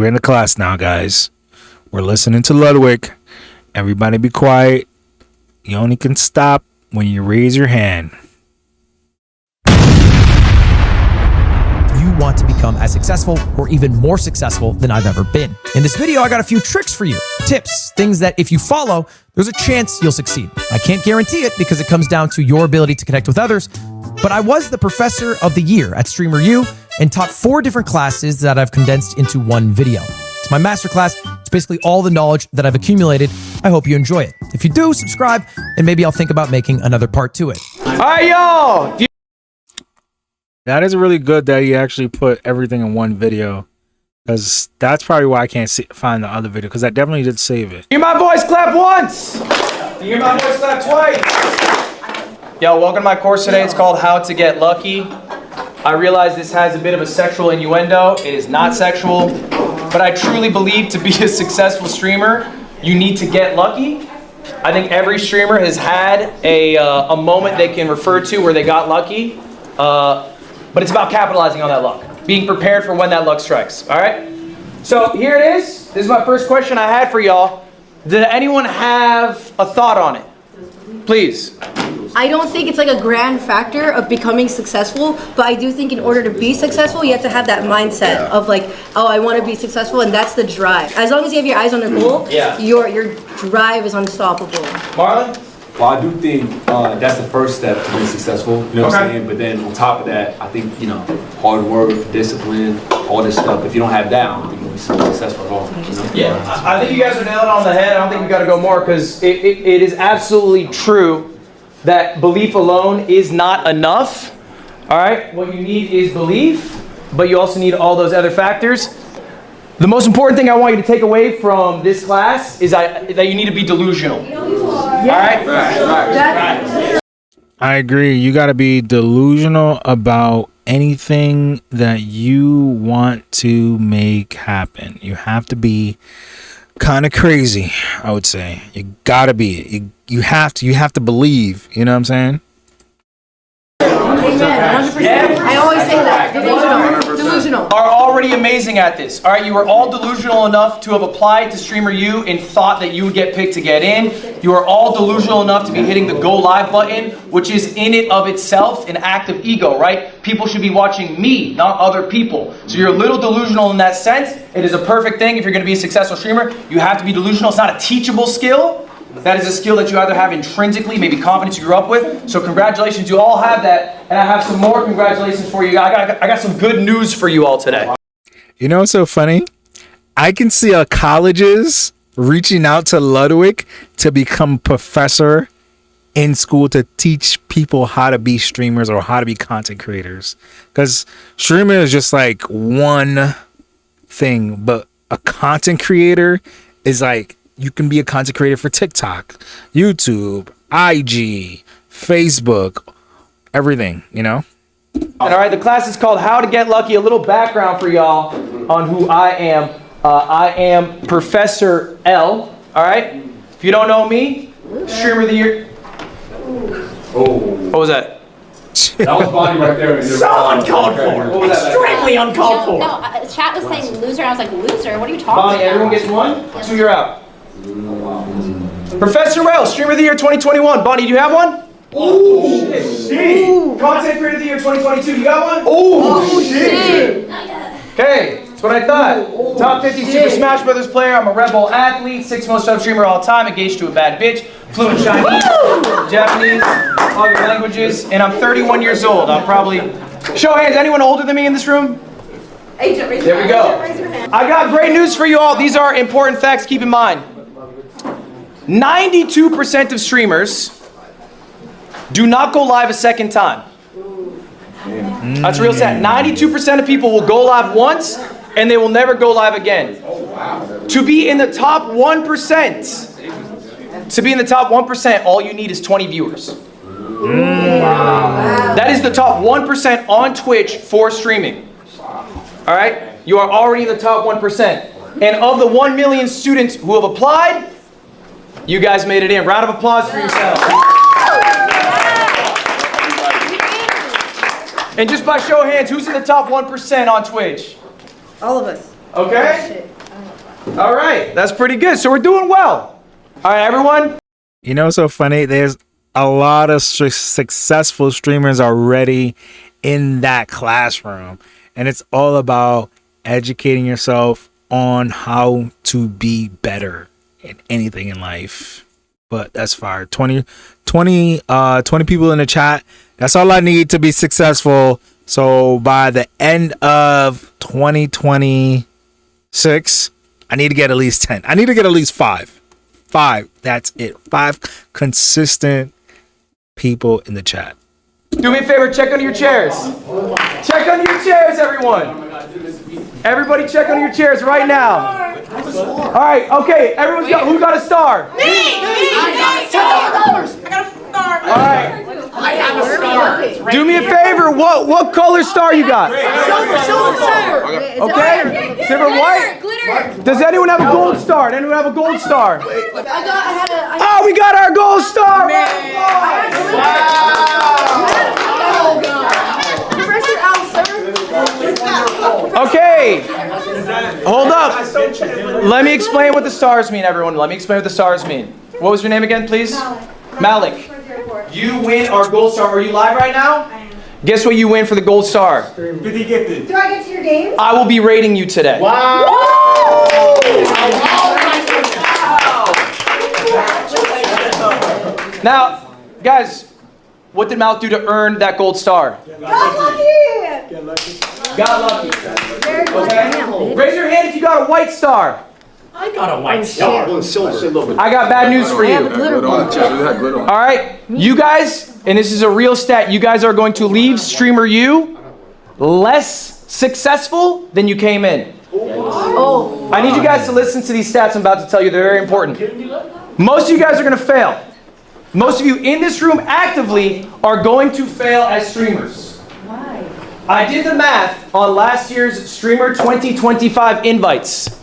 We're in the class now, guys. We're listening to Ludwig. Everybody be quiet. You only can stop when you raise your hand. You want to become as successful or even more successful than I've ever been. In this video, I got a few tricks for you, tips, things that if you follow, there's a chance you'll succeed. I can't guarantee it because it comes down to your ability to connect with others, but I was the professor of the year at Streamer U and taught 4 different classes that I've condensed into one video. It's my masterclass. It's basically all the knowledge that I've accumulated. I hope you enjoy it. If you do, subscribe, and maybe I'll think about making another part to it. All right, y'all. That is really good that he actually put everything in one video, because that's probably why I can't find the other video, because I definitely did save it. Hear my voice clap once. You hear my voice clap twice. Yo, welcome to my course today. It's called How to Get Lucky. I realize this has a bit of a sexual innuendo. It is not sexual, but I truly believe to be a successful streamer, you need to get lucky. I think every streamer has had a moment they can refer to where they got lucky. But it's about capitalizing on that luck, being prepared for when that luck strikes, all right? So here it is. This is my first question I had for y'all. Did anyone have a thought on it? Please. I don't think it's like a grand factor of becoming successful, but I do think in order to be successful, you have to have that mindset of like, oh, I want to be successful, and that's the drive. As long as you have your eyes on the goal, your drive is unstoppable. Marlon? Well, I do think that's the first step to being successful, you know what I'm saying? But then on top of that, I think, hard work, discipline, all this stuff, if you don't have that, I don't think you'll be so successful at all. You know? Yeah, I think you guys are nailing it on the head. I don't think we got to go more, because it is absolutely true that belief alone is not enough. All right, what you need is belief, but you also need all those other factors. The most important thing I want you to take away from this class is that you need to be delusional. All right? Right. I agree. You got to be delusional about anything that you want to make happen. You have to be kind of crazy, I would say. You got to be. You have to believe. You know what I'm saying? Amen. 100%. I always say that. Delusional. Are already amazing at this. All right, you are all delusional enough to have applied to Streamer U and thought that you would get picked to get in. You are all delusional enough to be hitting the go live button, which is in it of itself an act of ego, right? People should be watching me, not other people. So you're a little delusional in that sense. It is a perfect thing if you're going to be a successful streamer. You have to be delusional. It's not a teachable skill. That is a skill that you either have intrinsically, maybe confidence you grew up with. So congratulations, you all have that. And I have some more congratulations for you. I got some good news for you all today. You know what's so funny? I can see colleges reaching out to Ludwig to become professor in school to teach people how to be streamers or how to be content creators. Because streaming is just like one thing, but a content creator is like, you can be a content creator for TikTok, YouTube, IG, Facebook, everything, you know? And all right, the class is called How to Get Lucky. A little background for y'all on who I am. I am Professor L, all right? If you don't know me, Streamer of the Year. What was that? That was Bonnie right there. So uncalled for. What was that? Extremely uncalled for. No, chat was saying loser, and I was like, loser? What are you talking Bonnie, about? everyone gets one? 2, you're out. Professor L, Streamer of the Year 2021. Bonnie, do you have one? Oh, shit. Content Creator of the Year 2022. You got one? Oh, shit. Okay, that's what I thought. Top 50 Super Smash Brothers player. I'm a Red Bull athlete. 6th most sub streamer of all time. Engaged to a bad bitch. Fluent Chinese, Japanese, other languages. And I'm 31 years old. I'm probably... Show of hands. Anyone older than me in this room? There we go. I got great news for you all. These are important facts. Keep in mind. 92% of streamers do not go live a second time. That's real sad. 92% of people will go live once and they will never go live again. To be in the top 1%, all you need is 20 viewers. That is the top 1% on Twitch for streaming. All right? You are already in the top 1%. And of the 1 million students who have applied, you guys made it in. Round of applause for yourselves. And just by show of hands, who's in the top 1% on Twitch? All of us. Okay? All right, that's pretty good. So we're doing well. All right, everyone. You know what's so funny? There's a lot of successful streamers already in that classroom. And it's all about educating yourself on how to be better in anything in life. But that's fire. 20 people in the chat. That's all I need to be successful. So by the end of 2026, I need to get at least 10. I need to get at least 5. 5. That's it. 5 consistent people in the chat. Do me a favor, check under your chairs. Check under your chairs, everyone. Everybody check under your chairs right now. All right, okay, who got a star? Me! I got $10. I got a star. All right. I have a star. Do me a favor, what color star you got? Silver. Okay, silver, white. Glitter. Does anyone have a gold star? Does anyone have a gold star? I Oh, we got our gold star! Pressure out, sir. Okay, hold up. Let me explain what the stars mean, everyone. Let me explain what the stars mean. What was your name again, please? Malik. You win our gold star. Are you live right now? I am. Guess what you win for the gold star? 50 gifted. Do I get to your games? I will be rating you today. Wow. Now, guys, what did Malik do to earn that gold star? Got lucky! Got lucky. Okay. Raise your hand if you got a white star. I got a white star. I got bad news for you. All right, you guys, and this is a real stat, you guys are going to leave Streamer U less successful than you came in. Oh. I need you guys to listen to these stats I'm about to tell you. They're very important. Most of you guys are going to fail. Most of you in this room actively are going to fail as streamers. Why? I did the math on last year's Streamer 2025 invites.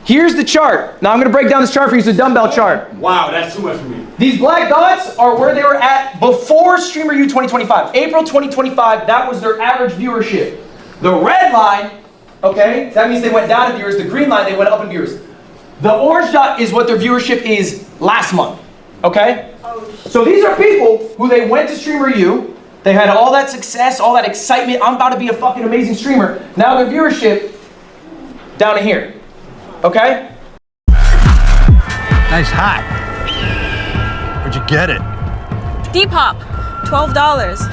Here's the chart. Now I'm going to break down this chart for you. It's a dumbbell chart. Wow, that's too much for me. These black dots are where they were at before Streamer U 2025. April 2025, that was their average viewership. The red line, okay, that means they went down in viewers. The green line, they went up in viewers. The orange dot is what their viewership is last month, okay? So these are people who they went to Streamer U. They had all that success, all that excitement. I'm about to be a fucking amazing streamer. Now their viewership down to here. Okay? Nice hat. Where'd you get it? Depop, $12.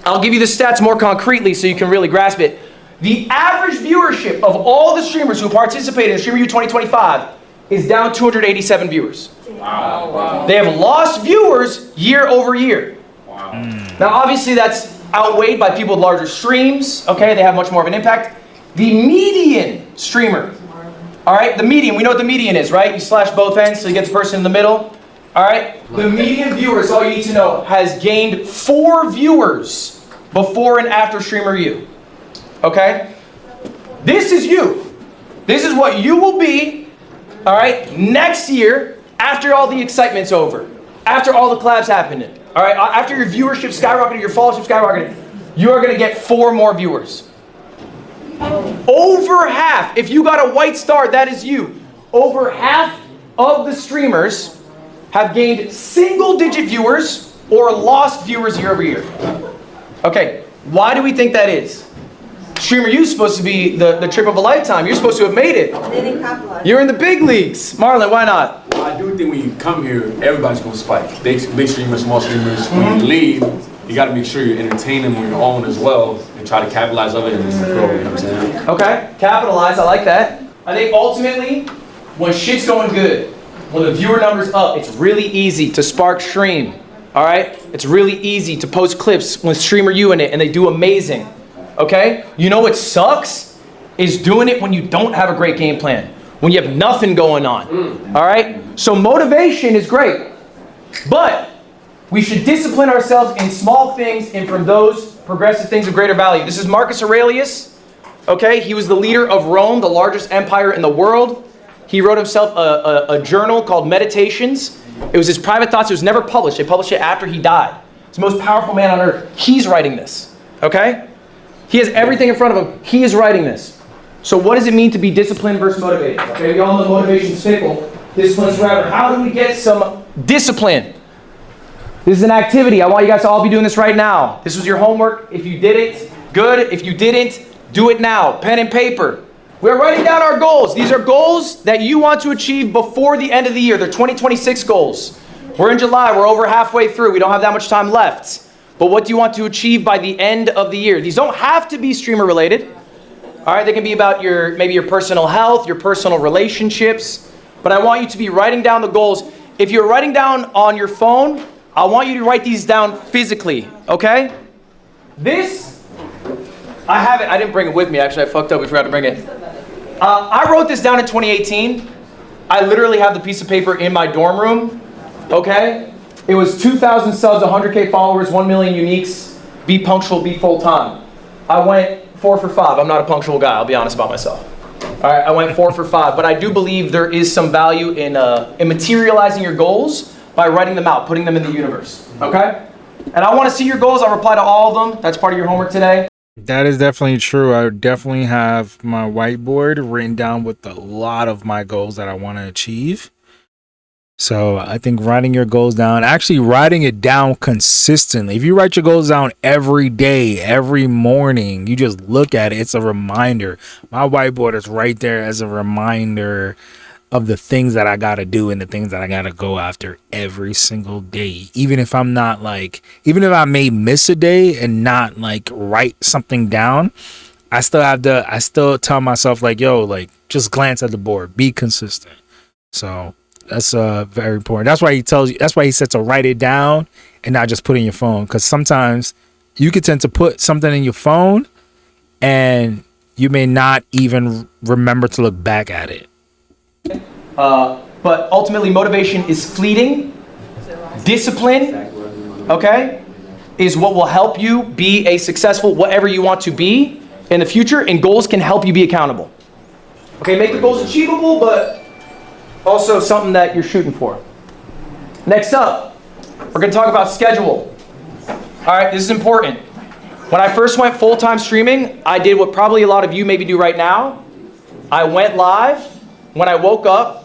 I'll give you the stats more concretely so you can really grasp it. The average viewership of all the streamers who participated in Streamer U 2025 is down 287 viewers. Wow. They have lost viewers year over year. Wow. Now obviously that's outweighed by people with larger streams. Okay, they have much more of an impact. The median streamer, all right, the median, we know what the median is, right? You slash both ends so you get the person in the middle. All right, the median viewers, all you need to know, has gained 4 viewers before and after Streamer U. Okay? This is you. This is what you will be, all right, next year after all the excitement's over, after all the collabs happening, all right, after your viewership skyrocketed, your followership skyrocketed, you are going to get 4 more viewers. Over half, if you got a white star, that is you. Over half of the streamers have gained single-digit viewers or lost viewers year over year. Okay, why do we think that is? Streamer U is supposed to be the trip of a lifetime. You're supposed to have made it. They didn't capitalize. You're in the big leagues. Marlon, why not? Well, I do think when you come here, everybody's gonna spike. Big streamers, small streamers. When you leave, you gotta make sure you entertain them on your own as well and try to capitalize on it and grow, you know what I'm saying? Okay, capitalize, I like that. I think ultimately, when shit's going good, when the viewer number's up, it's really easy to spark stream, all right? It's really easy to post clips with Streamer U in it and they do amazing, okay? You know what sucks? Is doing it when you don't have a great game plan, when you have nothing going on, all right? So motivation is great, but we should discipline ourselves in small things and from those progressive things of greater value. This is Marcus Aurelius, okay? He was the leader of Rome, the largest empire in the world. He wrote himself a journal called Meditations. It was his private thoughts. It was never published. They published it after he died. He's the most powerful man on earth. He's writing this, okay? He has everything in front of him. He is writing this. So what does it mean to be disciplined versus motivated? Okay, we all know motivation's fickle. Discipline's forever. How do we get some discipline? This is an activity. I want you guys to all be doing this right now. This was your homework. If you did it, good. If you didn't, do it now. Pen and paper. We're writing down our goals. These are goals that you want to achieve before the end of the year. They're 2026 goals. We're in July. We're over halfway through. We don't have that much time left. But what do you want to achieve by the end of the year? These don't have to be streamer related. All right, they can be about maybe your personal health, your personal relationships. But I want you to be writing down the goals. If you're writing down on your phone, I want you to write these down physically, okay? This, I have it. I didn't bring it with me, actually. I fucked up. We forgot to bring it. I wrote this down in 2018. I literally have the piece of paper in my dorm room, okay? It was 2,000 subs, 100K followers, 1 million uniques. Be punctual, be full time. I went 4 for 5. I'm not a punctual guy. I'll be honest about myself. All right, I went 4 for 5, but I do believe there is some value in materializing your goals by writing them out, putting them in the universe, okay? And I want to see your goals. I'll reply to all of them. That's part of your homework today. That is definitely true. I definitely have my whiteboard written down with a lot of my goals that I want to achieve. So I think writing your goals down, actually writing it down consistently. If you write your goals down every day, every morning, you just look at it, it's a reminder. My whiteboard is right there as a reminder of the things that I got to do and the things that I got to go after every single day. Even if I'm not even if I may miss a day and not write something down, I still tell myself just glance at the board, be consistent. So that's very important. That's why he said to write it down and not just put it in your phone. Because sometimes you could tend to put something in your phone and you may not even remember to look back at it. But ultimately, motivation is fleeting. Discipline, okay, is what will help you be a successful whatever you want to be in the future. And goals can help you be accountable. Okay, make the goals achievable, but also something that you're shooting for. Next up, we're going to talk about schedule. All right, this is important. When I first went full-time streaming, I did what probably a lot of you maybe do right now. I went live when I woke up.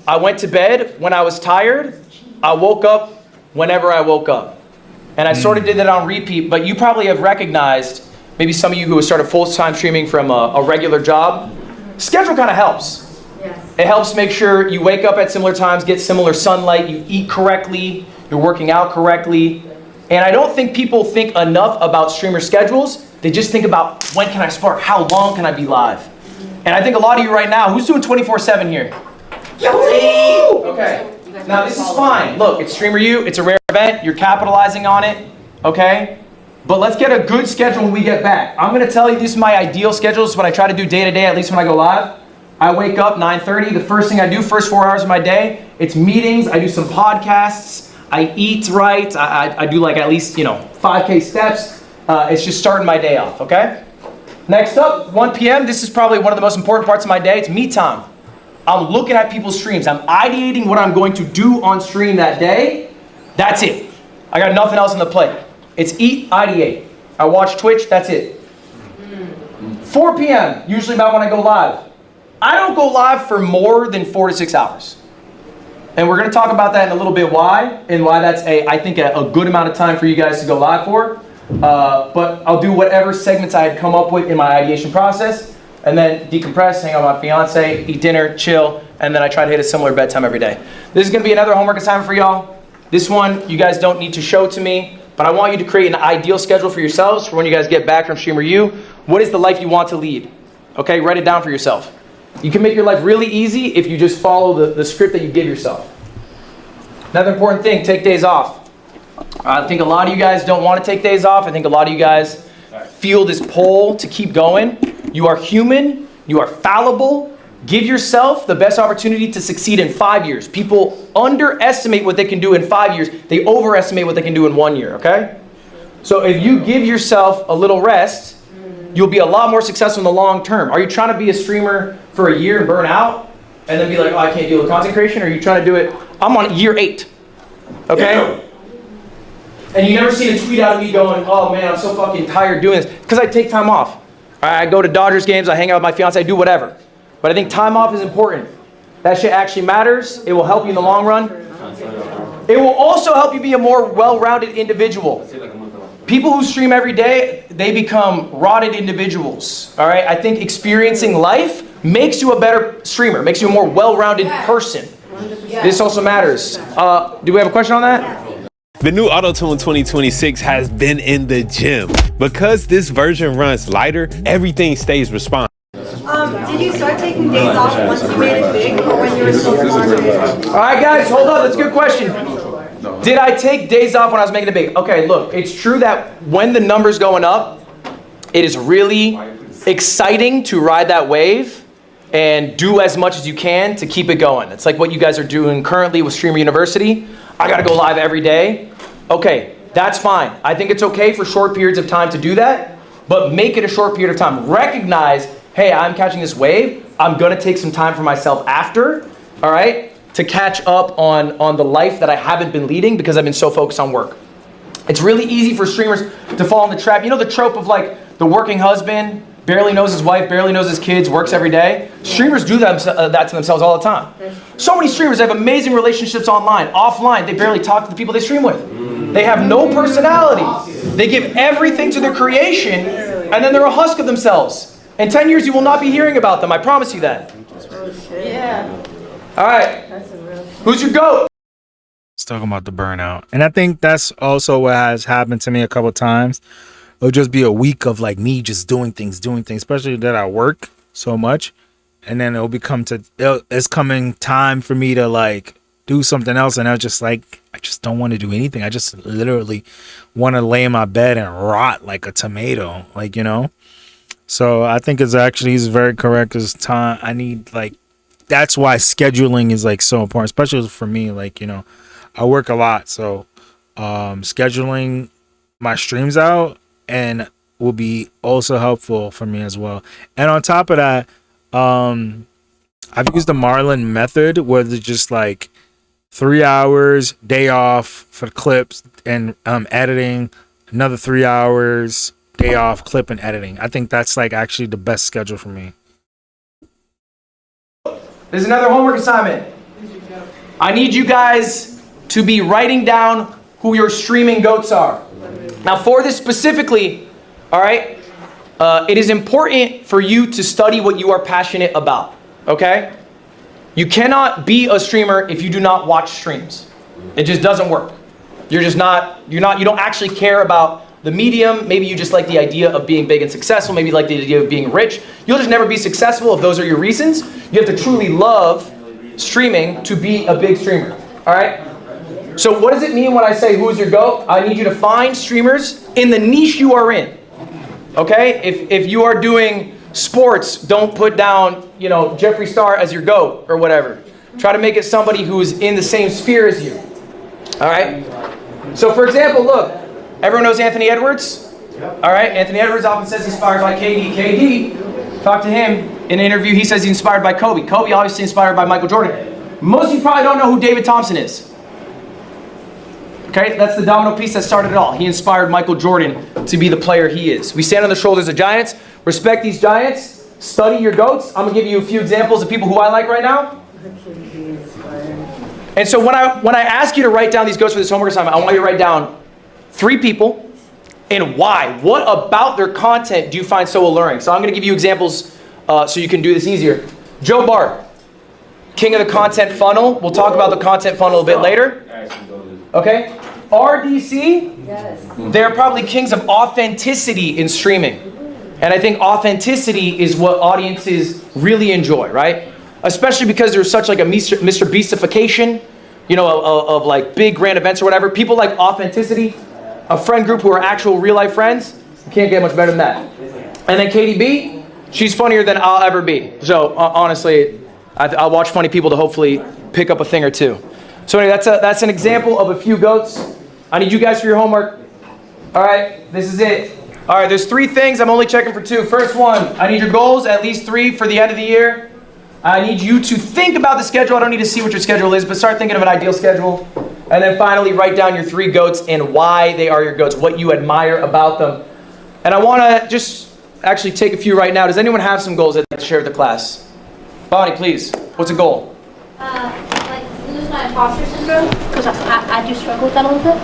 I went to bed when I was tired. I woke up whenever I woke up. And I sort of did that on repeat, but you probably have recognized, maybe some of you who have started full-time streaming from a regular job, schedule kind of helps. It helps make sure you wake up at similar times, get similar sunlight, you eat correctly, you're working out correctly. And I don't think people think enough about streamer schedules. They just think about, when can I spark? How long can I be live? And I think a lot of you right now, who's doing 24/7 here? Okay. Now this is fine. Look, it's Streamer U. It's a rare event. You're capitalizing on it. Okay? But let's get a good schedule when we get back. I'm going to tell you this is my ideal schedule. This is what I try to do day to day, at least when I go live. I wake up 9:30. The first thing I do, first 4 hours of my day, it's meetings. I do some podcasts. I eat right. I do at least 5K steps. It's just starting my day off. Okay. Next up, 1 p.m. This is probably one of the most important parts of my day. It's me time. I'm looking at people's streams. I'm ideating what I'm going to do on stream that day. That's it. I got nothing else on the plate. It's eat, ideate. I watch Twitch. That's it. 4 p.m. Usually about when I go live. I don't go live for more than 4 to 6 hours. And we're going to talk about that in a little bit why that's I think a good amount of time for you guys to go live for. But I'll do whatever segments I had come up with in my ideation process and then decompress, hang out with my fiance, eat dinner, chill, and then I try to hit a similar bedtime every day. This is going to be another homework assignment for y'all. This one you guys don't need to show to me, but I want you to create an ideal schedule for yourselves for when you guys get back from Streamer U. What is the life you want to lead? Okay, write it down for yourself. You can make your life really easy if you just follow the script that you give yourself. Another important thing, take days off. I think a lot of you guys don't want to take days off. I think a lot of you guys feel this pull to keep going. You are human. You are fallible. Give yourself the best opportunity to succeed in 5 years. People underestimate what they can do in 5 years. They overestimate what they can do in 1 year, okay? So if you give yourself a little rest, you'll be a lot more successful in the long term. Are you trying to be a streamer for a year and burn out and then be like, oh, I can't deal with content creation? Or are you trying to do it, I'm on year 8, okay? Yeah. And you never seen a tweet out of me going, oh man, I'm so fucking tired doing this. Because I take time off. I go to Dodgers games, I hang out with my fiance, I do whatever. But I think time off is important. That shit actually matters. It will help you in the long run. It will also help you be a more well-rounded individual. People who stream every day, they become rotted individuals. All right? I think experiencing life makes you a better streamer, makes you a more well-rounded person. This also matters. Do we have a question on that? The new Auto-Tune 2026 has been in the gym. Because this version runs lighter, everything stays responsive. Did you start taking days off once you made it big, or when you were still small? All right, guys, hold on. That's a good question. Did I take days off when I was making it big? Okay, look, it's true that when the number's going up, it is really exciting to ride that wave and do as much as you can to keep it going. It's like what you guys are doing currently with Streamer University. I gotta go live every day. Okay, that's fine. I think it's okay for short periods of time to do that, but make it a short period of time. Recognize, hey, I'm catching this wave. I'm gonna take some time for myself after, all right, to catch up on the life that I haven't been leading because I've been so focused on work. It's really easy for streamers to fall in the trap. You know the trope of like the working husband, barely knows his wife, barely knows his kids, works every day? Streamers do that to themselves all the time. So many streamers have amazing relationships online, offline. They barely talk to the people they stream with. They have no personality. They give everything to their creation, and then they're a husk of themselves. In 10 years, you will not be hearing about them. I promise you that. Yeah. All right. Who's your GOAT? Let's talk about the burnout. And I think that's also what has happened to me a couple times. It'll just be a week of like me just doing things, especially that I work so much. And then it's coming time for me to like do something else. And I just don't want to do anything. I just literally want to lay in my bed and rot like a tomato, like, you know? So I think he's very correct. It's time. I need that's why scheduling is like so important, especially for me. Like, you know, I work a lot. So scheduling my streams out and will be also helpful for me as well. And on top of that, I've used the Marlin method where it's just like 3 hours, day off for clips and editing, another 3 hours, day off, clip and editing. I think that's like actually the best schedule for me. There's another homework assignment. I need you guys to be writing down who your streaming GOATs are. Now for this specifically, all right, it is important for you to study what you are passionate about, okay? You cannot be a streamer if you do not watch streams. It just doesn't work. You don't actually care about the medium. Maybe you just like the idea of being big and successful. Maybe you like the idea of being rich. You'll just never be successful if those are your reasons. You have to truly love streaming to be a big streamer, all right? So what does it mean when I say who's your GOAT? I need you to find streamers in the niche you are in, okay? If you are doing sports, don't put down, you know, Jeffree Star as your GOAT or whatever. Try to make it somebody who's in the same sphere as you, all right? So for example, look, everyone knows Anthony Edwards? All right, Anthony Edwards often says he's inspired by KD. KD, talk to him in an interview, he says he's inspired by Kobe. Kobe obviously inspired by Michael Jordan. Most of you probably don't know who David Thompson is. Okay, that's the domino piece that started it all. He inspired Michael Jordan to be the player he is. We stand on the shoulders of giants. Respect these giants. Study your GOATs. I'm gonna give you a few examples of people who I like right now. And so when I ask you to write down these GOATs for this homework assignment, I want you to write down 3 people and why. What about their content do you find so alluring? So I'm gonna give you examples so you can do this easier. Joe Bart, king of the content funnel. We'll talk about the content funnel a bit later. Okay? RDC, yes. They're probably kings of authenticity in streaming. And I think authenticity is what audiences really enjoy, right? Especially because there's such like a Mr. Beastification, you know, of like big grand events or whatever. People like authenticity, a friend group who are actual real life friends. You can't get much better than that. And then KDB, she's funnier than I'll ever be. So honestly, I'll watch funny people to hopefully pick up a thing or two. So anyway, that's an example of a few GOATs. I need you guys for your homework. All right, this is it. All right, there's 3 things. I'm only checking for 2. First one, I need your goals, at least 3 for the end of the year. I need you to think about the schedule. I don't need to see what your schedule is, but start thinking of an ideal schedule. And then finally, write down your 3 GOATs and why they are your GOATs, what you admire about them. And I want to just actually take a few right now. Does anyone have some goals they'd like to share with the class? Bonnie, please. What's a goal? Like lose my imposter syndrome, because I do struggle with that a little bit.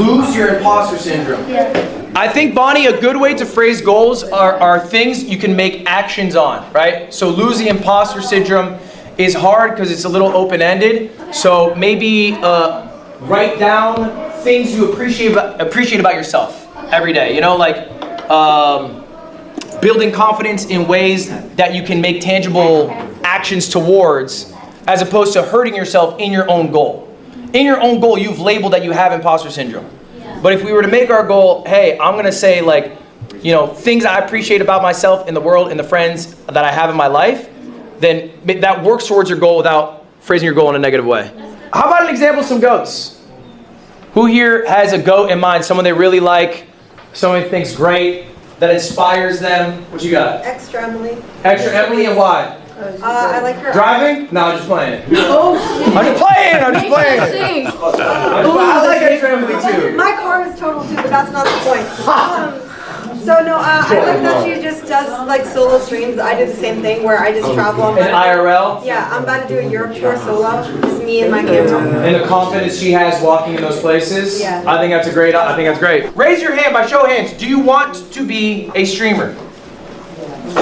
Lose your imposter syndrome. Yeah. I think, Bonnie, a good way to phrase goals are things you can make actions on, right? So lose the imposter syndrome is hard because it's a little open-ended. So maybe write down things you appreciate about yourself every day. You know, like building confidence in ways that you can make tangible actions towards, as opposed to hurting yourself in your own goal. In your own goal, you've labeled that you have imposter syndrome. But if we were to make our goal, hey, I'm gonna say like, you know, things I appreciate about myself in the world and the friends that I have in my life, then that works towards your goal without phrasing your goal in a negative way. How about an example of some goats? Who here has a goat in mind? Someone they really like, someone they think's great, that inspires them? What you got? Extra Emily. Extra Emily, and why? I like her. Driving? No, I'm just playing. I'm just playing. I like Extra Emily too. My car is total too, but that's not the point. So no, I like that she just does like solo streams. I do the same thing where I just travel. In IRL? Yeah, I'm about to do a Europe tour solo. Just me and my camera. And the confidence she has walking in those places. Yeah. I think that's great. Raise your hand by show of hands. Do you want to be a streamer?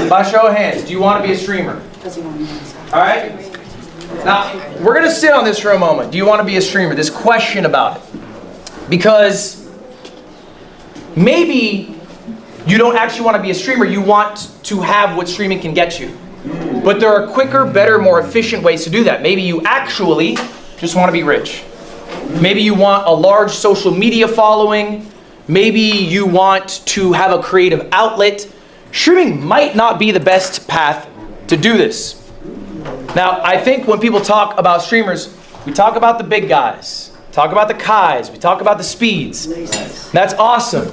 By show of hands, do you want to be a streamer? All right. Now, we're going to sit on this for a moment. Do you want to be a streamer? This question about it. Because maybe you don't actually want to be a streamer. You want to have what streaming can get you. But there are quicker, better, more efficient ways to do that. Maybe you actually just want to be rich. Maybe you want a large social media following. Maybe you want to have a creative outlet. Streaming might not be the best path to do this. Now, I think when people talk about streamers, we talk about the big guys, talk about the Kais, we talk about the Speeds. That's awesome.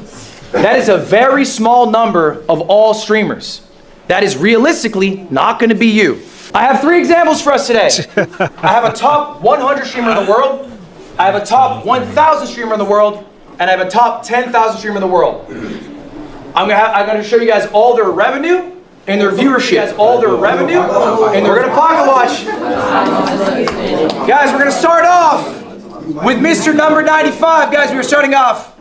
That is a very small number of all streamers. That is realistically not going to be you. I have 3 examples for us today. I have a top 100 streamer in the world, I have a top 1,000 streamer in the world, and I have a top 10,000 streamer in the world. I'm gonna show you guys all their revenue and their viewership. And they're gonna pocket watch. Guys, we're gonna start off with Mr. Number 95. Guys, we are starting off,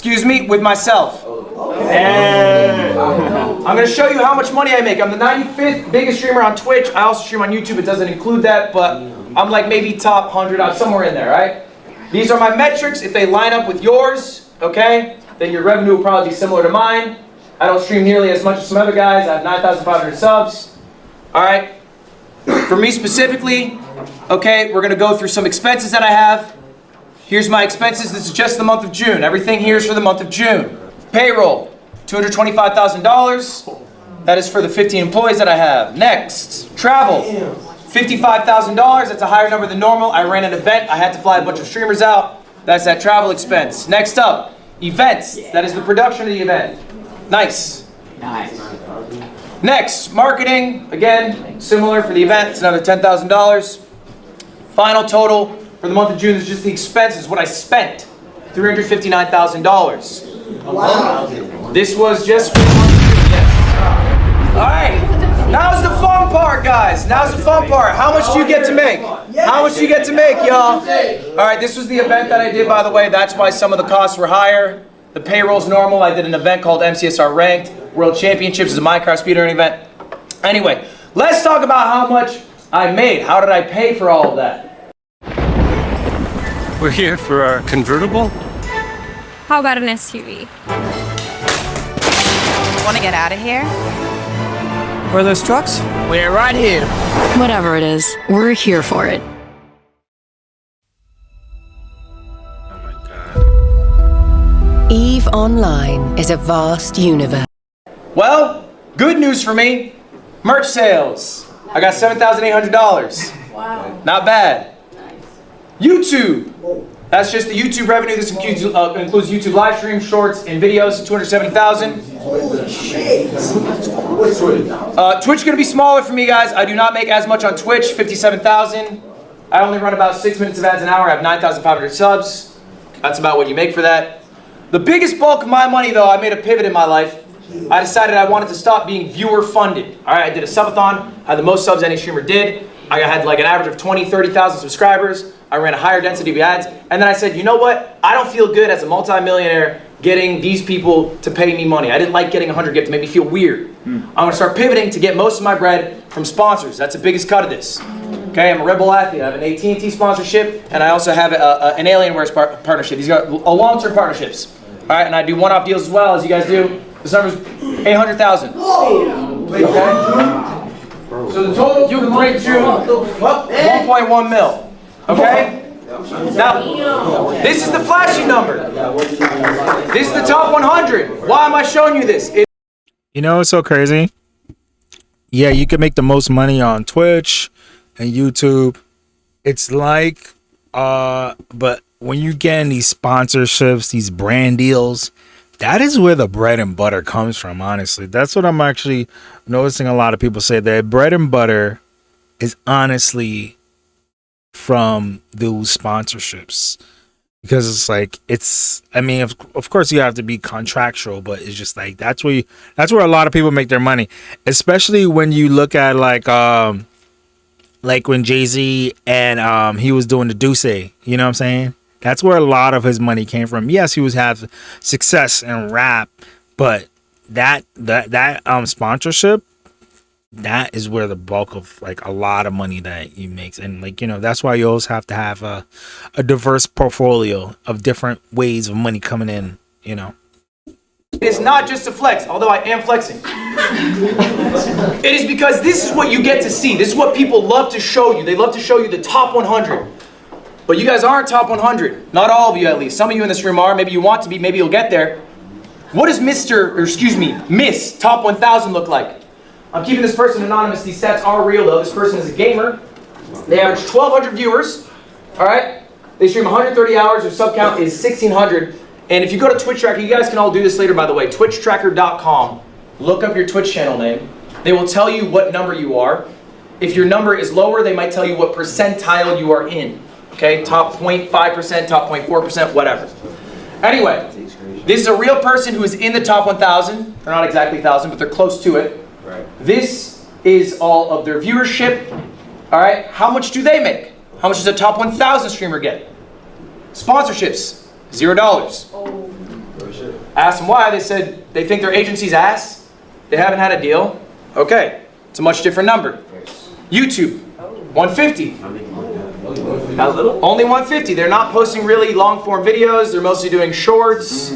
with myself. And I'm gonna show you how much money I make. I'm the 95th biggest streamer on Twitch. I also stream on YouTube. It doesn't include that, but I'm like maybe top 100, somewhere in there, right? These are my metrics. If they line up with yours, okay, then your revenue will probably be similar to mine. I don't stream nearly as much as some other guys. I have 9,500 subs. All right. For me specifically, okay, we're going to go through some expenses that I have. Here's my expenses. This is just the month of June. Everything here is for the month of June. Payroll, $225,000. That is for the 15 employees that I have. Next, travel, $55,000. That's a higher number than normal. I ran an event. I had to fly a bunch of streamers out. That's that travel expense. Next up, events. That is the production of the event. Nice. Next, marketing. Again, similar for the event. It's another $10,000. Final total for the month of June is just the expenses. What I spent, $359,000. Wow. This was just for the month of June. Yes. All right. Now's the fun part, guys. Now's the fun part. How much do you get to make? How much do you get to make, y'all? All right, this was the event that I did, by the way. That's why some of the costs were higher. The payroll's normal. I did an event called MCSR Ranked World Championships. It's a Minecraft speedrunning event. Anyway, let's talk about how much I made. How did I pay for all of that? We're here for our convertible. How about an SUV? Want to get out of here? Where are those trucks? We're right here. Whatever it is, we're here for it. EVE Online is a vast universe. Well, good news for me. Merch sales. I got $7,800. Wow. Not bad. YouTube. That's just the YouTube revenue. This includes YouTube live streams, shorts, and videos. 270,000. Holy shit! What's Twitch? Twitch gonna be smaller for me, guys. I do not make as much on Twitch. 57,000. I only run about 6 minutes of ads an hour. I have 9,500 subs. That's about what you make for that. The biggest bulk of my money, though, I made a pivot in my life. I decided I wanted to stop being viewer funded. All right, I did a subathon, had the most subs any streamer did. I had like an average of 20, 30,000 subscribers. I ran a higher density of ads. And then I said, you know what? I don't feel good as a multimillionaire getting these people to pay me money. I didn't like getting 100 gifts. It made me feel weird. I'm gonna start pivoting to get most of my bread from sponsors. That's the biggest cut of this. Okay, I'm a Red Bull athlete. I have an AT&T sponsorship, and I also have an Alienware partnership. These are long-term partnerships. All right, and I do one-off deals as well, as you guys do. This number's 800,000. Okay? So the total for the month of June, 1.1 mil. Okay? Now, this is the flashy number. This is the top 100. Why am I showing you this? You know what's so crazy? Yeah, you can make the most money on Twitch and YouTube. It's like, but when you get in these sponsorships, these brand deals, that is where the bread and butter comes from, honestly. That's what I'm actually noticing a lot of people say. That bread and butter is honestly from those sponsorships. Because it's like, I mean, of course you have to be contractual, but it's just like, that's where a lot of people make their money. Especially when you look at like when Jay-Z and he was doing the Duce, you know what I'm saying? That's where a lot of his money came from. Yes, he was have success in rap, but that sponsorship, that is where the bulk of like a lot of money that he makes. And like, you know, that's why you always have to have a diverse portfolio of different ways of money coming in, you know. It's not just a flex, although I am flexing. It is because this is what you get to see. This is what people love to show you. They love to show you the top 100. But you guys aren't top 100. Not all of you, at least. Some of you in this room are. Maybe you want to be. Maybe you'll get there. What does Miss Top 1000 look like? I'm keeping this person anonymous. These stats are real, though. This person is a gamer. They average 1,200 viewers. All right? They stream 130 hours. Their sub count is 1,600. And if you go to Twitch Tracker, you guys can all do this later, by the way. TwitchTracker.com. Look up your Twitch channel name. They will tell you what number you are. If your number is lower, they might tell you what percentile you are in. Okay, top 0.5%, top 0.4%, whatever. Anyway, this is a real person who is in the top 1,000. They're not exactly 1,000, but they're close to it. Right. This is all of their viewership. All right, how much do they make? How much does a top 1,000 streamer get? Sponsorships, $0. Asked them why. They said they think their agency's ass. They haven't had a deal. Okay, it's a much different number. YouTube, 150. That little? Only 150. They're not posting really long form videos. They're mostly doing shorts.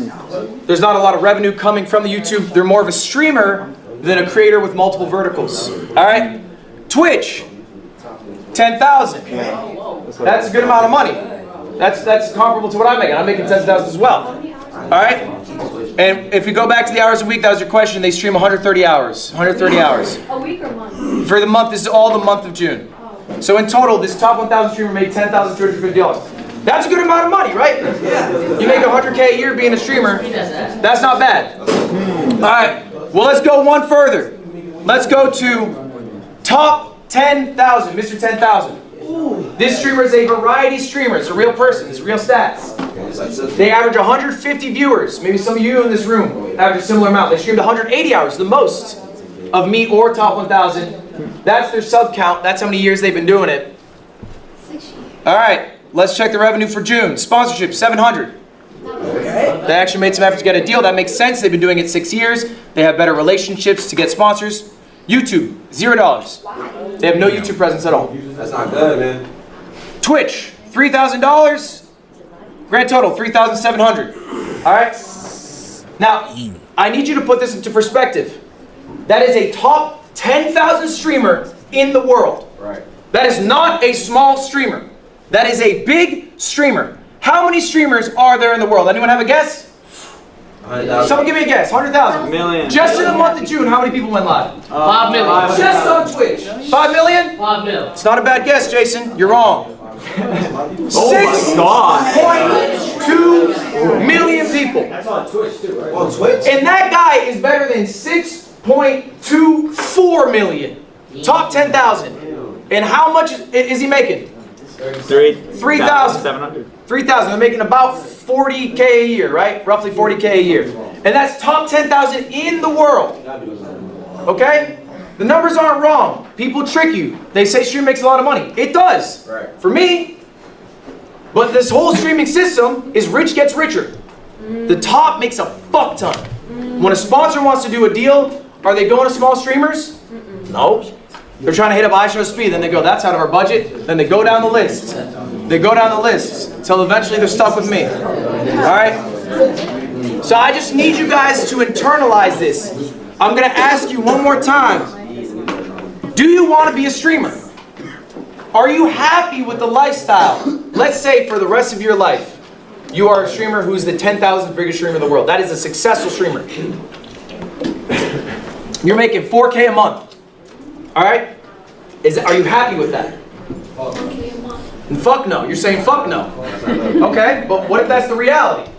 There's not a lot of revenue coming from the YouTube. They're more of a streamer than a creator with multiple verticals. All right? Twitch, 10,000. That's a good amount of money. That's comparable to what I'm making. I'm making 10,000 as well. All right? And if you go back to the hours a week, that was your question. They stream 130 hours. 130 hours. A week or month? For the month. This is all the month of June. So in total, this top 1,000 streamer made $10,250. That's a good amount of money, right? You make $100K a year being a streamer. That's not bad. All right. Well, let's go one further. Let's go to top 10,000, Mr. 10,000. This streamer is a variety streamer. It's a real person. It's real stats. They average 150 viewers. Maybe some of you in this room average a similar amount. They streamed 180 hours, the most of me or top 1,000. That's their sub count. That's how many years they've been doing it. All right, let's check the revenue for June. Sponsorship, 700. They actually made some effort to get a deal. That makes sense. They've been doing it 6 years. They have better relationships to get sponsors. YouTube, $0. They have no YouTube presence at all. That's not good, man. Twitch, $3,000. Grand total, $3,700. All right. Now, I need you to put this into perspective. That is a top 10,000 streamer in the world. Right. That is not a small streamer. That is a big streamer. How many streamers are there in the world? Anyone have a guess? 100,000. Someone give me a guess. 100,000. Million. Just in the month of June, how many people went live? 5 million. Just on Twitch. 5 million? 5 million. It's not a bad guess, Jason. You're wrong. Oh my God. 6.2 million people. That's on Twitch too, right? On Twitch? And that guy is better than 6.24 million. Top 10,000. And how much is he making? 3,700. 3,000. They're making about 40K a year, right? Roughly 40K a year. And that's top 10,000 in the world. Okay? The numbers aren't wrong. People trick you. They say stream makes a lot of money. It does. Right. For me. But this whole streaming system is rich gets richer. The top makes a fuck ton. When a sponsor wants to do a deal, are they going to small streamers? No. They're trying to hit up iShow Speed. Then they go, that's out of our budget. Then they go down the list. They go down the list until eventually they're stuck with me. All right? So I just need you guys to internalize this. I'm going to ask you one more time. Do you want to be a streamer? Are you happy with the lifestyle? Let's say for the rest of your life, you are a streamer who's the 10,000th biggest streamer in the world. That is a successful streamer. You're making 4K a month. All right? Are you happy with that? Fuck no. You're saying fuck no. Okay, but what if that's the reality?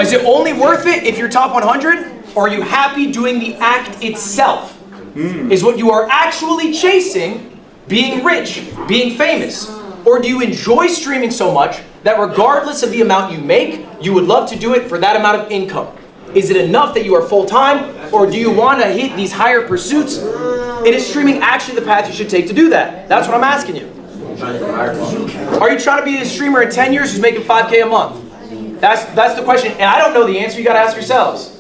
Is it only worth it if you're top 100? Or are you happy doing the act itself? Is what you are actually chasing being rich, being famous? Or do you enjoy streaming so much that regardless of the amount you make, you would love to do it for that amount of income? Is it enough that you are full-time? Or do you want to hit these higher pursuits? And is streaming actually the path you should take to do that? That's what I'm asking you. Are you trying to be a streamer in 10 years who's making 5K a month? That's the question, and I don't know the answer. You got to ask yourselves.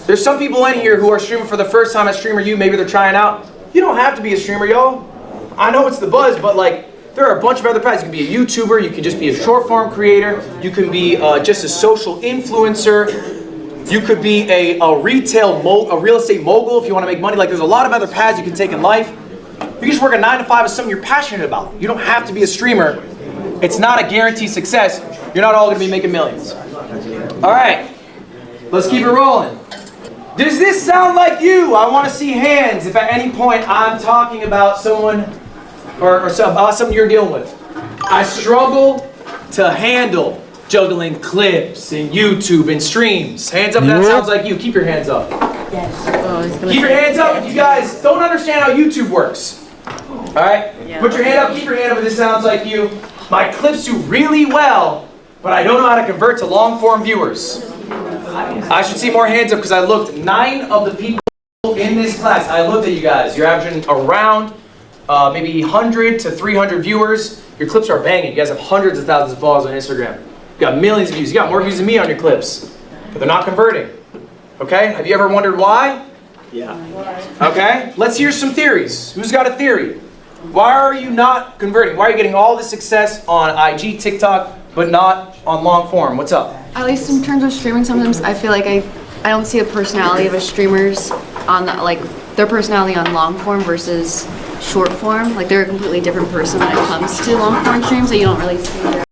There's some people in here who are streaming for the first time as Streamer U. Maybe they're trying out. You don't have to be a streamer, yo. I know it's the buzz, but like there are a bunch of other paths. You can be a YouTuber. You can just be a short form creator. You can be just a social influencer. You could be a real estate mogul if you want to make money. Like there's a lot of other paths you can take in life. You can just work a 9 to 5 as something you're passionate about. You don't have to be a streamer. It's not a guaranteed success. You're not all going to be making millions. All right, let's keep it rolling. Does this sound like you? I want to see hands if at any point I'm talking about someone or something you're dealing with. I struggle to handle juggling clips and YouTube and streams. Hands up if that sounds like you. Keep your hands up. Yes. Keep your hands up if you guys don't understand how YouTube works. All right? Yeah. Put your hand up. Keep your hand up if this sounds like you. My clips do really well, but I don't know how to convert to long-form viewers. I should see more hands up because I looked. 9 of the people in this class, I looked at you guys. You're averaging around maybe 100 to 300 viewers. Your clips are banging. You guys have hundreds of thousands of followers on Instagram. You got millions of views. You got more views than me on your clips, but they're not converting. Okay? Have you ever wondered why? Yeah. Okay? Let's hear some theories. Who's got a theory? Why are you not converting? Why are you getting all this success on IG, TikTok, but not on long form? What's up? At least in terms of streaming, sometimes I feel like I don't see the personality of a streamer's on like their personality on long form versus short form. Like they're a completely different person when it comes to long form streams that you don't really see.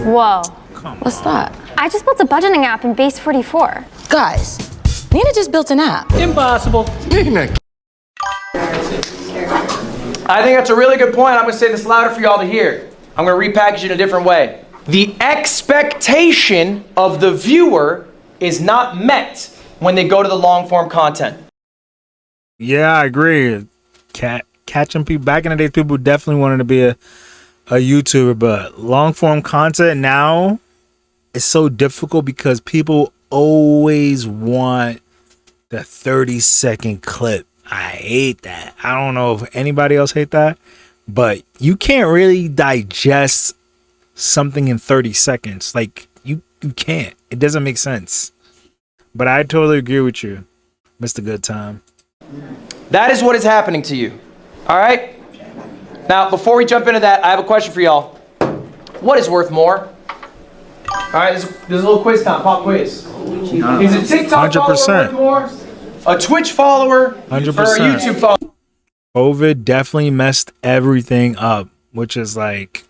Whoa. What's that? I just built a budgeting app in Base 44. Guys, Nina just built an app. Impossible. Nina. I think that's a really good point. I'm going to say this louder for y'all to hear. I'm going to repackage it in a different way. The expectation of the viewer is not met when they go to the long form content. Yeah, I agree. Catching people back in the day, people definitely wanted to be a YouTuber, but long form content now is so difficult because people always want the 30-second clip. I hate that. I don't know if anybody else hate that, but you can't really digest something in 30 seconds. Like you can't. It doesn't make sense. But I totally agree with you, Mr. Good Time. That is what is happening to you. All right? Now, before we jump into that, I have a question for y'all. What is worth more? All right, there's a little quiz time, pop quiz. Is a TikTok 100%. follower worth more? A Twitch follower? 100%. Or a YouTube follower? COVID definitely messed everything up, which is like,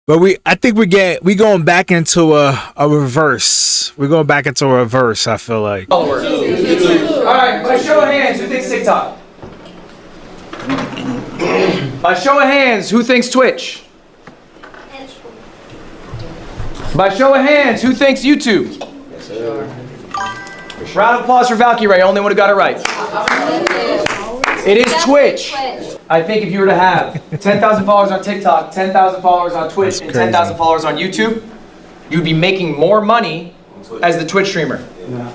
but I think we going back into a reverse. We're going back into a reverse, I feel like. Followers. All right, by show of hands, who thinks TikTok? By show of hands, who thinks Twitch? By show of hands, who thinks YouTube? Yes, sir. Round of applause for Valkyrie, only one who got it right. It is Twitch. I think if you were to have 10,000 followers on TikTok, 10,000 followers on Twitch, and 10,000 followers on YouTube, you'd be making more money as the Twitch streamer.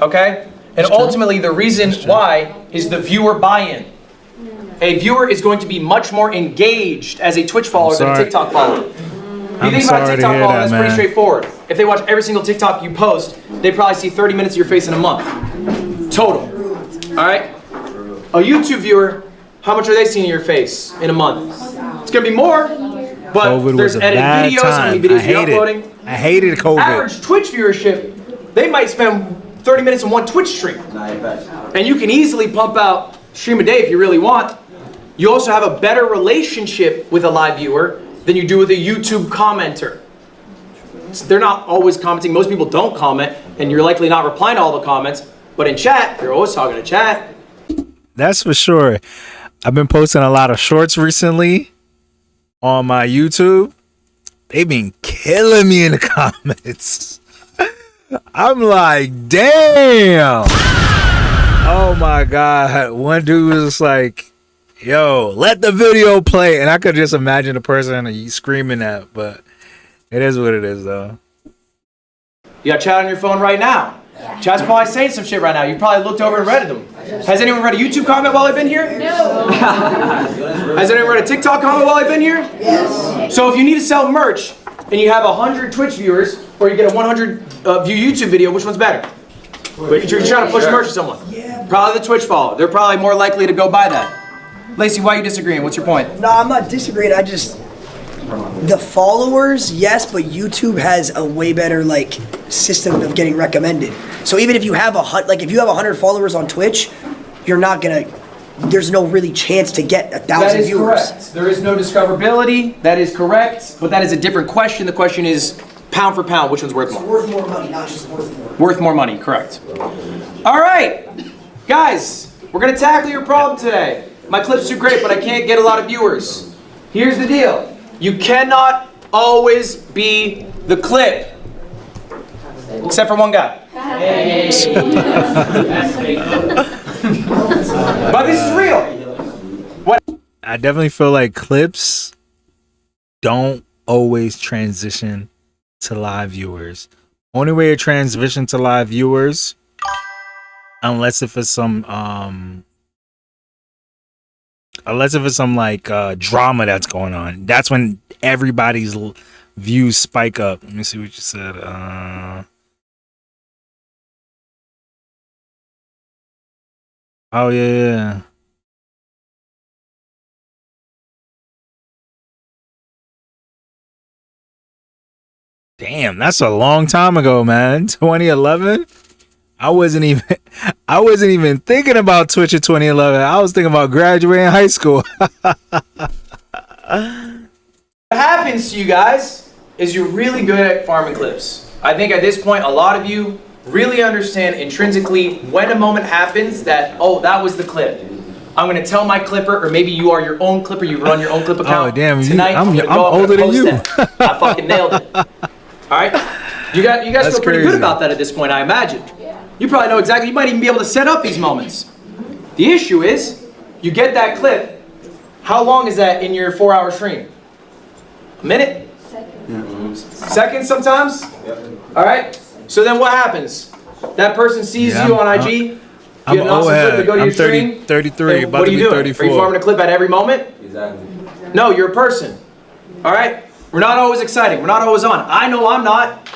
Okay? And ultimately, the reason why is the viewer buy-in. A viewer is going to be much more engaged as a Twitch follower than a TikTok follower. If you think about a TikTok follower, that's pretty straightforward. If they watch every single TikTok you post, they probably see 30 minutes of your face in a month. Total. Alright? A YouTube viewer, how much are they seeing of your face in a month? It's going to be more, but COVID there's was a edited bad videos, how many time. videos you're uploading. I hated COVID. Average Twitch viewership, they might spend 30 minutes in one Twitch stream. And you can easily pump out stream a day if you really want. You also have a better relationship with a live viewer than you do with a YouTube commenter. They're not always commenting. Most people don't comment, and you're likely not replying to all the comments. But in chat, you're always talking to chat. That's for sure. I've been posting a lot of shorts recently on my YouTube. They've been killing me in the comments. I'm like, damn. Oh my God. One dude was like, yo, let the video play. And I could just imagine the person screaming that, but it is what it is, though. You got chat on your phone right now. Chat's probably saying some shit right now. You probably looked over and read them. Has anyone read a YouTube comment while I've been here? No. Has anyone read a TikTok comment while I've been here? Yes. So if you need to sell merch and you have 100 Twitch viewers or you get a 100 view YouTube video, which one's better? But you're trying to push merch to someone. Yeah. Probably the Twitch follower. They're probably more likely to go buy that. Lacey, why are you disagreeing? What's your point? No, I'm not disagreeing. I just, the followers, yes, but YouTube has a way better like system of getting recommended. So even if you have if you have 100 followers on Twitch, you're not gonna. There's no really chance to get 1,000 viewers. Correct. There is no discoverability. That is correct. But that is a different question. The question is pound for pound, which one's worth more? It's worth more money, not just worth more. Worth more money, correct. All right, guys, we're gonna tackle your problem today. My clips are great, but I can't get a lot of viewers. Here's the deal. You cannot always be the clip. Except for one guy. But this is real. What? I definitely feel like clips don't always transition to live viewers. Only way to transition to live viewers, unless if it's some like drama that's going on. That's when everybody's views spike up. Let me see what you said. Oh yeah. Damn, that's a long time ago, man. 2011. I wasn't even thinking about Twitch in 2011. I was thinking about graduating high school. What happens to you guys is you're really good at farming clips. I think at this point, a lot of you really understand intrinsically when a moment happens that, oh, that was the clip. I'm going to tell my clipper, or maybe you are your own clipper, you run your own clip account. Oh, damn. Tonight, I'm go older than you. I fucking nailed it. All right? You guys feel pretty good about that at this point, I imagine. You probably know exactly, you might even be able to set up these moments. The issue is, you get that clip, how long is that in your 4-hour stream? A minute? Seconds sometimes? All right? So then what happens? That person sees you on IG, you get an awesome clip to go to your stream. 33, about what to are you be doing? 34. Are you farming a clip at every moment? Exactly. No, you're a person. All right? We're not always exciting. We're not always on. I know I'm not.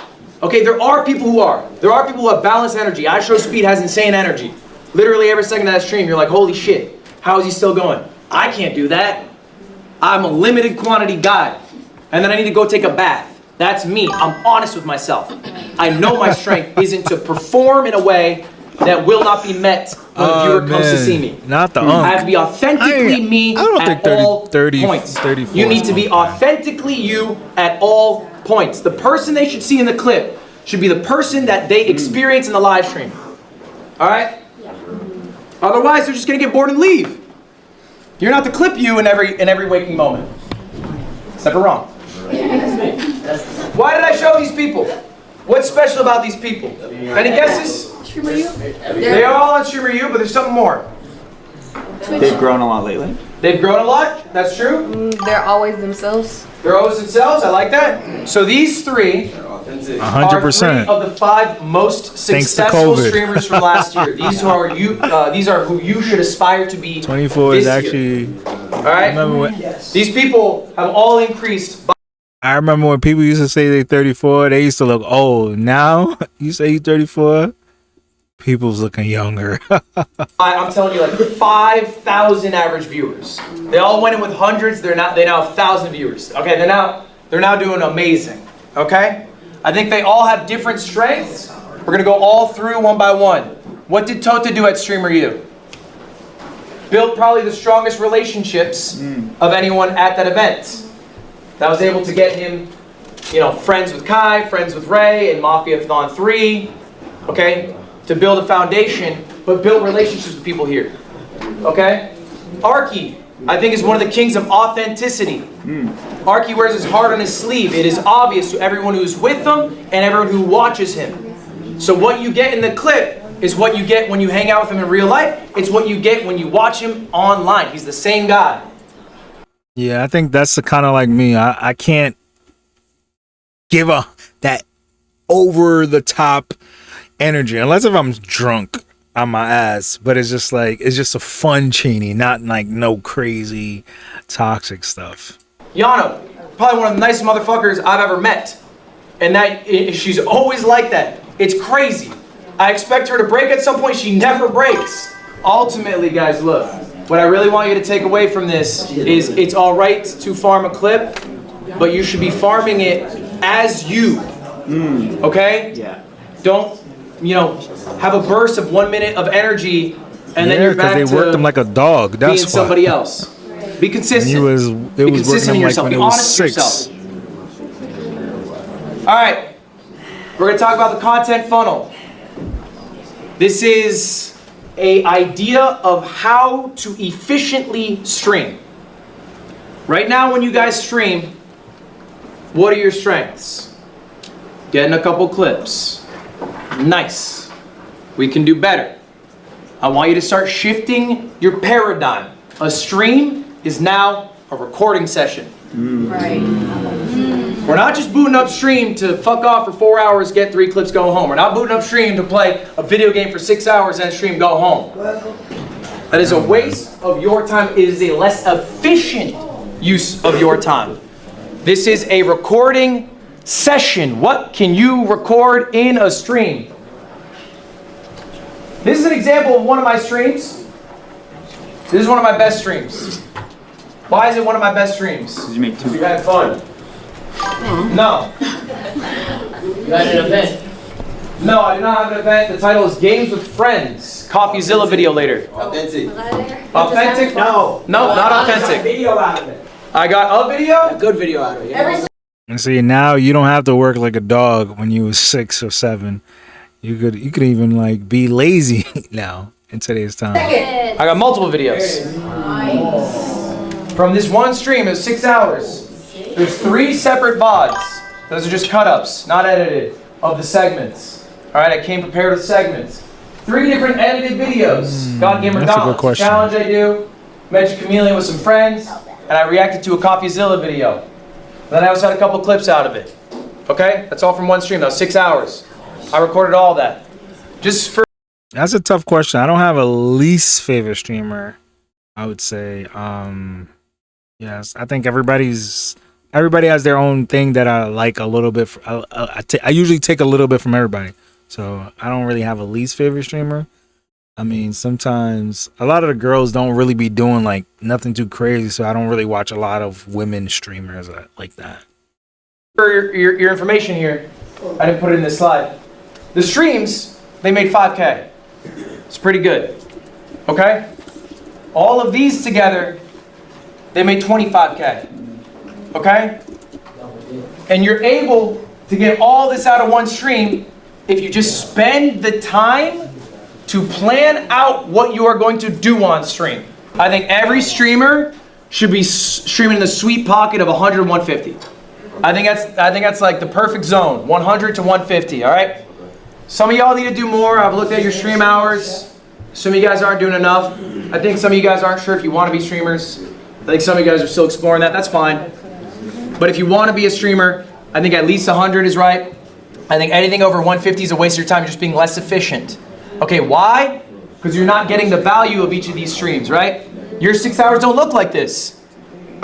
Okay, there are people who are. There are people who have balanced energy. iShowSpeed has insane energy. Literally every second of that stream, you're like, holy shit, how is he still going? I can't do that. I'm a limited quantity guy. And then I need to go take a bath. That's me. I'm honest with myself. I know my strength isn't to perform in a way that will not be met when the viewer comes to see me. Not the I have to be authentically me at all points. 34 You need to be authentically you at all points. The person they should see in the clip should be the person that they experience in the live stream. All right? Otherwise, they're just going to get bored and leave. You're not the clip you in every waking moment. Except for wrong. Why did I show these people? What's special about these people? Any guesses? They are all on Streamer U, but there's something more. They've grown a lot lately. They've grown a lot. That's true. They're always themselves. They're always themselves. I like that. So these three are 100%. three of the 5 most Thanks to successful COVID. streamers from last year. These are you. These are who you should aspire to be. 24 this is year. actually. All right. I remember when, These people have all increased. I remember when people used to say they're 34, they used to look old. Now you say you're 34, people's looking younger. I'm telling you, like 5,000 average viewers. They all went in with hundreds. They now have 1,000 viewers. Okay, they're now doing amazing. Okay, I think they all have different strengths. We're gonna go all through one by one. What did Tota do at Streamer U? Built probably the strongest relationships of anyone at that event. That was able to get him, friends with Kai, friends with Ray, and Mafia-Thon 3. Okay. To build a foundation, but build relationships with people here. Okay? Arky, I think, is one of the kings of authenticity. Arky wears his heart on his sleeve. It is obvious to everyone who's with him and everyone who watches him. So what you get in the clip is what you get when you hang out with him in real life. It's what you get when you watch him online. He's the same guy. Yeah, I think that's the kind of like me. I can't give that over the top energy unless if I'm drunk on my ass, but it's just a fun Cheney, not like no crazy toxic stuff. Yano, probably one of the nicest motherfuckers I've ever met, and she's always like that. It's crazy. I expect her to break at some point. She never breaks. Ultimately, guys, look, what I really want you to take away from this is it's all right to farm a clip, but you should be farming it as you. Okay? Yeah. Don't have a burst of 1 minute of energy, and then you're back to they worked him like a dog. That's being somebody else. Be consistent. It was Be consistent in working him like yourself. when Be it was honest with 6. yourself. All right, we're gonna talk about the content funnel. This is an idea of how to efficiently stream. Right now, when you guys stream, what are your strengths? Getting a couple clips. Nice. We can do better. I want you to start shifting your paradigm. A stream is now a recording session. Right. We're not just booting up stream to fuck off for 4 hours, get 3 clips, go home. We're not booting up stream to play a video game for 6 hours and stream, go home. That is a waste of your time. It is a less efficient use of your time. This is a recording session. What can you record in a stream? This is an example of one of my streams. This is one of my best streams. Why is it one of my best streams? Did you make 2? You had fun. No. You had an event. No, I did not have an event. The title is Games with Friends. CoffeeZilla video later. Authentic. Authentic? No. No, not authentic. Video out of it. I got a video? A good video out of it. And see, now you don't have to work like a dog when you was 6 or 7. You could even like be lazy now in today's time. I got multiple videos. From this one stream, it was 6 hours. There's 3 separate VODs. Those are just cut-ups, not edited, of the segments. All right, I came prepared with segments. 3 different edited videos. God Gamer that's a good Dollars, question. challenge I do, Magic Chameleon with some friends, and I reacted to a CoffeeZilla video. Then I also had a couple clips out of it. Okay, that's all from one stream. That was 6 hours. I recorded all that. Just for. That's a tough question. I don't have a least favorite streamer. I would say, yes. I think everybody has their own thing that I like a little bit. I usually take a little bit from everybody, so I don't really have a least favorite streamer. I mean, sometimes a lot of the girls don't really be doing like nothing too crazy, so I don't really watch a lot of women streamers like that. For your information here, I didn't put it in this slide. The streams, they made 5K. It's pretty good. Okay? All of these together, they made 25K. Okay? And you're able to get all this out of one stream if you just spend the time to plan out what you are going to do on stream. I think every streamer should be streaming in the sweet pocket of 100, 150. I think that's like the perfect zone, 100 to 150, all right? Some of y'all need to do more. I've looked at your stream hours. Some of you guys aren't doing enough. I think some of you guys aren't sure if you want to be streamers. think some of you guys are still exploring that. That's fine. But if you want to be a streamer, I think at least 100 is right. I think anything over 150 is a waste of your time. You're just being less efficient. Okay, why? Because you're not getting the value of each of these streams, right? Your 6 hours don't look like this.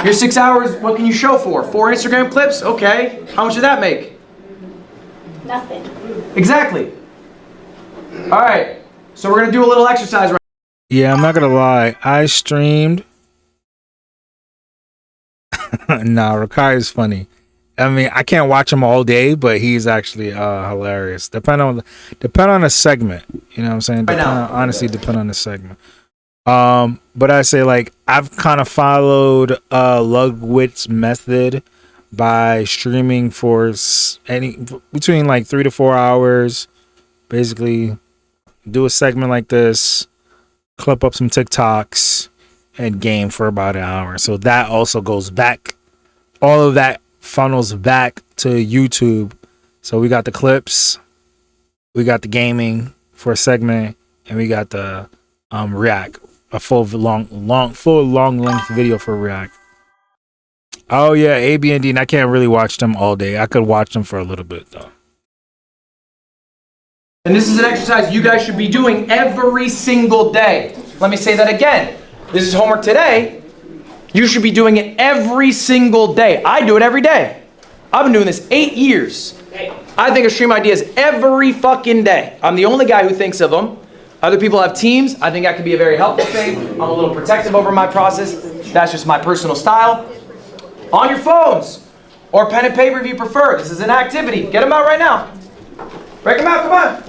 Your 6 hours, what can you show for? 4 Instagram clips? Okay. How much did that make? Nothing. Exactly. All right. So we're going to do a little exercise right now. Yeah, I'm not going to lie. I streamed. Nah, Rakai is funny. I mean, I can't watch him all day, but he's actually hilarious. Depend on the segment. You know what I'm saying? Honestly, depend on the segment. But I say, like, I've kind of followed Lugwit's method by streaming for between like 3 to 4 hours. Basically, do a segment like this, clip up some TikToks, and game for about an hour. So that also goes back. All of that funnels back to YouTube. So we got the clips, we got the gaming for a segment, and we got the React, a full long length video for React. Oh yeah, AB and D. And I can't really watch them all day. I could watch them for a little bit though. And this is an exercise you guys should be doing every single day. Let me say that again. This is homework today. You should be doing it every single day. I do it every day. I've been doing this 8 years. I think of stream ideas every fucking day. I'm the only guy who thinks of them. Other people have teams. I think that can be a very helpful thing. I'm a little protective over my process. That's just my personal style. On your phones or pen and paper if you prefer. This is an activity. Get them out right now. Break them out, come on.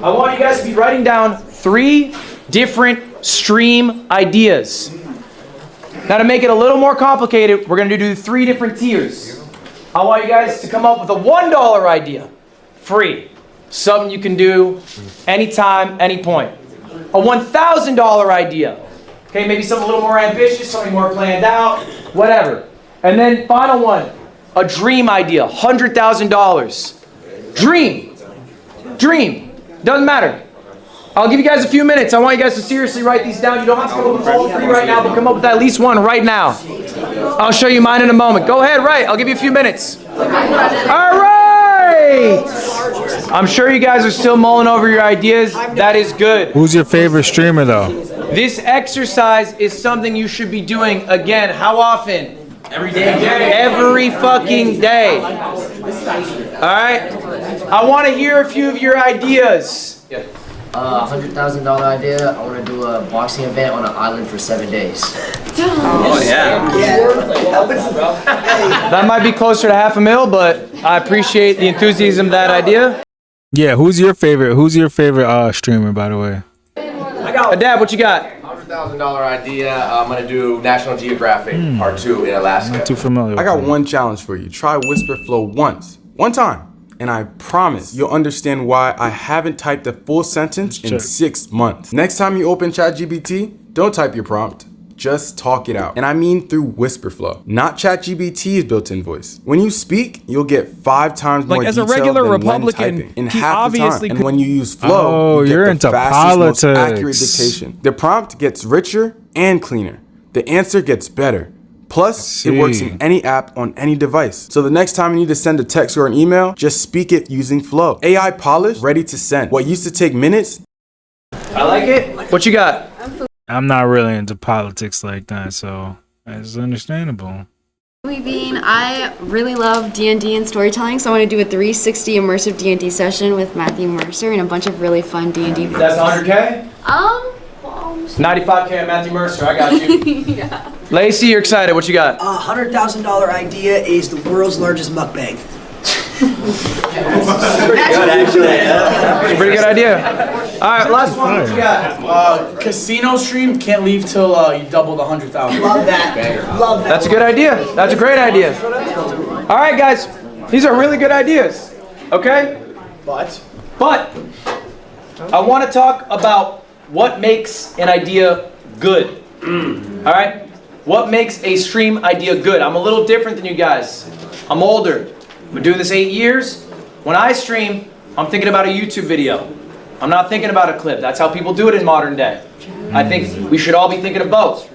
I want you guys to be writing down 3 different stream ideas. Now to make it a little more complicated, we're going to do 3 different tiers. I want you guys to come up with a $1 idea. Free. Something you can do anytime, any point. A $1,000 idea. Okay, maybe something a little more ambitious, something more planned out, whatever. And then final one, a dream idea, $100,000. Dream. Doesn't matter. I'll give you guys a few minutes. I want you guys to seriously write these down. You don't have to come up with all 3 right now, but come up with at least one right now. I'll show you mine in a moment. Go ahead, write. I'll give you a few minutes. All right. I'm sure you guys are still mulling over your ideas. That is good. Who's your favorite streamer though? This exercise is something you should be doing again. How often? Every day. Every fucking day. All right. I want to hear a few of your ideas. $100,000 idea. I want to do a boxing event on an island for 7 days. Oh yeah. That might be closer to $500,000, but I appreciate the enthusiasm of that idea. Yeah, who's your favorite streamer, by the way? Dad, what you got? $100,000 idea. I'm gonna do National Geographic Part 2 in Alaska. Not too familiar. I got one challenge for you. Try Whisper Flow one time. And I promise you'll understand why I haven't typed a full sentence in 6 months. Next time you open ChatGPT, don't type your prompt. Just talk it out. And I mean through Whisperflow, not ChatGPT's built-in voice. When you speak, you'll get 5 times more as a detail regular than Republican, when typing in he half the time. obviously And could- when you use Flow, you get you're the into fastest, most accurate politics. dictation. The prompt gets richer and cleaner. The answer gets better. Plus, it works in any app on any device. So the next time you need to send a text or an email, just speak it using Flow. AI polished, ready to send. What used to take minutes. I like it. What you got? I'm not really into politics like that, so it's understandable. Bean, I really love D&D and storytelling, so I want to do a 360 immersive D&D session with Matthew Mercer and a bunch of really fun D&D. That's 100K? 95K on Matthew Mercer. I got you. Yeah. Lacey, you're excited. What you got? $100,000 idea is the world's largest mukbang. Pretty good idea. All right, last one. What you got? Casino stream, can't leave till you double the 100,000. Love that. Love that. That's a good idea. That's a great idea. All right, guys. These are really good ideas. Okay? But I want to talk about what makes an idea good. All right? What makes a stream idea good? I'm a little different than you guys. I'm older. I've been doing this 8 years. When I stream, I'm thinking about a YouTube video. I'm not thinking about a clip. That's how people do it in modern day. I think we should all be thinking of both.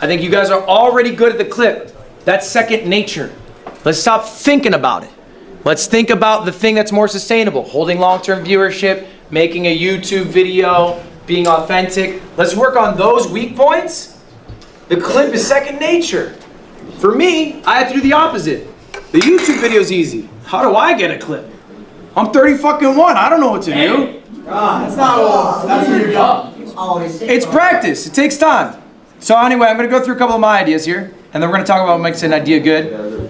I think you guys are already good at the clip. That's second nature. Let's stop thinking about it. Let's think about the thing that's more sustainable. Holding long-term viewership, making a YouTube video, being authentic. Let's work on those weak points. The clip is second nature. For me, I have to do the opposite. The YouTube video is easy. How do I get a clip? I'm 30 fucking one. I don't know what to do. That's not that's where you're going. It's practice. It takes time. So anyway, I'm going to go through a couple of my ideas here, and then we're going to talk about what makes an idea good.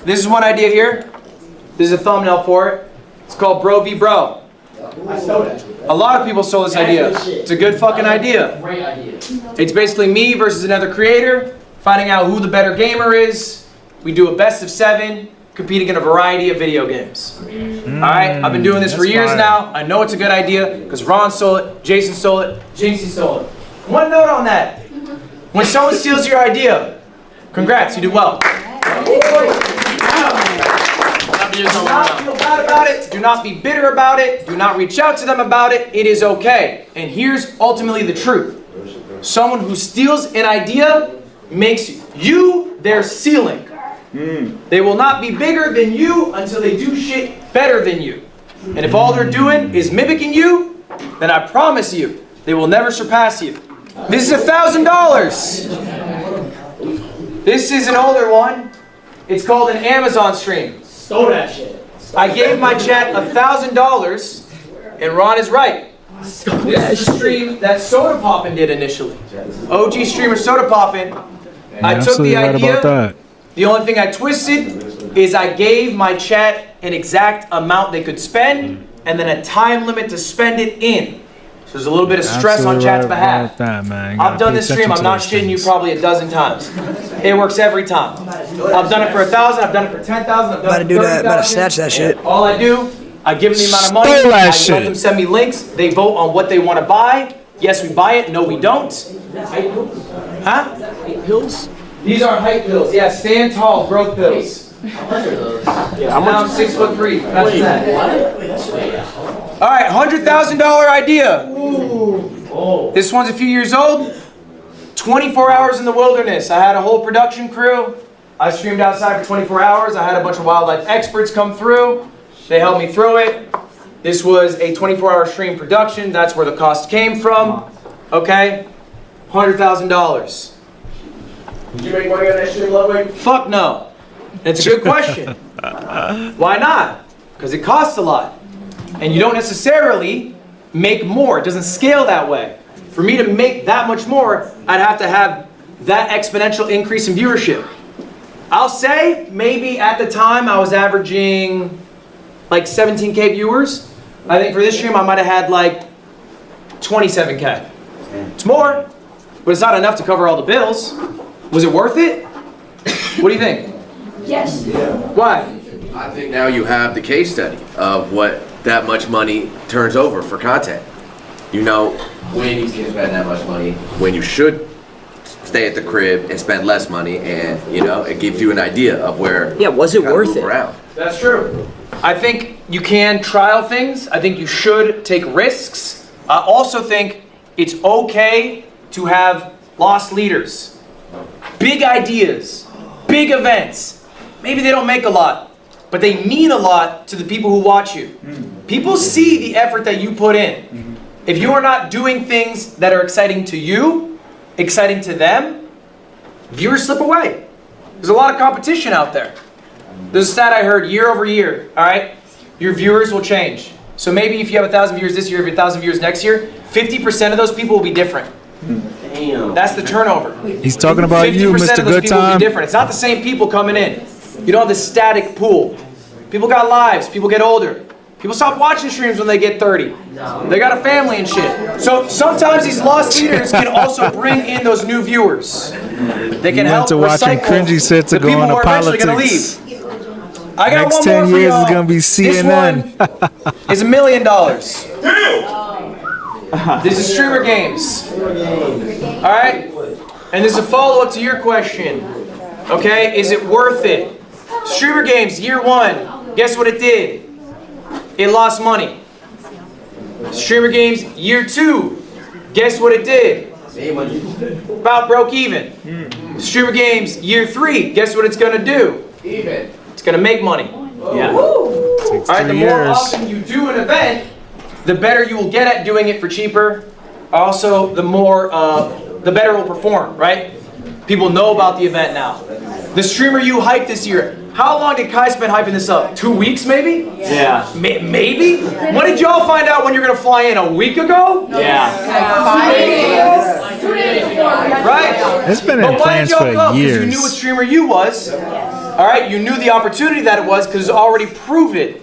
This is one idea here. This is a thumbnail for it. It's called Bro v Bro. I stole it. A lot of people stole this idea. It's a good fucking idea. Great idea. It's basically me versus another creator, finding out who the better gamer is. We do a best of 7, competing in a variety of video games. Alright, I've been doing this for years now. I know it's a good idea because Ron stole it, Jason stole it, Jinxie stole it. One note on that. When someone steals your idea, congrats, you did well. Do not feel bad about it. Do not be bitter about it. Do not reach out to them about it. It is okay. And here's ultimately the truth. Someone who steals an idea makes you their ceiling. They will not be bigger than you until they do shit better than you. And if all they're doing is mimicking you, then I promise you, they will never surpass you. This is $1,000. This is an older one. It's called an Amazon stream. Stole that shit. I gave my chat $1,000, and Ron is right. This is a stream that Soda Poppin' did initially. OG streamer Soda Poppin'. I took the idea. The only thing I twisted is I gave my chat an exact amount they could spend, and then a time limit to spend it in. So there's a little bit of stress on chat's behalf. I've done this stream, I'm not shitting you, probably a dozen times. It works every time. I've done it for 1,000, I've done it for 10,000, I've done it for 30,000. Better snatch that shit. All I do, I give them the amount of money, I let them send me links, they vote on what they want to buy. Yes, we buy it, no we don't. Huh? Hype pills? These are hype pills, yeah, stand tall, growth pills. Yeah, I'm 6'3". That's Wait, that. All right, $100,000 idea. This one's a few years old. 24 hours in the wilderness. I had a whole production crew. I streamed outside for 24 hours. I had a bunch of wildlife experts come through. They helped me through it. This was a 24-hour stream production. That's where the cost came from. Okay, $100,000. Did you make money on that stream, Ludwig? Fuck no. It's a good question. Why not? Because it costs a lot. And you don't necessarily make more. It doesn't scale that way. For me to make that much more, I'd have to have that exponential increase in viewership. I'll say maybe at the time I was averaging like 17K viewers. I think for this stream I might have had like 27K. It's more, but it's not enough to cover all the bills. Was it worth it? What do you think? Yes. Why? I think now you have the case study of what that much money turns over for content. You know when you can spend that much money, when you should stay at the crib and spend less money, and you know it gives you an idea of where. Yeah, was it worth it? Around. That's true. I think you can trial things. I think you should take risks. I also think it's okay to have lost leaders. Big ideas, big events. Maybe they don't make a lot, but they mean a lot to the people who watch you. People see the effort that you put in. If you are not doing things that are exciting to you, exciting to them, viewers slip away. There's a lot of competition out there. There's a stat I heard year over year, all right? Your viewers will change. So maybe if you have 1,000 viewers this year, if you have 1,000 viewers next year, 50% of those people will be different. Damn. That's the turnover. He's talking about you, 50% Mr. of those Good people will Time. be different. It's not the same people coming in. You don't have the static pool. People got lives. People get older. People stop watching streams when they get 30. They got a family and shit. So sometimes these lost leaders can also bring in those new viewers. They can help to watching cringy recycle shit to the go people who into are eventually going to politics. leave. I got Next one 10 more for years y'all. is gonna be CNN. This one is $1 million. This is streamer games. All right? And this is a follow-up to your question. Okay? Is it worth it? Streamer games, year 1. Guess what it did? It lost money. Streamer games, year 2. Guess what it did? About broke even. Streamer Games year 3, guess what it's gonna do? Even. It's gonna make money. Yeah. All right, the more often you do an event, the better you will get at doing it for cheaper. Also, the better it will perform, right? People know about the event now. The streamer you hyped this year, how long did Kai spend hyping this up? 2 weeks maybe? Yeah. Maybe? When did y'all find out when you're gonna fly in? A week ago? Yeah. 2 days before. Right? It's been in plans for Because you years. knew what streamer you was. All right, you knew the opportunity that it was because it's already proven.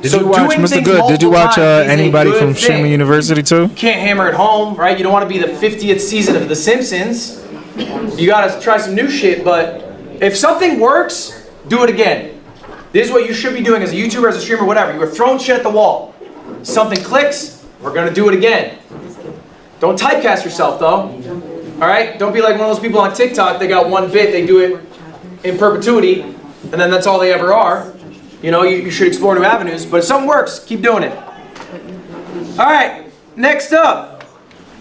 Did you watch, Mr. Good, did you watch anybody from Streamer University too? You can't hammer it home, right? You don't want to be the 50th season of The Simpsons. You gotta try some new shit, but if something works, do it again. This is what you should be doing as a YouTuber, as a streamer, whatever. You are throwing shit at the wall. Something clicks, we're gonna do it again. Don't typecast yourself though. All right? Don't be like one of those people on TikTok, they got one bit, they do it in perpetuity, and then that's all they ever are. You know, you should explore new avenues, but if something works, keep doing it. All right, next up.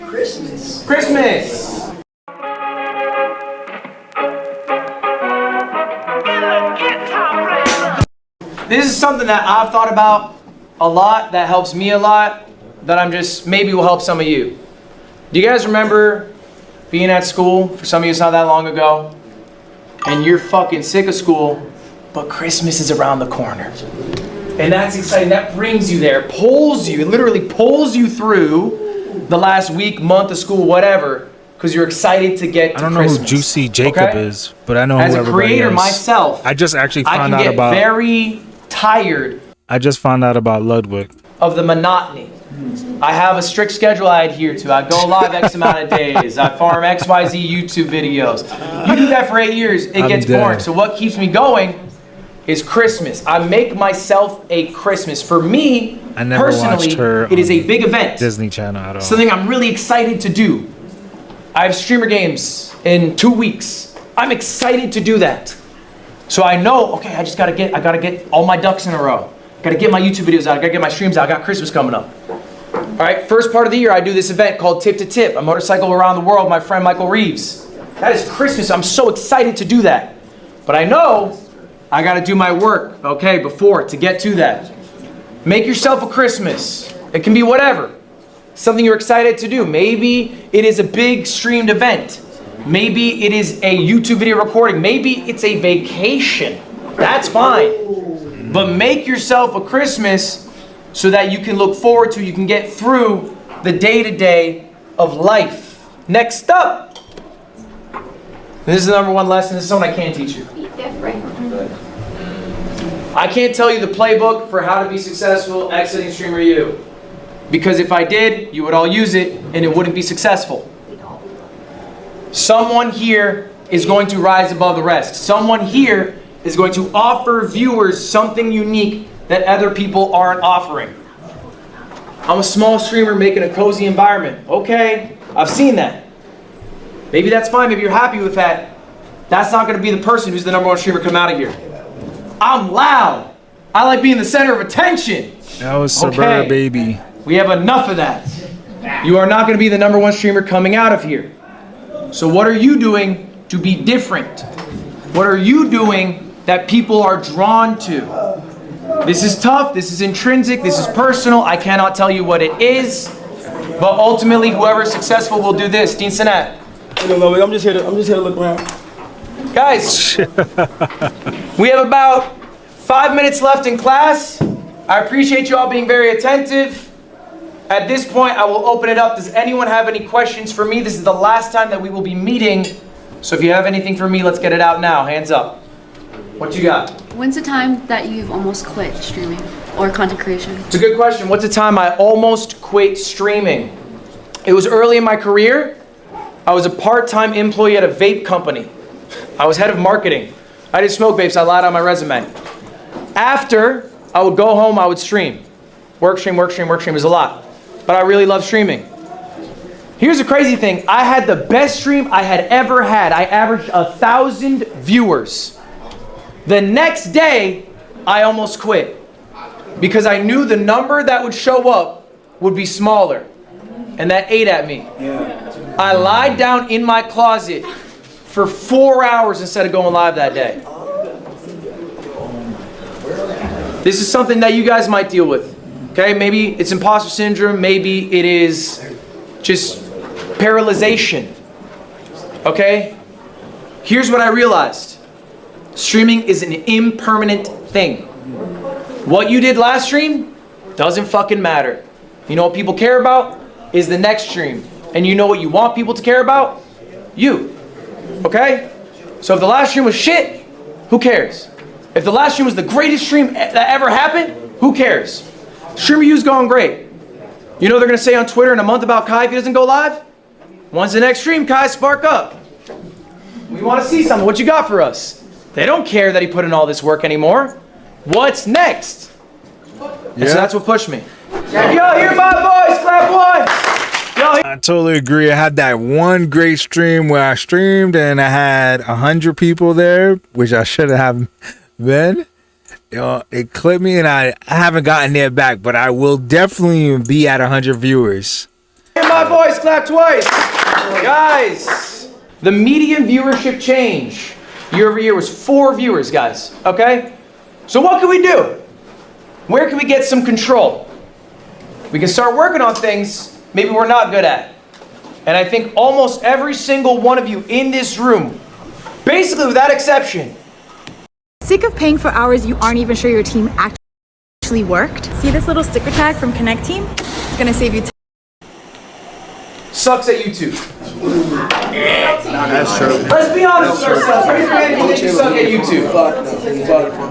Christmas. Christmas. This is something that I've thought about a lot, that helps me a lot, that I'm just, maybe will help some of you. Do you guys remember being at school? For some of you, it's not that long ago. And you're fucking sick of school, but Christmas is around the corner. And that's exciting. That brings you there, pulls you, it literally pulls you through the last week, month of school, whatever, because you're excited to get to Christmas. I don't know who Juicy Jacob is, but I know who As a everybody creator is. myself, I just actually I found can out get about. very tired I just found out about Ludwig. of the monotony. I have a strict schedule I adhere to. I go live X amount of days. I farm XYZ YouTube videos. You do that for 8 years, it gets boring. So what keeps me going is Christmas. I make myself a Christmas. For me, I never personally, watched her it is on a big event. Disney Channel at all. Something I'm really excited to do. I have Streamer Games in 2 weeks. I'm excited to do that. So I know, okay, I gotta get all my ducks in a row. Gotta get my YouTube videos out, I gotta get my streams out, I got Christmas coming up. All right, first part of the year, I do this event called Tip to Tip, a motorcycle around the world, my friend Michael Reeves. That is Christmas, I'm so excited to do that. But I know I gotta do my work, okay, before, to get to that. Make yourself a Christmas. It can be whatever. Something you're excited to do. Maybe it is a big streamed event. Maybe it is a YouTube video recording. Maybe it's a vacation. That's fine. But make yourself a Christmas so that you can look forward to, you can get through the day-to-day of life. Next up. This is the number one lesson. This is something I can't teach you. Be different. I can't tell you the playbook for how to be successful exiting Streamer U. Because if I did, you would all use it and it wouldn't be successful. Someone here is going to rise above the rest. Someone here is going to offer viewers something unique that other people aren't offering. I'm a small streamer making a cozy environment. Okay, I've seen that. Maybe that's fine, maybe you're happy with that. That's not gonna be the person who's the number one streamer come out of here. I'm loud. I like being the center of attention. That was Suburb Baby. We have enough of that. You are not gonna be the number one streamer coming out of here. So what are you doing to be different? What are you doing that people are drawn to? This is tough, this is intrinsic, this is personal. I cannot tell you what it is, but ultimately whoever is successful will do this. Dean Sinat. I'm just here to look around. Guys, we have about 5 minutes left in class. I appreciate you all being very attentive. At this point, I will open it up. Does anyone have any questions for me? This is the last time that we will be meeting. So if you have anything for me, let's get it out now. Hands up. What you got? When's the time that you've almost quit streaming or content creation? It's a good question. What's the time I almost quit streaming? It was early in my career. I was a part-time employee at a vape company. I was head of marketing. I didn't smoke vapes, I lied on my resume. After, I would go home, I would stream. Work stream was a lot. But I really love streaming. Here's the crazy thing. I had the best stream I had ever had. I averaged 1,000 viewers. The next day, I almost quit. Because I knew the number that would show up would be smaller. And that ate at me. I lied down in my closet for 4 hours instead of going live that day. This is something that you guys might deal with. Okay, maybe it's imposter syndrome, maybe it is just paralyzation. Okay? Here's what I realized. Streaming is an impermanent thing. What you did last stream doesn't fucking matter. You know what people care about is the next stream. And you know what you want people to care about? You. Okay? So if the last stream was shit, who cares? If the last stream was the greatest stream that ever happened, who cares? Stream review's going great. You know what they're going to say on Twitter in a month about Kai if he doesn't go live? When's the next stream, Kai? Spark up. We want to see something. What you got for us? They don't care that he put in all this work anymore. What's next? And so that's what pushed me. Yo, here my boys, clap once. I totally agree. I had that one great stream where I streamed and I had 100 people there, which I should have been. You know, it clipped me and I haven't gotten there back, but I will definitely be at 100 viewers. Here my boys, clap twice. Guys, the median viewership change year over year was 4 viewers, guys. Okay? So what can we do? Where can we get some control? We can start working on things maybe we're not good at. And I think almost every single one of you in this room, basically without exception, sick of paying for hours you aren't even sure your team actually worked? See this little sticker tag from Connect Team? It's gonna save you sucks at YouTube. That's true. Let's be honest with ourselves. Raise your hand if you think you suck at YouTube.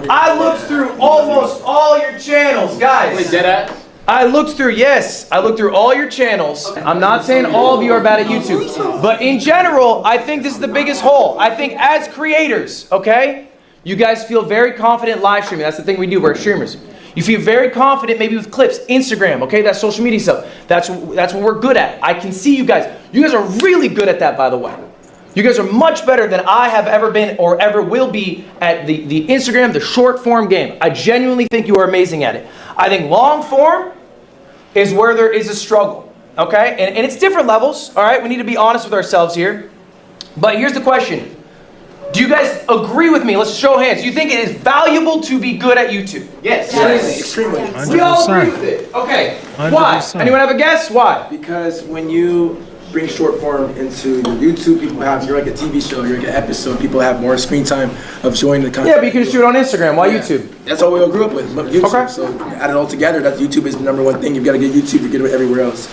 I looked through almost all your channels, guys. Wait, dead at? I looked through all your channels. I'm not saying all of you are bad at YouTube, but in general, I think this is the biggest hole. I think as creators, okay, you guys feel very confident live streaming. That's the thing we do. We're streamers. You feel very confident maybe with clips, Instagram, okay, that's social media stuff. That's what we're good at. I can see you guys. You guys are really good at that, by the way. You guys are much better than I have ever been or ever will be at the Instagram, the short form game. I genuinely think you are amazing at it. I think long form is where there is a struggle, okay? And it's different levels, all right? We need to be honest with ourselves here. But here's the question. Do you guys agree with me? Let's show hands. Do you think it is valuable to be good at YouTube? Yes. Extremely. We all agree with it. Okay. 100%. Why? Anyone have a guess? Why? Because when you bring short form into your YouTube, you're like a TV show, you're like an episode, people have more screen time of showing the content. Yeah, but you can just do it on Instagram. Why YouTube? That's all we all grew up with, YouTube. Okay. So add it all together, that YouTube is the #1 thing. You've got to get YouTube to get it everywhere else.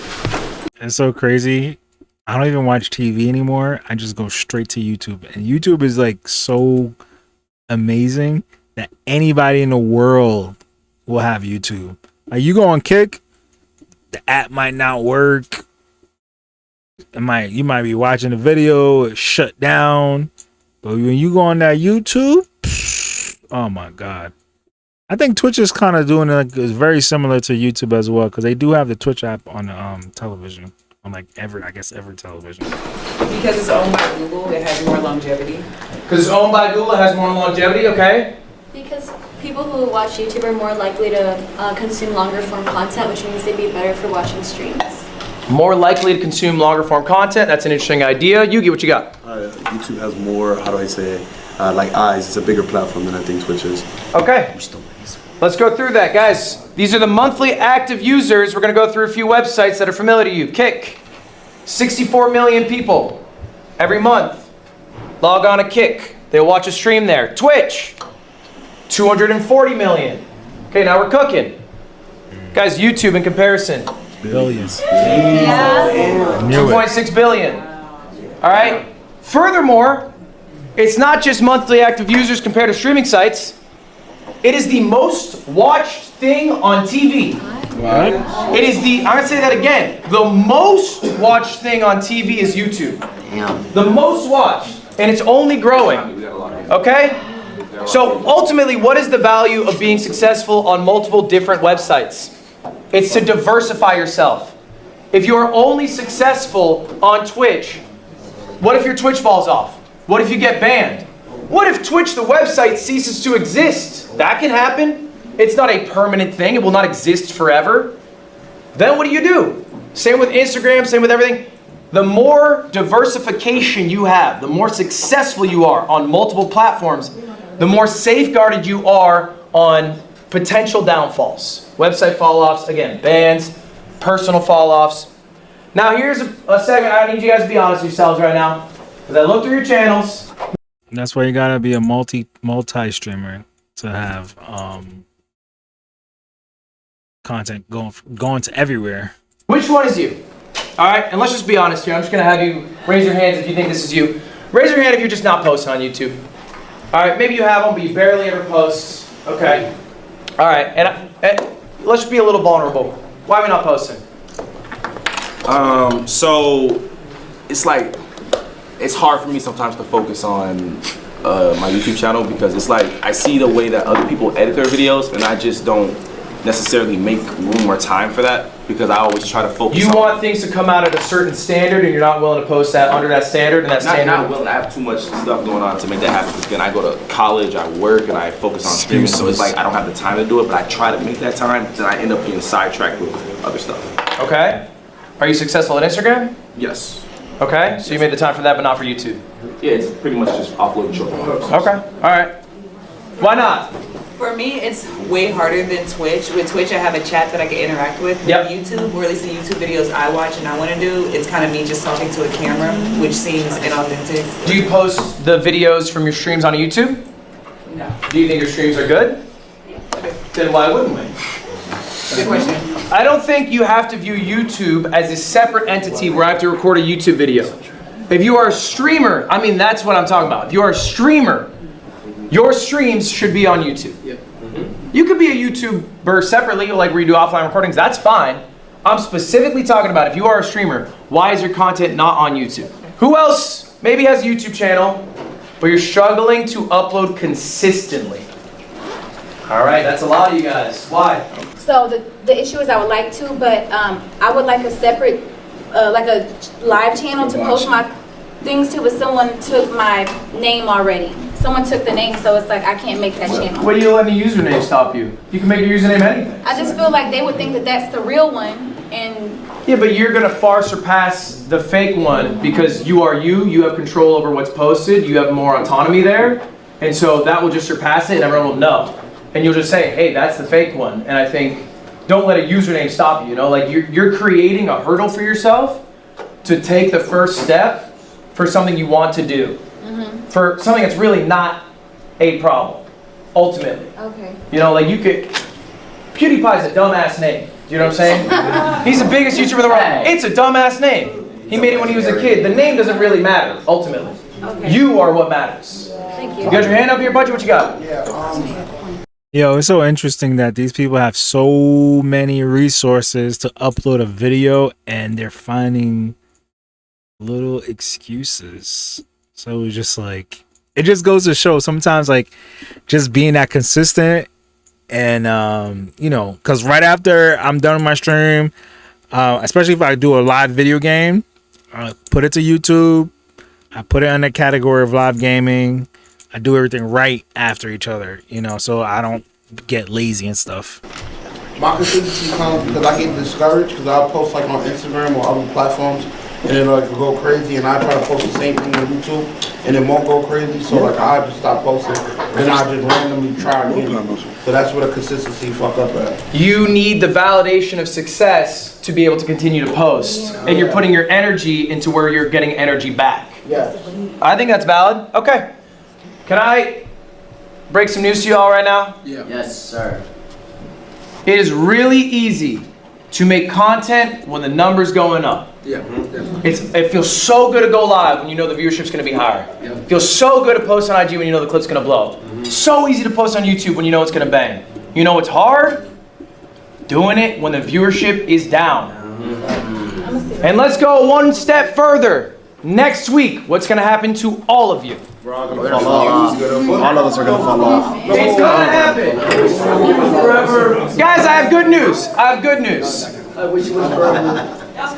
It's so crazy. I don't even watch TV anymore. I just go straight to YouTube. And YouTube is like so amazing that anybody in the world will have YouTube. Like you go on Kick, the app might not work. You might be watching a video, it's shut down. But when you go on that YouTube, oh my God. I think Twitch is kind of doing it. It's very similar to YouTube as well, because they do have the Twitch app on television. On like every television. Because it's owned by Google, it has more longevity. Because it's owned by Google, it has more longevity, okay? Because people who watch YouTube are more likely to consume longer form content, which means they'd be better for watching streams. More likely to consume longer form content. That's an interesting idea. Yugi, what you got? YouTube has more, how do I say, like eyes. It's a bigger platform than I think Twitch is. Okay. Let's go through that, guys. These are the monthly active users. We're going to go through a few websites that are familiar to you. Kick, 64 million people every month. Log on to Kick. They'll watch a stream there. Twitch, 240 million. Okay, now we're cooking. Guys, YouTube in comparison. Billions. 2.6 billion. All right. Furthermore, it's not just monthly active users compared to streaming sites. It is the most watched thing on TV. Wow. It is I'm going to say that again. The most watched thing on TV is YouTube. Damn. The most watched. And it's only growing. Okay? So ultimately, what is the value of being successful on multiple different websites? It's to diversify yourself. If you are only successful on Twitch, what if your Twitch falls off? What if you get banned? What if Twitch, the website, ceases to exist? That can happen. It's not a permanent thing. It will not exist forever. Then what do you do? Same with Instagram, same with everything. The more diversification you have, the more successful you are on multiple platforms, the more safeguarded you are on potential downfalls. Website fall-offs, again, bans, personal fall-offs. Now here's a segment, I need you guys to be honest with yourselves right now. Because I looked through your channels. That's why you gotta be a multi-streamer to have content going to everywhere. Which one is you? All right, and let's just be honest here. I'm just gonna have you raise your hands if you think this is you. Raise your hand if you're just not posting on YouTube. All right, maybe you have one, but you barely ever post. Okay. All right, and let's be a little vulnerable. Why are we not posting? So it's like, it's hard for me sometimes to focus on my YouTube channel because it's like I see the way that other people edit their videos and I just don't necessarily make room or time for that because I always try to focus You want things to come out at a certain standard and you're not willing to post that under that standard and that standard? Not willing. I have too much stuff going on to make that happen because again, I go to college, I work, and I focus on streaming, so it's like I don't have the time to do it, but I try to make that time, then I end up getting sidetracked with other stuff. Okay. Are you successful at Instagram? Yes. Okay, so you made the time for that, but not for YouTube? Yeah, it's pretty much just offloading short form. Okay, all right. Why not? For me, it's way harder than Twitch. With Twitch, I have a chat that I can interact with. With YouTube, or at least the YouTube videos I watch and I want to do, it's kind of me just talking to a camera, which seems inauthentic. Do you post the videos from your streams on YouTube? No. Do you think your streams are good? Then why wouldn't we? Good question. I don't think you have to view YouTube as a separate entity where I have to record a YouTube video. If you are a streamer, I mean, that's what I'm talking about. If you are a streamer, your streams should be on YouTube. You could be a YouTuber separately, like where you do offline recordings, that's fine. I'm specifically talking about if you are a streamer, why is your content not on YouTube? Who else maybe has a YouTube channel, but you're struggling to upload consistently? All right, that's a lot of you guys. Why? So the issue is I would like to, but I would like a separate, like a live channel to post my things to, but someone took my name already. Someone took the name, so it's like I can't make that channel. What do you let the username stop you? You can make your username anything. I just feel like they would think that that's the real one, and Yeah, but you're gonna far surpass the fake one because you are you have control over what's posted, you have more autonomy there, and so that will just surpass it and everyone will know. And you'll just say, hey, that's the fake one. And I think, don't let a username stop you, you know? Like you're creating a hurdle for yourself to take the first step for something you want to do. For something that's really not a problem, ultimately. Okay. You know, like you could, PewDiePie's a dumbass name. Do you know what I'm saying? He's the biggest YouTuber in the world. It's a dumbass name. He made it when he was a kid. The name doesn't really matter, ultimately. Okay. You are what matters. Thank you. You got your hand up here, Budget? What you got? Yo, it's so interesting that these people have so many resources to upload a video and they're finding little excuses. So it's just like, it just goes to show sometimes like just being that consistent and, you know, because right after I'm done with my stream, especially if I do a live video game, I put it to YouTube, I put it in the category of live gaming. I do everything right after each other, you know, so I don't get lazy and stuff. My consistency comes because I get discouraged because I'll post like on Instagram or other platforms and then like go crazy, and I try to post the same thing on YouTube and it won't go crazy, so like I just stop posting and I just randomly try again. So that's where the consistency fuck up at. You need the validation of success to be able to continue to post. And you're putting your energy into where you're getting energy back. Yeah. I think that's valid. Okay. Can I break some news to you all right now? Yeah. Yes, sir. It is really easy to make content when the number's going up. Yeah, definitely. It feels so good to go live when you know the viewership's going to be higher. Yeah. It feels so good to post on IG when you know the clip's going to blow. So easy to post on YouTube when you know it's going to bang. You know what's hard? Doing it when the viewership is down. And let's go one step further. Next week, what's going to happen to all of you? We're all gonna fall off. All of us are gonna fall off. It's gonna happen. Guys, I have good news. I have good news.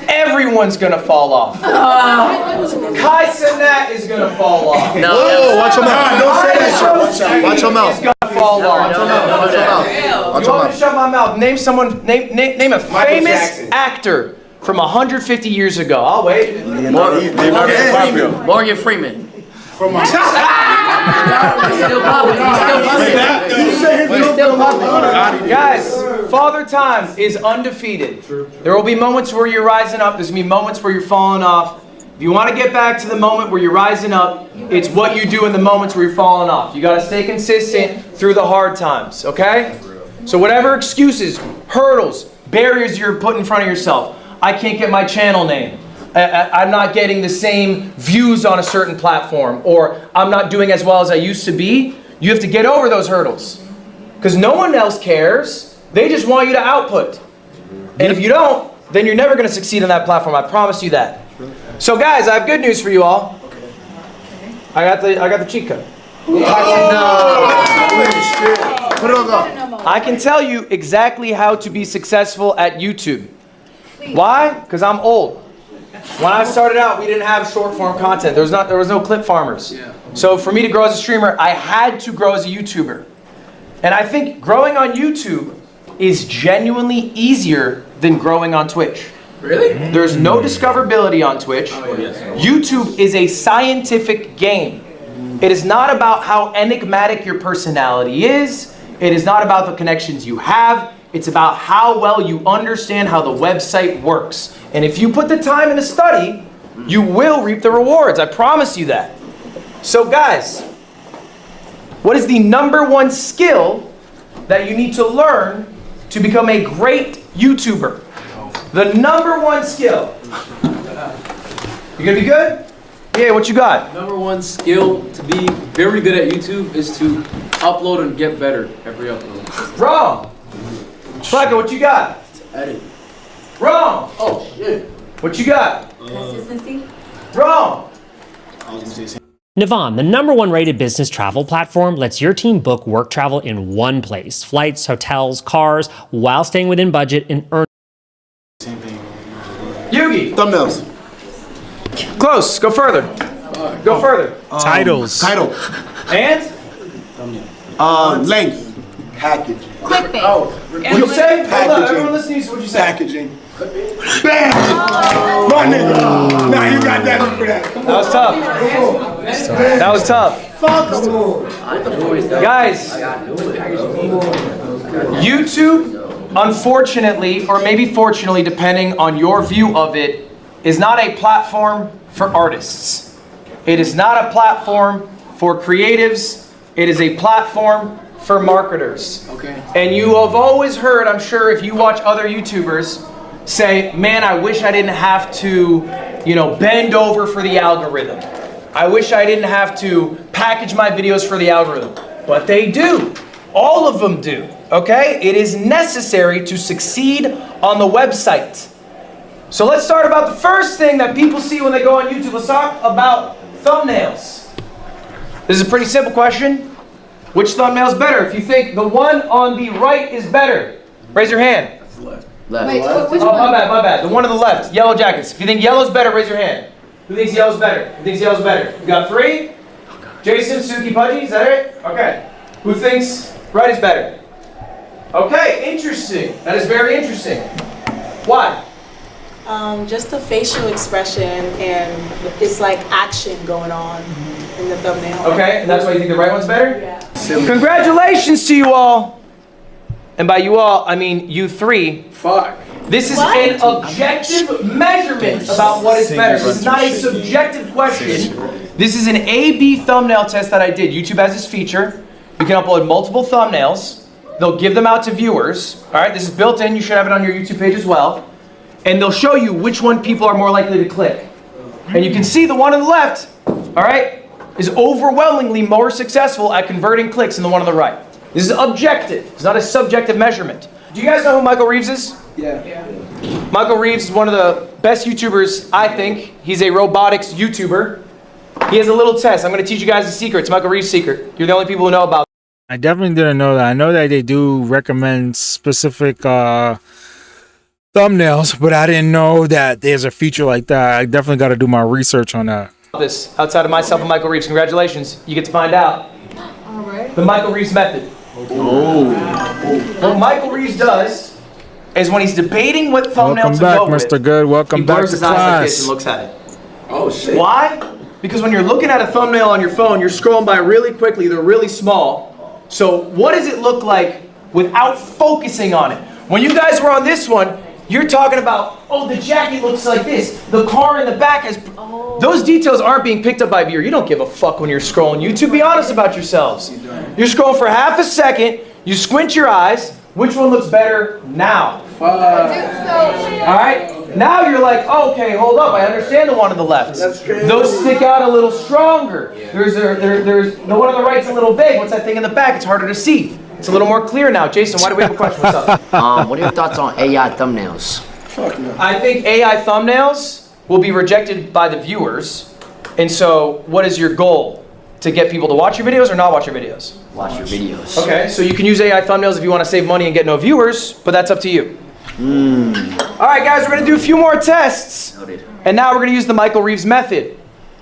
Everyone's gonna fall off. Kai Cenat is gonna fall off. No, watch your mouth. Don't say that shit. Watch your mouth. He's gonna fall off. Watch your mouth. You want me to shut my mouth? Name someone. Name a famous actor from 150 years ago. I'll wait. Morgan Freeman. From my He's still popping. Guys, Father Time is undefeated. There will be moments where you're rising up. There's going to be moments where you're falling off. If you want to get back to the moment where you're rising up, it's what you do in the moments where you're falling off. You got to stay consistent through the hard times, okay? So whatever excuses, hurdles, barriers you're putting in front of yourself. I can't get my channel name. I'm not getting the same views on a certain platform, or I'm not doing as well as I used to be. You have to get over those hurdles because no one else cares. They just want you to output. And if you don't, then you're never going to succeed on that platform. I promise you that. So guys, I have good news for you all. I got the cheat code. I can tell you exactly how to be successful at YouTube. Why? Because I'm old. When I started out, we didn't have short form content. There was no clip farmers. So for me to grow as a streamer, I had to grow as a YouTuber. And I think growing on YouTube is genuinely easier than growing on Twitch. Really? There's no discoverability on Twitch. YouTube is a scientific game. It is not about how enigmatic your personality is. It is not about the connections you have. It's about how well you understand how the website works. And if you put the time into study, you will reap the rewards. I promise you that. So guys, what is the #1 skill that you need to learn to become a great YouTuber? The #1 skill. You gonna be good? Yeah, what you got? #1 skill to be very good at YouTube is to upload and get better every upload. Wrong. Flacco, what you got? Edit. Wrong. Oh, shit. What you got? Consistency. Wrong. I was gonna say Navan, the #1 rated business travel platform, lets your team book work travel in one place. Flights, hotels, cars, while staying within budget and earn. Yugi. Thumbnails. Close. Go further. Go further. Titles. Title. And? Length. Package. Clickbait. Oh. What you say? Hold up. Packaging. Everyone listening to what you say. Packaging. Bam! My nigga. Nah, you got that for that. That was tough. That was tough. Guys, YouTube, unfortunately, or maybe fortunately, depending on your view of it, is not a platform for artists. It is not a platform for creatives. It is a platform for marketers. Okay. And you have always heard, I'm sure, if you watch other YouTubers say, man, I wish I didn't have to, bend over for the algorithm. I wish I didn't have to package my videos for the algorithm. But they do. All of them do. Okay? It is necessary to succeed on the website. So let's start about the first thing that people see when they go on YouTube. Let's talk about thumbnails. This is a pretty simple question. Which thumbnail is better? If you think the one on the right is better, raise your hand. Left. Wait, which Oh, one? my bad. The one on the left, yellow jackets. If you think yellow's better, raise your hand. Who thinks yellow's better? Who thinks yellow's better? We got 3. Jason, Suki, Pudgy, is that it? Okay. Who thinks right is better? Okay, interesting. That is very interesting. Why? Just the facial expression and it's like action going on in the thumbnail. Okay, and that's why you think the right one's better? Yeah. Congratulations to you all. And by you all, I mean you 3. Fuck. This is an objective measurement about what is better. This is not a subjective question. This is an A/B thumbnail test that I did. YouTube has this feature. You can upload multiple thumbnails. They'll give them out to viewers. All right, this is built in. You should have it on your YouTube page as well. And they'll show you which one people are more likely to click. And you can see the one on the left, all right, is overwhelmingly more successful at converting clicks than the one on the right. This is objective. It's not a subjective measurement. Do you guys know who Michael Reeves is? Yeah. Michael Reeves is one of the best YouTubers, I think. He's a robotics YouTuber. He has a little test. I'm going to teach you guys a secret. It's Michael Reeves' secret. You're the only people who know about it. I definitely didn't know that. I know that they do recommend specific thumbnails, but I didn't know that there's a feature like that. I definitely got to do my research on that. This outside of myself and Michael Reeves. Congratulations. You get to find out. All right. The Michael Reeves method. What Michael Reeves does is when he's debating what thumbnail Welcome to back, go with. Mr. Good. Welcome he back blurs to his eyes like this class. and looks at it. Oh shit. Why? Because when you're looking at a thumbnail on your phone, you're scrolling by really quickly. They're really small. So what does it look like without focusing on it? When you guys were on this one, you're talking about, oh, the jacket looks like this. The car in the back has... Those details aren't being picked up by viewer. You don't give a fuck when you're scrolling YouTube. Be honest about yourselves. You're scrolling for half a second. You squint your eyes. Which one looks better now? All right? Now you're like, okay, hold up. I understand the one on the left. Those stick out a little stronger. There's the one on the right's a little vague. What's that thing in the back? It's harder to see. It's a little more clear now. Jason, why do we have a question? What's up? What are your thoughts on AI thumbnails? I think AI thumbnails will be rejected by the viewers. And so what is your goal? To get people to watch your videos or not watch your videos? Watch your videos. Okay, so you can use AI thumbnails if you want to save money and get no viewers, but that's up to you. All right, guys, we're going to do a few more tests. Noted. And now we're going to use the Michael Reeves method.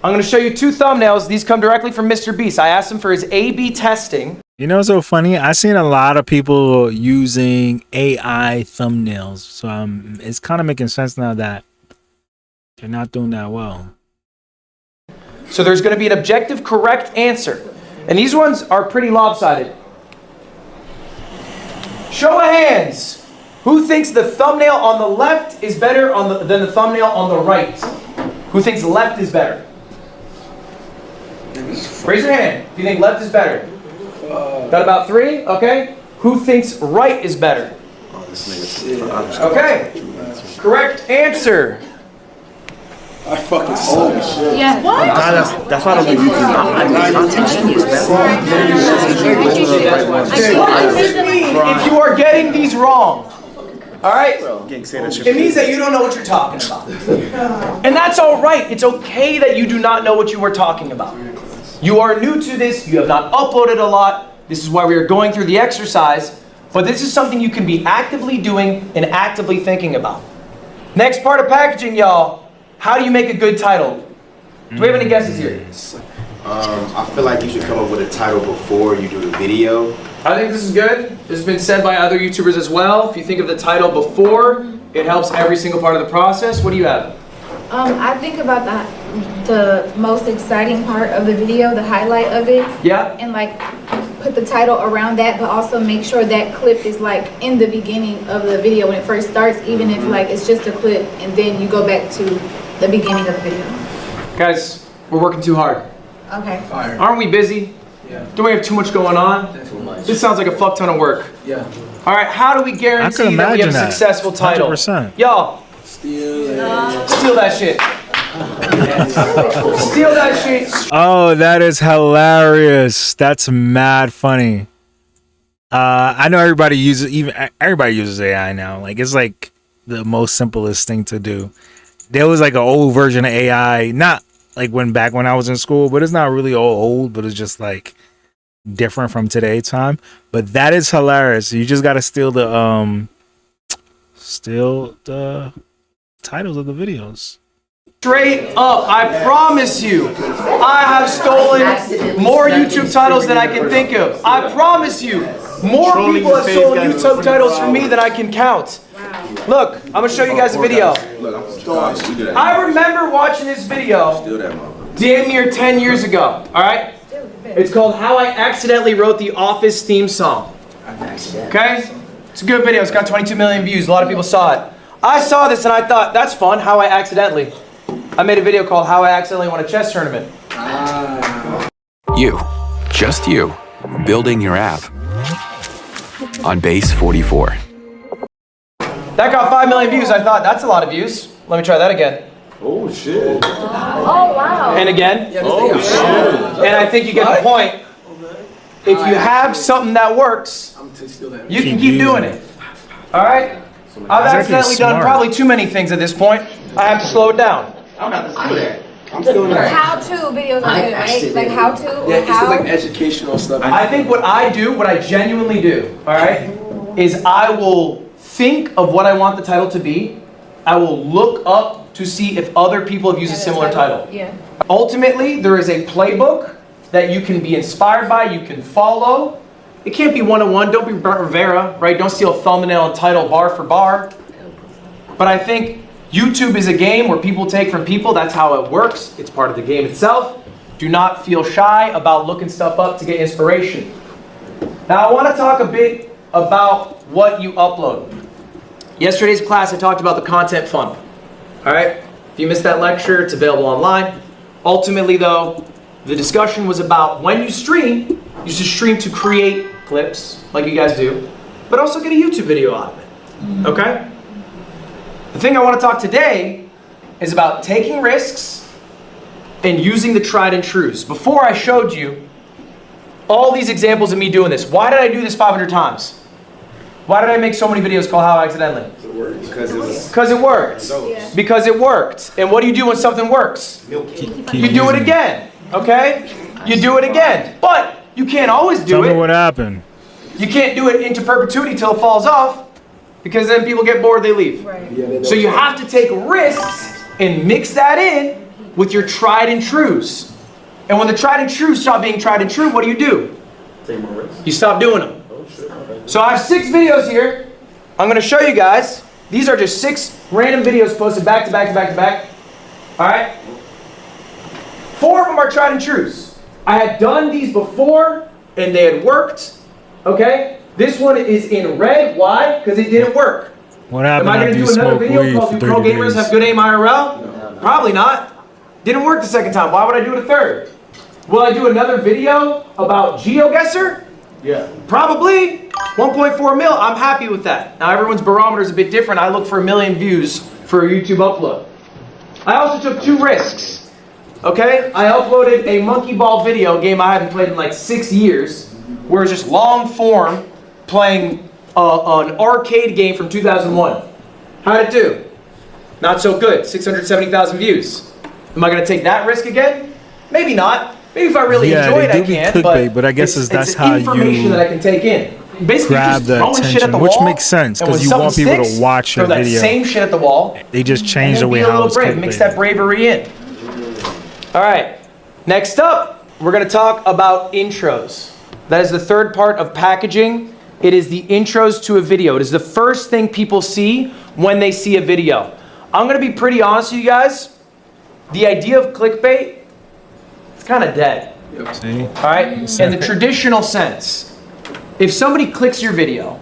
I'm going to show you 2 thumbnails. These come directly from Mr. Beast. I asked him for his A/B testing. You know what's so funny? I've seen a lot of people using AI thumbnails. So it's kind of making sense now that they're not doing that well. So there's going to be an objective correct answer. And these ones are pretty lopsided. Show of hands. Who thinks the thumbnail on the left is better than the thumbnail on the right? Who thinks left is better? Raise your hand if you think left is better. Got about 3? Okay. Who thinks right is better? Okay. Correct answer. I fucking suck. Yeah. What? That's why I don't do If you are getting these wrong, all right, it means that you don't know what you're talking about. And that's all right. It's okay that you do not know what you were talking about. You are new to this. You have not uploaded a lot. This is why we are going through the exercise. But this is something you can be actively doing and actively thinking about. Next part of packaging, y'all. How do you make a good title? Do we have any guesses here? I feel like you should come up with a title before you do the video. I think this is good. This has been said by other YouTubers as well. If you think of the title before, it helps every single part of the process. What do you have? I think about the most exciting part of the video, the highlight of it. Yeah. And like put the title around that, but also make sure that clip is like in the beginning of the video when it first starts, even if like it's just a clip and then you go back to the beginning of the video. Guys, we're working too hard. Okay. Aren't we busy? Yeah. Don't we have too much going on? Too much. This sounds like a fuck ton of work. Yeah. All right, how do we guarantee that we have a successful title? 100%. Y'all, steal that shit. Steal that shit. Oh, that is hilarious. That's mad funny. I know everybody uses AI now. Like it's like the most simplest thing to do. There was like an old version of AI, not like back when I was in school, but it's not really old, but it's just like different from today's time. But that is hilarious. You just gotta steal the titles of the videos. Straight up, I promise you, I have stolen more YouTube titles than I can think of. I promise you, more people have stolen YouTube titles from me than I can count. Look, I'm gonna show you guys a video. I remember watching this video damn near 10 years ago, all right? It's called How I Accidentally Wrote the Office Theme Song. Okay? It's a good video. It's got 22 million views. A lot of people saw it. I saw this and I thought, that's fun. How I accidentally. I made a video called How I Accidentally Won a Chess Tournament. You, just you, building your app on Base 44. That got 5 million views. I thought, that's a lot of views. Let me try that again. Oh shit. Oh wow. And again. Oh shit. And I think you get the point. If you have something that works, you can keep doing it. All right? I've accidentally done probably too many things at this point. I have to slow it down. I'm about to do that. I'm doing that. How-to videos are good, right? Like how-to. Yeah, it's like educational stuff. I think what I do, what I genuinely do, all right, is I will think of what I want the title to be. I will look up to see if other people have used a similar title. Yeah. Ultimately, there is a playbook that you can be inspired by, you can follow, It can't be one-to-one. Don't be Bert Rivera, right? Don't steal thumbnail and title bar for bar. But I think YouTube is a game where people take from people. That's how it works. It's part of the game itself. Do not feel shy about looking stuff up to get inspiration. Now I want to talk a bit about what you upload. Yesterday's class I talked about the content funnel. All right? If you missed that lecture, it's available online. Ultimately though, the discussion was about when you stream, you should stream to create clips, like you guys do, but also get a YouTube video out of it, okay? The thing I want to talk today is about taking risks and using the tried and trues. Before I showed you all these examples of me doing this. Why did I do this 500 times? Why did I make so many videos called How Accidentally? Because it worked. Because it worked. And what do you do when something works? You do it again, okay? You do it again. But you can't always do it. Tell me what happened. You can't do it into perpetuity till it falls off, because then people get bored, they leave. Right. So you have to take risks and mix that in with your tried and trues. And when the tried and trues stop being tried and true, what do? Take more risks. You stop doing them. So I have 6 videos here. I'm going to show you guys. These are just 6 random videos posted back to back to back to back. All right? 4 of them are tried and trues. I had done these before and they had worked. Okay? This one is in red. Why? Because it didn't work. What happened? Am I going to do another video called Do Pro Gamers Have Good Aim IRL? No. Probably not. Didn't work the second time. Why would I do it a third? Will I do another video about GeoGuessr? Yeah. Probably. 1.4 mil. I'm happy with that. Now everyone's barometer is a bit different. I look for 1 million views for a YouTube upload. I also took 2 risks. Okay? I uploaded a monkey ball video game I haven't played in like 6 years, where it's just long form playing an arcade game from 2001. How'd it do? Not so good. 670,000 views. Am I going to take that risk again? Maybe not. Maybe if I really enjoy it, I can. But I guess that's how information that I can take in. Basically, grab the attention, which makes sense because you want people to watch your video. That same shit at the wall. They just change the way how it's brave. Mix that bravery in. All right. Next up, we're going to talk about intros. That is the third part of packaging. It is the intros to a video. It is the first thing people see when they see a video. I'm going to be pretty honest with you guys. The idea of clickbait, it's kind of dead. See? All right? In the traditional sense, if somebody clicks your video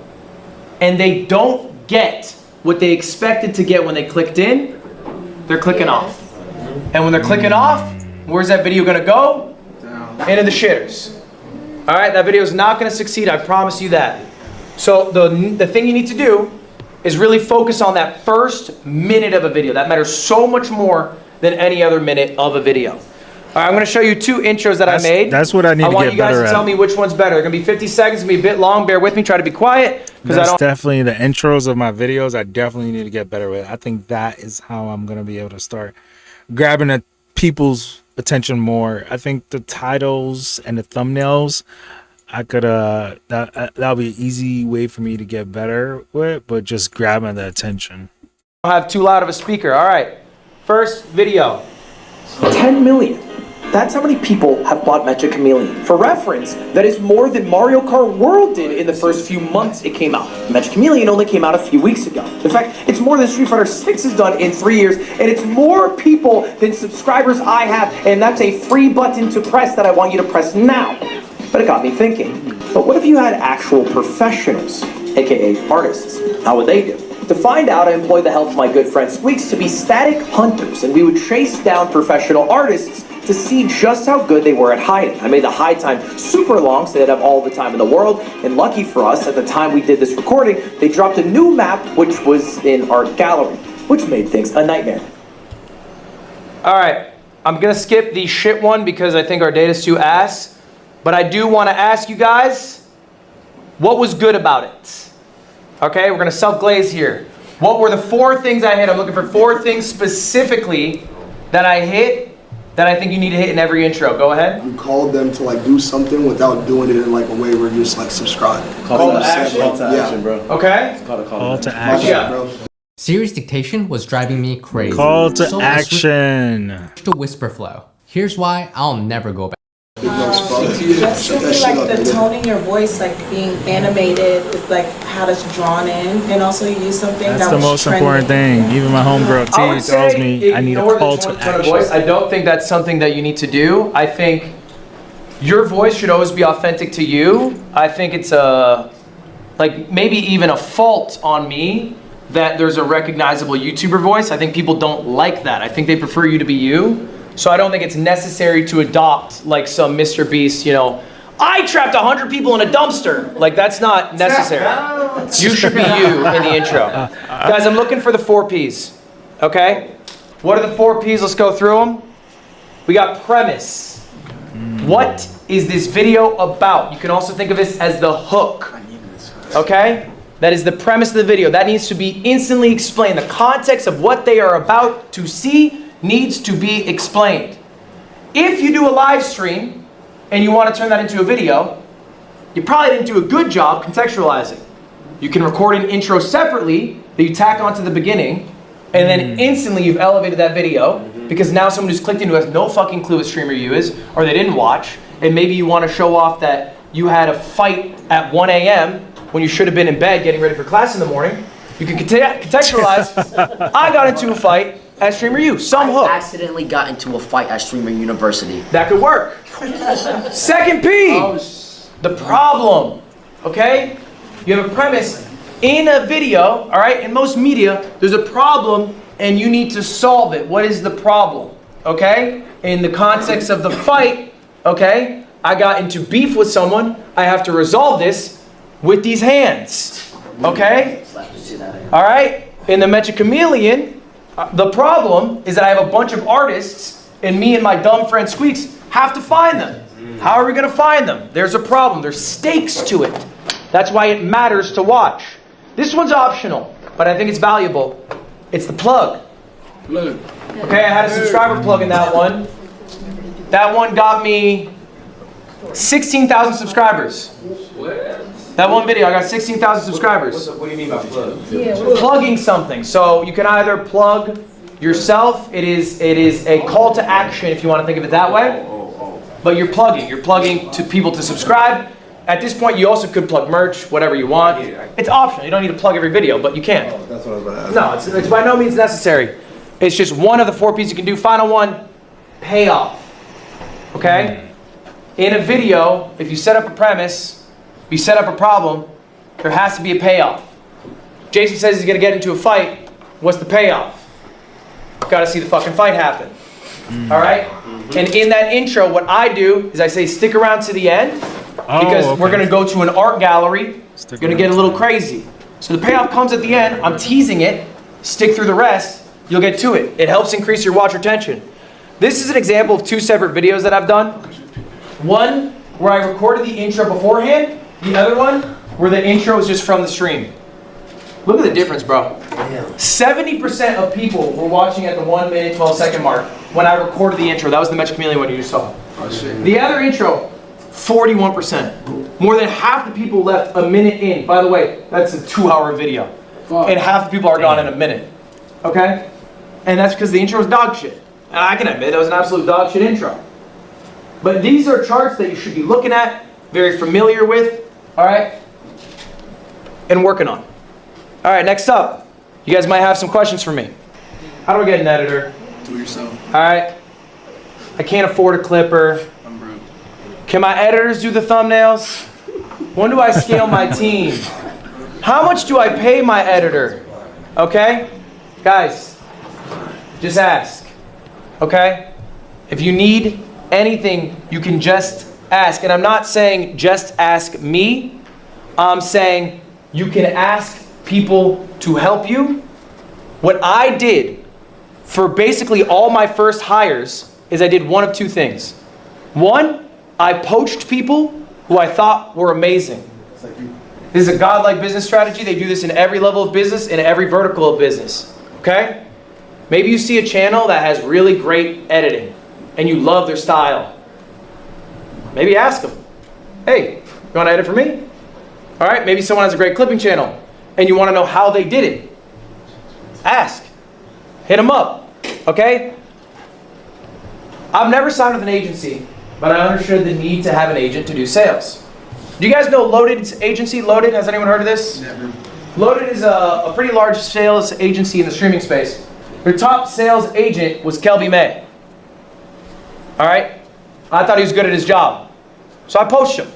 and they don't get what they expected to get when they clicked in, they're clicking off. And when they're clicking off, where's that video going to go? Into the shitters. All right, that video is not going to succeed. I promise you that. So the thing you need to do is really focus on that first minute of a video. That matters so much more than any other minute of a video. All right, I'm going to show you 2 intros that I made. That's what I need to get better at. I want you guys to tell me which one's better. They're going to be 50 seconds. It's going to be a bit long. Bear with me. Try to be quiet. That's definitely the intros of my videos. I definitely need to get better with. I think that is how I'm going to be able to start grabbing at people's attention more. I think the titles and the thumbnails, I could that'll be an easy way for me to get better with, but just grabbing the attention. I don't have too loud of a speaker. All right, first video. 10 million. That's how many people have bought Magic Chameleon. For reference, that is more than Mario Kart World did in the first few months it came out. Magic Chameleon only came out a few weeks ago. In fact, it's more than Street Fighter 6 has done in 3 years, and it's more people than subscribers I have, and that's a free button to press that I want you to press now. But it got me thinking, but what if you had actual professionals, aka artists? How would they do? To find out, I employed the help of my good friend Squeaks to be static hunters, and we would chase down professional artists to see just how good they were at hiding. I made the hide time super long so they'd have all the time in the world, and lucky for us, at the time we did this recording, they dropped a new map which was in art gallery, which made things a nightmare. Alright, I'm gonna skip the shit one because I think our data's too ass, but I do want to ask you guys, what was good about it? Okay, we're gonna self-glaze here. What were the 4 things I hit? I'm looking for 4 things specifically that I hit that I think you need to hit in every intro. Go ahead. You called them to like do something without doing it in like a way where you just like subscribe. Call to action, bro. Okay. It's called a call to action. Bro. Serious dictation was driving me crazy. Call to action. To whisper flow. Here's why I'll never go back. Just simply like the tone in your voice, like being animated, with like how it's drawn in, and also you use something That's that the was most trending. important thing. Even my homegirl I would T tells say me I need a ignore call the to tone of action. voice. I don't think that's something that you need to do. I think your voice should always be authentic to you. I think it's like maybe even a fault on me that there's a recognizable YouTuber voice. I think people don't like that. I think they prefer you to be you. So I don't think it's necessary to adopt like some Mr. Beast, you know, I trapped 100 people in a dumpster. Like that's not necessary. You should be you in the intro. Guys, I'm looking for the 4 Ps, okay? What are the 4 Ps? Let's go through them. We got premise. What is this video about? You can also think of this as the hook, okay? That is the premise of the video. That needs to be instantly explained. The context of what they are about to see needs to be explained. If you do a live stream and you want to turn that into a video, you probably didn't do a good job contextualizing. You can record an intro separately that you tack onto the beginning, and then instantly you've elevated that video because now someone who's clicked in who has no fucking clue what Streamer U is, or they didn't watch, and maybe you want to show off that you had a fight at 1 a.m. when you should have been in bed getting ready for class in the morning. You can contextualize, I got into a fight at Streamer U, some hook. I accidentally got into a fight at Streamer University. That could work. Second P, the problem, okay? You have a premise in a video, all right? In most media, there's a problem and you need to solve it. What is the problem, okay? In the context of the fight, okay? I got into beef with someone. I have to resolve this with these hands, okay? All right? In the Mecha Chameleon, the problem is that I have a bunch of artists and me and my dumb friend Squeaks have to find them. How are we going to find them? There's a problem. There's stakes to it. That's why it matters to watch. This one's optional, but I think it's valuable. It's the plug. Okay, I had a subscriber plug in that one. That one got me 16,000 subscribers. That one video, I got 16,000 subscribers. What do you mean by plug? Plugging something. So you can either plug yourself. It is a call to action if you want to think of it that way. But you're plugging. You're plugging to people to subscribe. At this point, you also could plug merch, whatever you want. It's optional. You don't need to plug every video, but you can. That's what I was about to ask. No, it's by no means necessary. It's just one of the 4 Ps you can do. Final one, payoff. Okay? In a video, if you set up a premise, you set up a problem, there has to be a payoff. Jason says he's going to get into a fight. What's the payoff? Got to see the fucking fight happen. All right? And in that intro, what I do is I say stick around to the end because we're going to go to an art gallery. We're going to get a little crazy. So the payoff comes at the end. I'm teasing it. Stick through the rest. You'll get to it. It helps increase your watch retention. This is an example of 2 separate videos that I've done. One where I recorded the intro beforehand. The other one where the intro is just from the stream. Look at the difference, bro. 70% of people were watching at the 1 minute, 12 second mark when I recorded the intro. That was the Mecha Chameleon one you just saw. The other intro, 41%. More than half the people left a minute in. By the way, that's a 2-hour video. And half the people are gone in a minute. Okay? And that's because the intro was dog shit. And I can admit that was an absolute dog shit intro. But these are charts that you should be looking at, very familiar with, all right? And working on. All right, next up. You guys might have some questions for me. How do I get an editor? Do it yourself. All right. I can't afford a clipper. I'm broke. Can my editors do the thumbnails? When do I scale my team? How much do I pay my editor? Okay? Guys, just ask. Okay? If you need anything, you can just ask. And I'm not saying just ask me. I'm saying you can ask people to help you. What I did for basically all my first hires is I did one of 2 things. One, I poached people who I thought were amazing. This is a godlike business strategy. They do this in every level of business, in every vertical of business. Okay? Maybe you see a channel that has really great editing and you love their style. Maybe ask them, hey, you want to edit for me? All right, maybe someone has a great clipping channel and you want to know how they did it. Ask. Hit them up. Okay? I've never signed with an agency but I understood the need to have an agent to do sales. Do you guys know Loaded's agency? Loaded, has anyone heard of this? Never. Loaded is a pretty large sales agency in the streaming space. Their top sales agent was Kelby May. All right? I thought he was good at his job. So I poached him.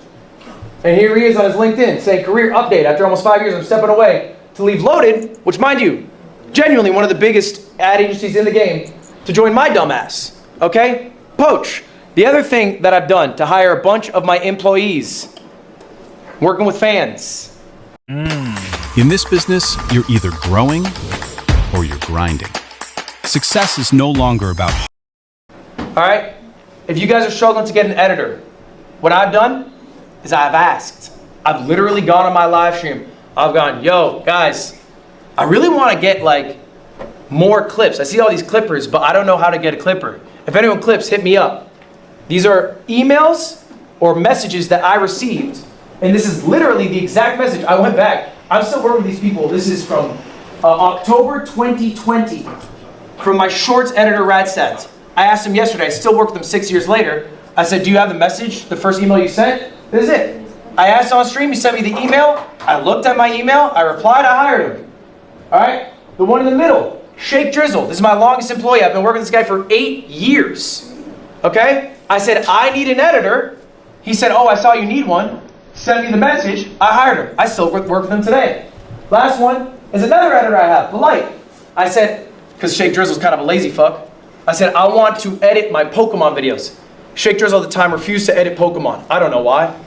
And here he is on his LinkedIn saying, career update. After almost 5 years, I'm stepping away to leave Loaded, which, mind you, genuinely one of the biggest ad agencies in the game, to join my dumbass. Okay? Poach. The other thing that I've done to hire a bunch of my employees, working with fans. In this business, you're either growing or you're grinding. Success is no longer about... All right? If you guys are struggling to get an editor, what I've done is I've asked. I've literally gone on my live stream. I've gone, yo, guys, I really want to get like more clips. I see all these clippers, but I don't know how to get a clipper. If anyone clips, hit me up. These are emails or messages that I received. And this is literally the exact message. I went back. I'm still working with these people. This is from October 2020 from my shorts editor, Radstats. I asked him yesterday. I still work with him 6 years later. I said, do you have the message, the first email you sent? This is it. I asked on stream. He sent me the email. I looked at my email. I replied. I hired him. All right? The one in the middle, Shake Drizzle. This is my longest employee. I've been working with this guy for 8 years. Okay? I said, I need an editor. He said, oh, I saw you need one. Sent me the message. I hired him. I still work with him today. Last one is another editor I have, Polite. I said, because Shake Drizzle's kind of a lazy fuck, I said, I want to edit my Pokemon videos. Shake Drizzle at the time refused to edit Pokemon. I don't know why.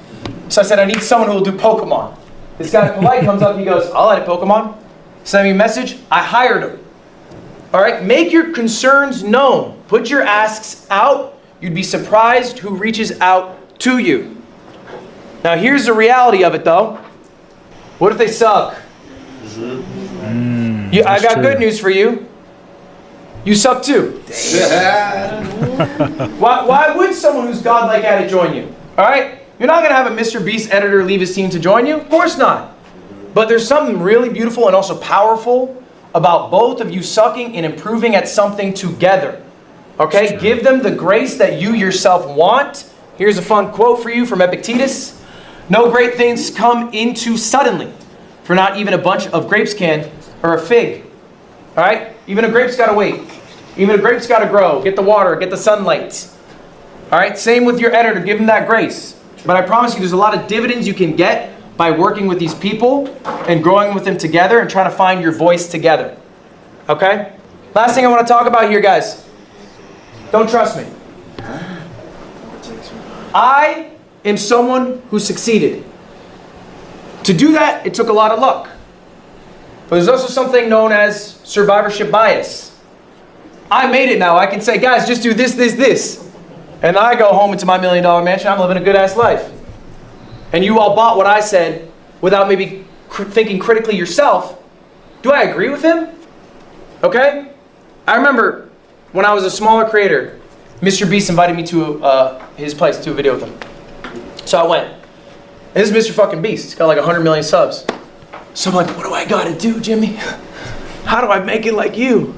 So I said, I need someone who will do Pokemon. This guy Polite comes up and he goes, I'll edit Pokemon. Send me a message. I hired him. All right, make your concerns known. Put your asks out. You'd be surprised who reaches out to you. Now here's the reality of it though. What if they suck? I got good news for you. You suck too. Why would someone who's godlike at it join you? All right? You're not going to have a Mr. Beast editor leave his team to join you. Of course not. But there's something really beautiful and also powerful about both of you sucking and improving at something together. Okay? Give them the grace that you yourself want. Here's a fun quote for you from Epictetus. No great things come into suddenly, for not even a bunch of grapes can, or a fig. All right? Even a grape's got to wait. Even a grape's got to grow. Get the water, get the sunlight. All right? Same with your editor. Give them that grace. But I promise you, there's a lot of dividends you can get by working with these people and growing with them together and trying to find your voice together. Okay? Last thing I want to talk about here, guys. Don't trust me. I am someone who succeeded. To do that, it took a lot of luck. But there's also something known as survivorship bias. I made it now. I can say, guys, just do this, this, this. And I go home into my $1 million mansion. I'm living a good-ass life. And you all bought what I said without maybe thinking critically yourself. Do I agree with him? Okay? I remember when I was a smaller creator, Mr. Beast invited me to his place to do a video with him. So I went. And this is Mr. fucking Beast. He's got like 100 million subs. So I'm like, what do I gotta do, Jimmy? How do I make it like you?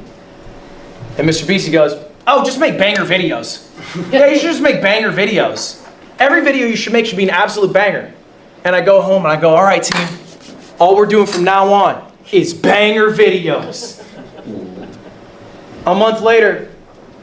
And Mr. Beast, he goes, oh, just make banger videos. Yeah, you should just make banger videos. Every video you should make should be an absolute banger. And I go home and I go, all right, team. All we're doing from now on is banger videos. A month later,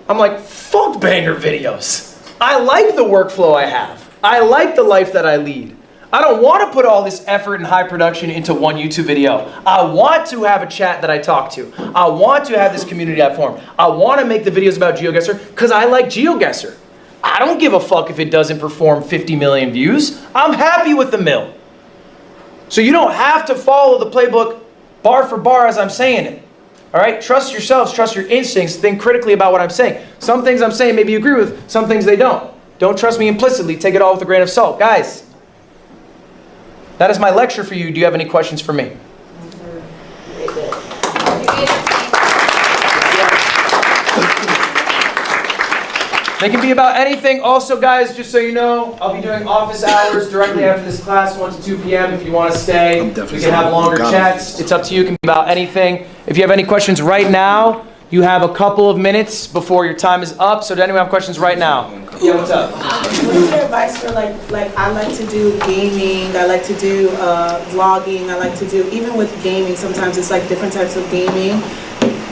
I'm like, fuck banger videos. I like the workflow I have. I like the life that I lead. I don't want to put all this effort and high production into one YouTube video. I want to have a chat that I talk to. I want to have this community I form. I want to make the videos about GeoGuessr because I like GeoGuessr. I don't give a fuck if it doesn't perform 50 million views. I'm happy with the mill. So you don't have to follow the playbook bar for bar as I'm saying it. All right? Trust yourselves, trust your instincts, think critically about what I'm saying. Some things I'm saying maybe you agree with, some things they don't. Don't trust me implicitly, take it all with a grain of salt. Guys, that is my lecture for you. Do you have any questions for me? They can be about anything. Also, guys, just so you know, I'll be doing office hours directly after this class, 1 to 2 p.m. If you want to stay, we can have longer chats. It's up to you. It can be about anything. If you have any questions right now, you have a couple of minutes before your time is up. So does anyone have questions right now? Yeah, what's up? What is your advice for like I like to do gaming, I like to do vlogging, I like to do, even with gaming, sometimes it's like different types of gaming.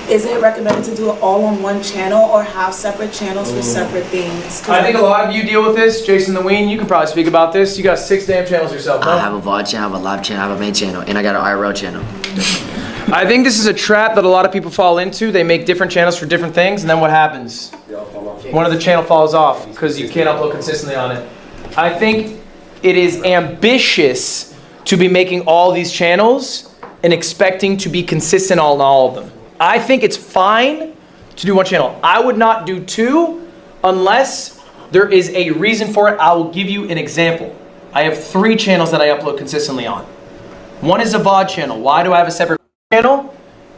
Is it recommended to do it all on one channel or have separate channels for separate things? I think a lot of you deal with this. Jason the Ween, you can probably speak about this. You got 6 damn channels yourself, huh? I have a VOD channel, I have a live channel, I have a main channel, and I got an IRL channel. I think this is a trap that a lot of people fall into. They make different channels for different things, and then what happens? One of the channel falls off because you can't upload consistently on it. I think it is ambitious to be making all these channels and expecting to be consistent on all of them. I think it's fine to do one channel. I would not do 2 unless there is a reason for it. I will give you an example. I have 3 channels that I upload consistently on. One is a VOD channel. Why do I have a separate channel?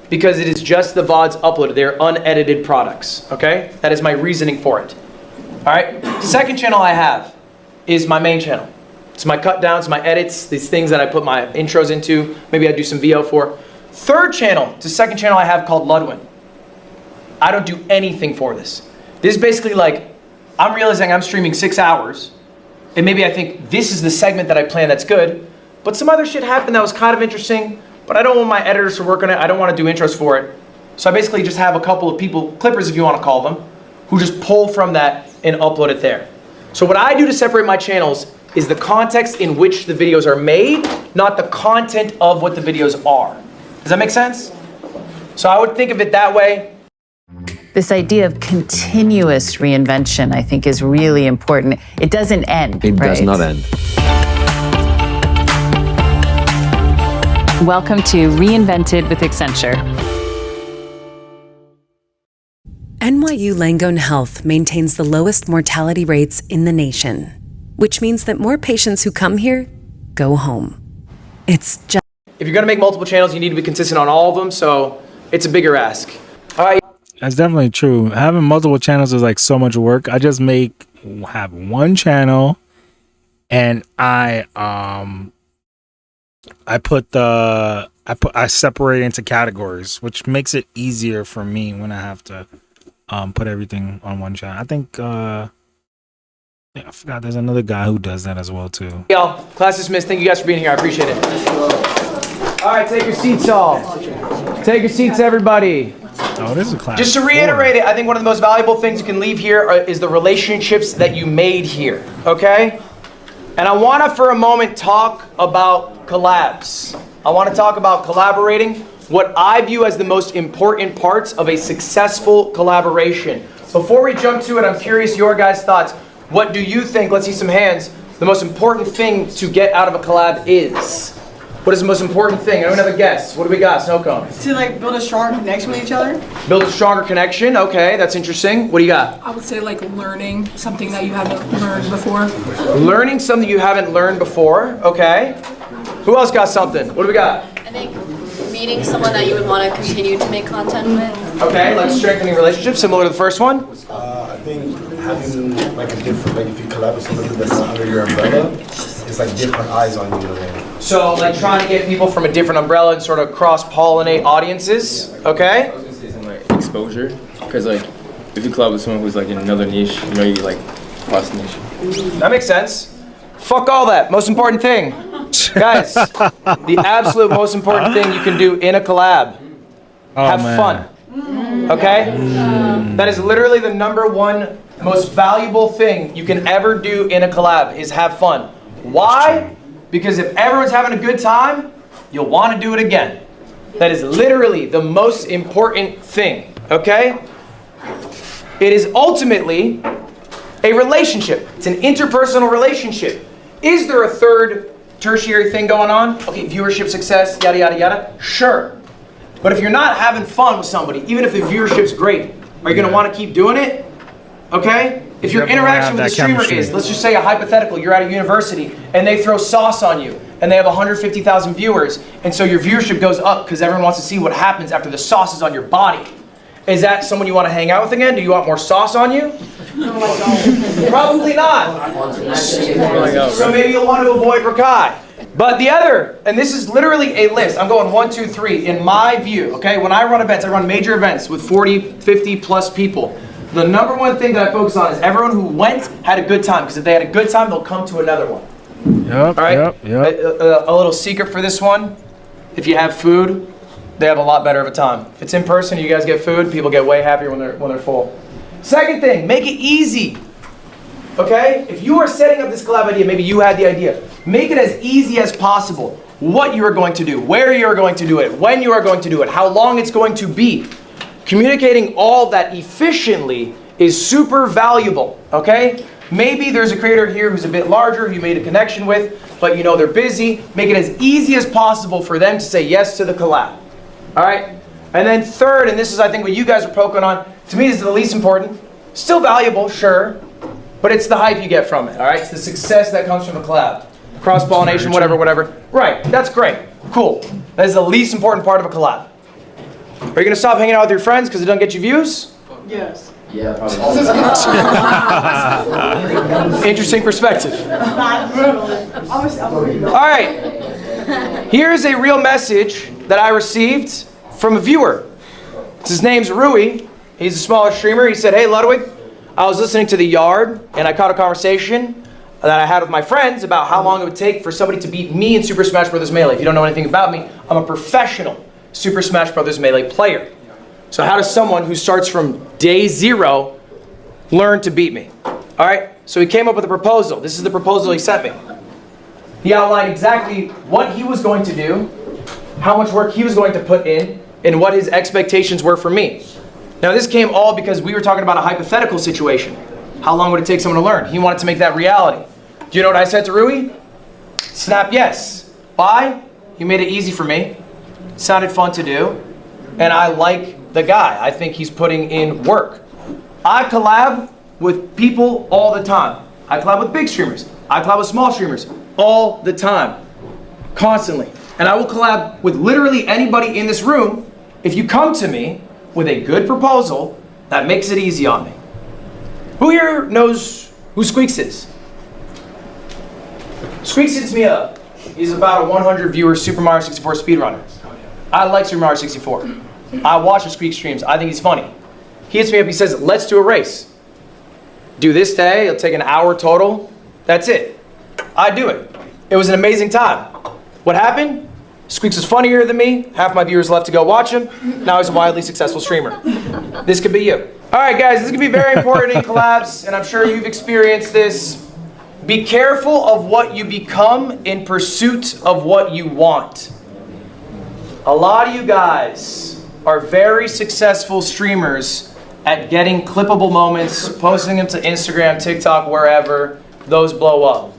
Because it is just the VODs uploaded. They're unedited products, okay? That is my reasoning for it. All right, second channel I have is my main channel. It's my cut downs, my edits, these things that I put my intros into. Maybe I do some VO for. Third channel, the second channel I have called Ludwin. I don't do anything for this. This is basically like, I'm realizing I'm streaming 6 hours, and maybe I think this is the segment that I plan that's good, but some other shit happened that was kind of interesting, but I don't want my editors to work on it. I don't want to do intros for it. So I basically just have a couple of people, clippers if you want to call them, who just pull from that and upload it there. So what I do to separate my channels is the context in which the videos are made, not the content of what the videos are. Does that make sense? So I would think of it that way. This idea of continuous reinvention, I think, is really important. It doesn't end. It does not end. Welcome to Reinvented with Accenture. NYU Langone Health maintains the lowest mortality rates in the nation, which means that more patients who come here go home. It's just... If you're gonna make multiple channels, you need to be consistent on all of them, so it's a bigger ask. All right. That's definitely true. Having multiple channels is like so much work. I just have one channel, and I separate into categories, which makes it easier for me when I have to put everything on one channel. I think I forgot there's another guy who does that as well too. Y'all, class dismissed. Thank you guys for being here. I appreciate it. All right, take your seats, all. Take your seats, everybody. Oh, this is a class. Just to reiterate it, I think one of the most valuable things you can leave here is the relationships that you made here, okay? And I want to, for a moment, talk about collabs. I want to talk about collaborating, what I view as the most important parts of a successful collaboration. Before we jump to it, I'm curious your guys' thoughts. What do you think, let's see some hands, the most important thing to get out of a collab is? What is the most important thing? I don't have a guess. What do we got? Snow cone. To like build a stronger connection with each other. Build a stronger connection. Okay, that's interesting. What do you got? I would say like learning something that you haven't learned before. Learning something you haven't learned before. Okay. Who else got something? What do we got? I think meeting someone that you would want to continue to make content with. Okay, like strengthening relationships, similar to the first one. I think having like a different, like if you collab with somebody that's not under your umbrella, it's like different eyes on you. So like trying to get people from a different umbrella and sort of cross-pollinate audiences, okay? I was gonna say something like exposure, because like if you collab with someone who's like in another niche, you know, you like cross niche. That makes sense. Fuck all that. Most important thing, guys. The absolute most important thing you can do in a collab: have fun. Okay? That is literally the #1 most valuable thing you can ever do in a collab is have fun. Why? Because if everyone's having a good time, you'll want to do it again. That is literally the most important thing, okay? It is ultimately a relationship. It's an interpersonal relationship. Is there a third tertiary thing going on? Okay, viewership, success, yada, yada, yada. Sure. But if you're not having fun with somebody, even if the viewership's great, are you going to want to keep doing it? Okay? If your interaction with the streamer is, let's just say a hypothetical, you're at a university and they throw sauce on you and they have 150,000 viewers, and so your viewership goes up because everyone wants to see what happens after the sauce is on your body. Is that someone you want to hang out with again? Do you want more sauce on you? Probably not. So maybe you'll want to avoid Rakai. But the other, and this is literally a list, I'm going 1, 2, 3, in my view, okay? When I run events, I run major events with 40, 50 plus people. The number one thing that I focus on is everyone who went had a good time, because if they had a good time, they'll come to another one. Yep. All right. Yep. A little secret for this one: if you have food, they have a lot better of a time. If it's in person, you guys get food, people get way happier when they're full. Second thing, make it easy. Okay? If you are setting up this collab idea, maybe you had the idea. Make it as easy as possible. What you are going to do, where you are going to do it, when you are going to do it, how long it's going to be. Communicating all that efficiently is super valuable, okay? Maybe there's a creator here who's a bit larger, who you made a connection with, but you know they're busy. Make it as easy as possible for them to say yes to the collab, all right? And then third, and this is I think what you guys are poking on, to me this is the least important. Still valuable, sure, but it's the hype you get from it, all right? It's the success that comes from a collab. Cross-pollination, whatever. Right, that's great, cool. That is the least important part of a collab. Are you going to stop hanging out with your friends because it doesn't get you views? Yes. Yeah, probably. Interesting perspective. All right. Here's a real message that I received from a viewer. His name's Rui. He's a smaller streamer. He said, hey, Ludwig, I was listening to The Yard, and I caught a conversation that I had with my friends about how long it would take for somebody to beat me in Super Smash Bros. Melee. If you don't know anything about me, I'm a professional Super Smash Bros. Melee player. So how does someone who starts from day 0 learn to beat me? All right, so he came up with a proposal. This is the proposal he sent me. He outlined exactly what he was going to do, how much work he was going to put in, and what his expectations were for me. Now this came all because we were talking about a hypothetical situation. How long would it take someone to learn? He wanted to make that reality. Do you know what I said to Rui? Snap yes. Why? He made it easy for me. Sounded fun to do. And I like the guy. I think he's putting in work. I collab with people all the time. I collab with big streamers. I collab with small streamers all the time. Constantly. And I will collab with literally anybody in this room if you come to me with a good proposal that makes it easy on me. Who here knows who Squeaks is? Squeaks hits me up. He's about a 100 viewer Super Mario 64 speedrunner. I like Super Mario 64. I watch his Squeak streams. I think he's funny. He hits me up, he says, let's do a race. Do this day, it'll take an hour total. That's it. I do it. It was an amazing time. What happened? Squeaks is funnier than me. Half my viewers left to go watch him. Now he's a wildly successful streamer. This could be you. All right, guys, this is gonna be very important in collabs, and I'm sure you've experienced this. Be careful of what you become in pursuit of what you want. A lot of you guys are very successful streamers at getting clippable moments, posting them to Instagram, TikTok, wherever, those blow up.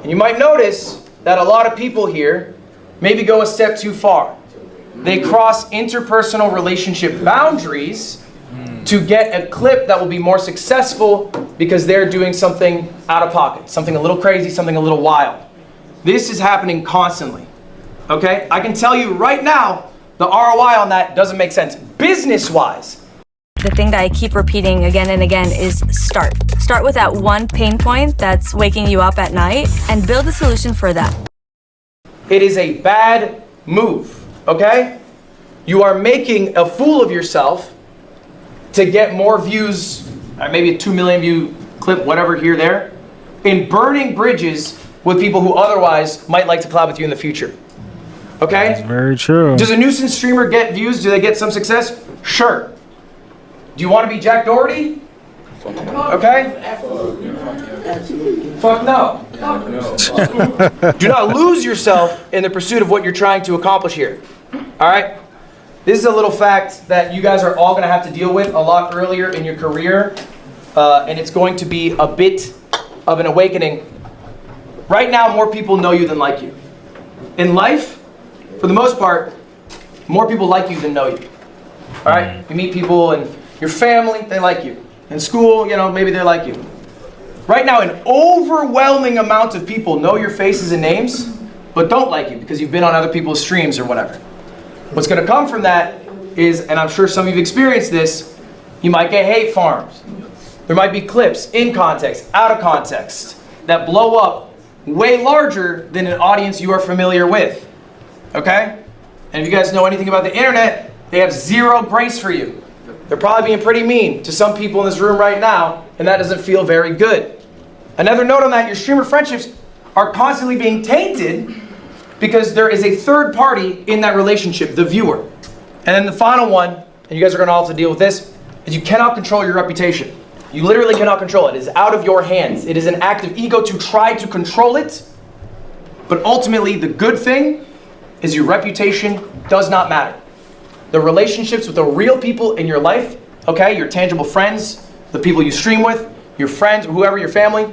And you might notice that a lot of people here maybe go a step too far. They cross interpersonal relationship boundaries to get a clip that will be more successful because they're doing something out of pocket, something a little crazy, something a little wild. This is happening constantly, okay? I can tell you right now, the ROI on that doesn't make sense. Business-wise. The thing that I keep repeating again and again is start. Start with that one pain point that's waking you up at night and build a solution for that. It is a bad move, okay? You are making a fool of yourself to get more views, maybe a 2 million view clip, whatever, here, there, in burning bridges with people who otherwise might like to collab with you in the future. Okay? That's very true. Does a nuisance streamer get views? Do they get some success? Sure. Do you want to be Jack Doherty? Okay? Fuck no. Do not lose yourself in the pursuit of what you're trying to accomplish here. All right? This is a little fact that you guys are all going to have to deal with a lot earlier in your career, and it's going to be a bit of an awakening. Right now, more people know you than like you. In life, for the most part, more people like you than know you. All right? You meet people in your family, they like you. In school, you know, maybe they like you. Right now, an overwhelming amount of people know your faces and names, but don't like you because you've been on other people's streams or whatever. What's going to come from that is, and I'm sure some of you have experienced this, you might get hate farms. There might be clips in context, out of context, that blow up way larger than an audience you are familiar with. Okay? And if you guys know anything about the internet, they have zero grace for you. They're probably being pretty mean to some people in this room right now, and that doesn't feel very good. Another note on that, your streamer friendships are constantly being tainted because there is a third party in that relationship, the viewer. And then the final one, and you guys are gonna all have to deal with this, is you cannot control your reputation. You literally cannot control it. It is out of your hands. It is an act of ego to try to control it, but ultimately the good thing is your reputation does not matter. The relationships with the real people in your life, okay, your tangible friends, the people you stream with, your friends, whoever, your family,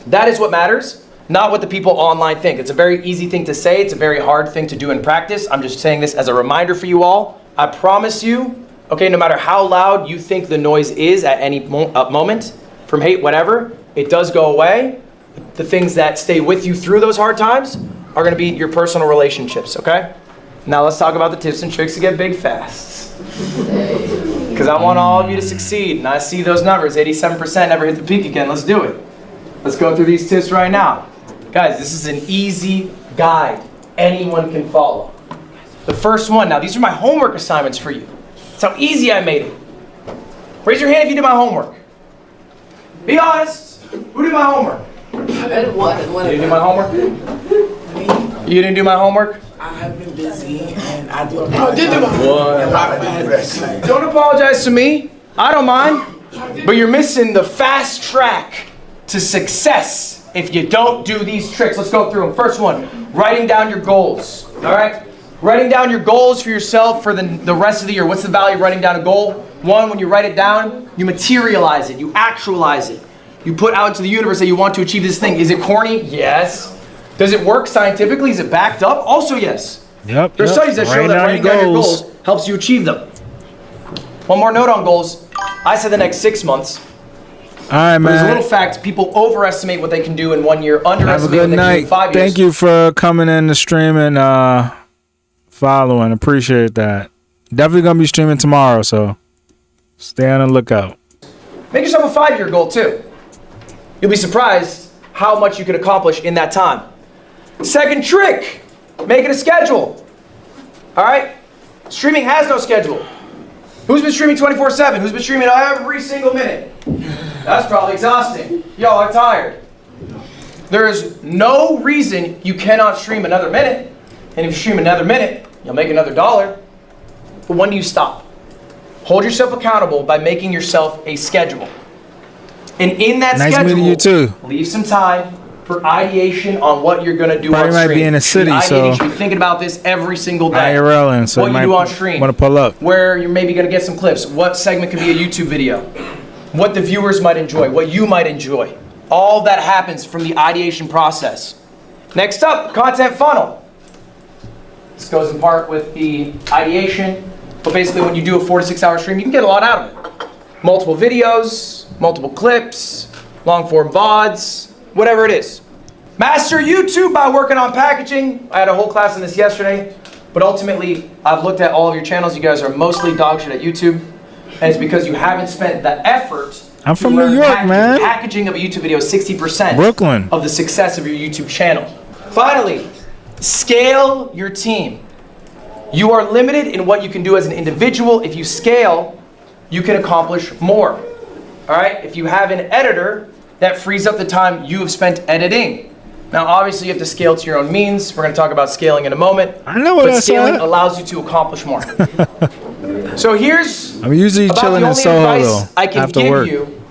that is what matters, not what the people online think. It's a very easy thing to say. It's a very hard thing to do in practice. I'm just saying this as a reminder for you all. I promise you, okay, no matter how loud you think the noise is at any moment, from hate, whatever, it does go away. The things that stay with you through those hard times are gonna be your personal relationships, okay? Now let's talk about the tips and tricks to get big fast. Because I want all of you to succeed, and I see those numbers, 87% never hit the peak again. Let's do it. Let's go through these tips right now. Guys, this is an easy guide anyone can follow. The first one, now these are my homework assignments for you. That's how easy I made it. Raise your hand if you did my homework. Be honest. Who did my homework? I did one. You didn't do my homework? You didn't do my homework? I have been busy and I do apologize. Don't apologize to me. I don't mind. But you're missing the fast track to success if you don't do these tricks. Let's go through them. First one, writing down your goals. All right? Writing down your goals for yourself for the rest of the year. What's the value of writing down a goal? One, when you write it down, you materialize it. You actualize it. You put out into the universe that you want to achieve this thing. Is it corny? Yes. Does it work scientifically? Is it backed up? Also yes. Yep. There are studies that show that writing down your goals helps you achieve them. One more note on goals. I said the next 6 months. All right, man. There's a little fact. People overestimate what they can do in 1 year, Have a underestimate good what they can do in night. 5 years. Thank you for coming in the stream and following. Appreciate that. Definitely gonna be streaming tomorrow, so stay on the lookout. Make yourself a 5-year goal too. You'll be surprised how much you can accomplish in that time. Second trick, make it a schedule. All right? Streaming has no schedule. Who's been streaming 24/7? Who's been streaming every single minute? That's probably exhausting. Y'all are tired. There is no reason you cannot stream another minute. And if you stream another minute, you'll make another $1. But when do you stop? Hold yourself accountable by making yourself a schedule. And in that Nice schedule, meeting you too. leave some time for ideation on what you're going to do Probably on might stream. be in a city, You so should be thinking about this every single day. IRL, and so what you you do on stream. want to pull up. Where you're maybe going to get some clips. What segment could be a YouTube video. What the viewers might enjoy. What you might enjoy. All that happens from the ideation process. Next up, content funnel. This goes in part with the ideation. But basically when you do a 4 to 6 hour stream, you can get a lot out of it. Multiple videos, multiple clips, long form VODs, whatever it is. Master YouTube by working on packaging. I had a whole class on this yesterday, but ultimately I've looked at all of your channels. You guys are mostly dog shit at YouTube, and it's because you haven't spent the effort. I'm to from learn New York, packaging. man. Packaging of a YouTube video is 60% Brooklyn. of the success of your YouTube channel. Finally, scale your team. You are limited in what you can do as an individual. If you scale, you can accomplish more. All right? If you have an editor, that frees up the time you have spent editing. Now, obviously, you have to scale to your own means. We're going to talk about scaling in a moment. I know what but I scaling said. allows you to accomplish more. So here's I'm usually about chilling the in only Soho advice though. I can after give work. you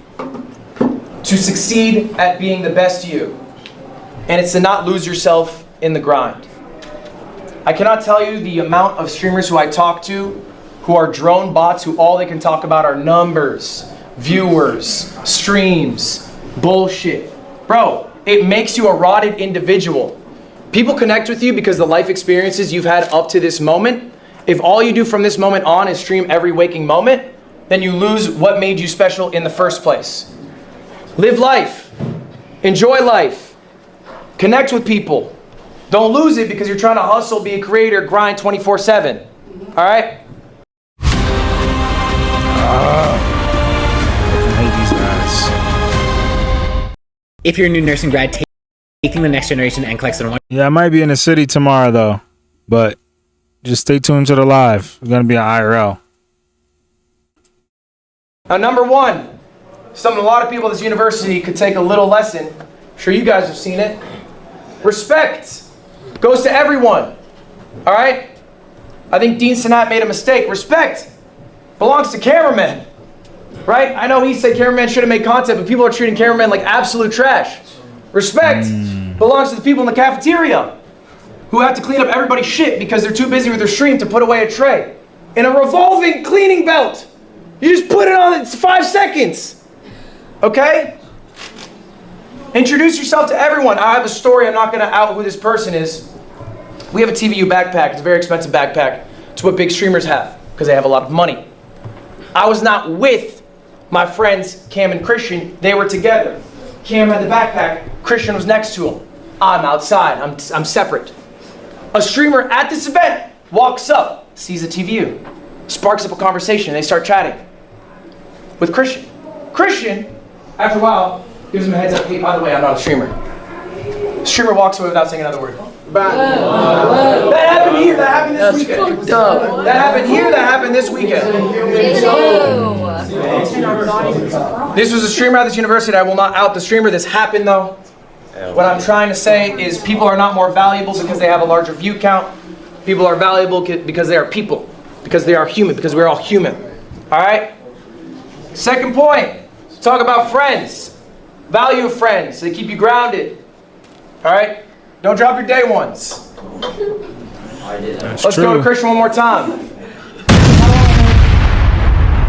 to succeed at being the best you. And it's to not lose yourself in the grind. I cannot tell you the amount of streamers who I talk to who are drone bots who all they can talk about are numbers, viewers, streams, bullshit. Bro, it makes you a rotted individual. People connect with you because the life experiences you've had up to this moment. If all you do from this moment on is stream every waking moment, then you lose what made you special in the first place. Live life. Enjoy life. Connect with people. Don't lose it because you're trying to hustle, be a creator, grind 24/7. All right? If you're a new nursing grad, taking the next generation NCLEX and Yeah, I might be in the city tomorrow though, but just stay tuned to the live. It's gonna be an IRL. Now, number one, something a lot of people at this university could take a little lesson. I'm sure you guys have seen it. Respect goes to everyone. All right? I think Dean Sinat made a mistake. Respect belongs to cameramen. Right? I know he said cameramen shouldn't make content, but people are treating cameramen like absolute trash. Respect belongs to the people in the cafeteria who have to clean up everybody's shit because they're too busy with their stream to put away a tray. In a revolving cleaning belt. You just put it on, it's 5 seconds. Okay? Introduce yourself to everyone. I have a story, I'm not gonna out who this person is. We have a TVU backpack, it's a very expensive backpack. It's what big streamers have, because they have a lot of money. I was not with my friends Cam and Christian, they were together. Cam had the backpack, Christian was next to him. I'm outside, I'm separate. A streamer at this event walks up, sees the TVU, sparks up a conversation, they start chatting with Christian. Christian, after a while, gives him a heads up, hey, by the way, I'm not a streamer. The streamer walks away without saying another word. That happened here, that happened this weekend. That happened here, that happened this weekend. This was a streamer at this university. I will not out the streamer. This happened though. What I'm trying to say is people are not more valuable because they have a larger view count. People are valuable because they are people. Because they are human. Because we're all human. Alright? Second point. Talk about friends. Value of friends. They keep you grounded. Alright? Don't drop your day ones. Let's go to Christian one more time.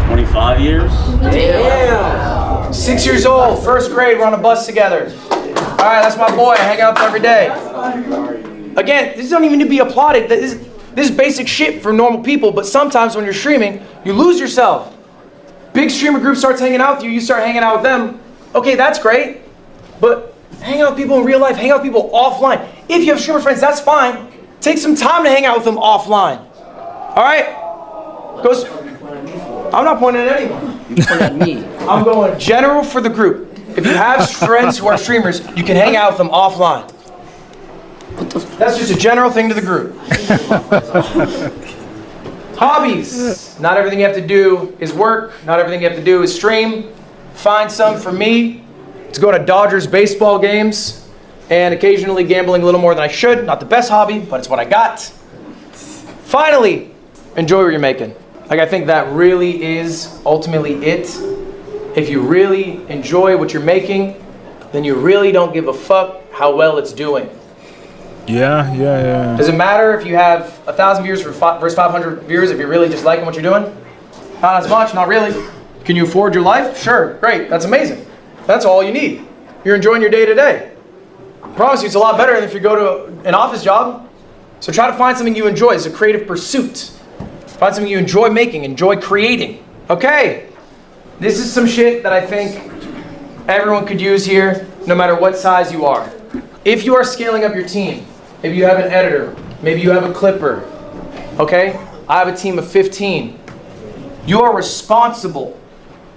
25 years? Damn. 6 years old, first grade, we're on a bus together. All right, that's my boy, I hang out with him every day. Again, this doesn't even need to be applauded. This is basic shit for normal people, but sometimes when you're streaming, you lose yourself. Big streamer group starts hanging out with you, you start hanging out with them. Okay, that's great, but hang out with people in real life, hang out with people offline. If you have streamer friends, that's fine. Take some time to hang out with them offline. All right? I'm not pointing at anyone. You point at me. I'm going general for the group. If you have friends who are streamers, you can hang out with them offline. That's just a general thing to the group. Hobbies. Not everything you have to do is work. Not everything you have to do is stream. Find some. For me, to go to Dodgers baseball games and occasionally gambling a little more than I should. Not the best hobby, but it's what I got. Finally, enjoy what you're making. Like, I think that really is ultimately it. If you really enjoy what you're making, then you really don't give a fuck how well it's doing. Yeah. Does it matter if you have 1,000 views versus 500 viewers if you're really just liking what you're doing? Not as much, not really. Can you afford your life? Sure, great, that's amazing. That's all you need. You're enjoying your day to day. I promise you it's a lot better than if you go to an office job. So try to find something you enjoy. It's a creative pursuit. Find something you enjoy making, enjoy creating. Okay, this is some shit that I think everyone could use here, no matter what size you are. If you are scaling up your team, if you have an editor, maybe you have a clipper, okay? I have a team of 15. You are responsible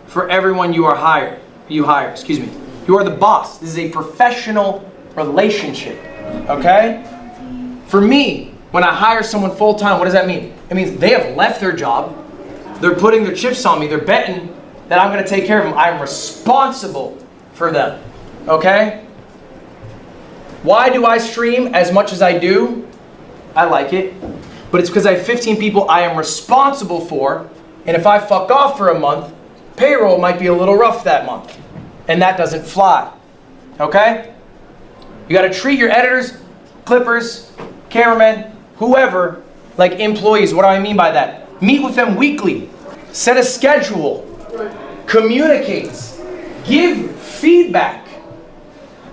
for everyone you hire. You are the boss. This is a professional relationship, okay? For me, when I hire someone full-time, what does that mean? It means they have left their job, they're putting their chips on me, they're betting that I'm gonna take care of them. I'm responsible for them, okay? Why do I stream as much as I do? I like it, but it's because I have 15 people I am responsible for, and if I fuck off for a month, payroll might be a little rough that month, and that doesn't fly, okay? You gotta treat your editors, clippers, cameramen, whoever, like employees. What do I mean by that? Meet with them weekly, set a schedule, communicate, give feedback.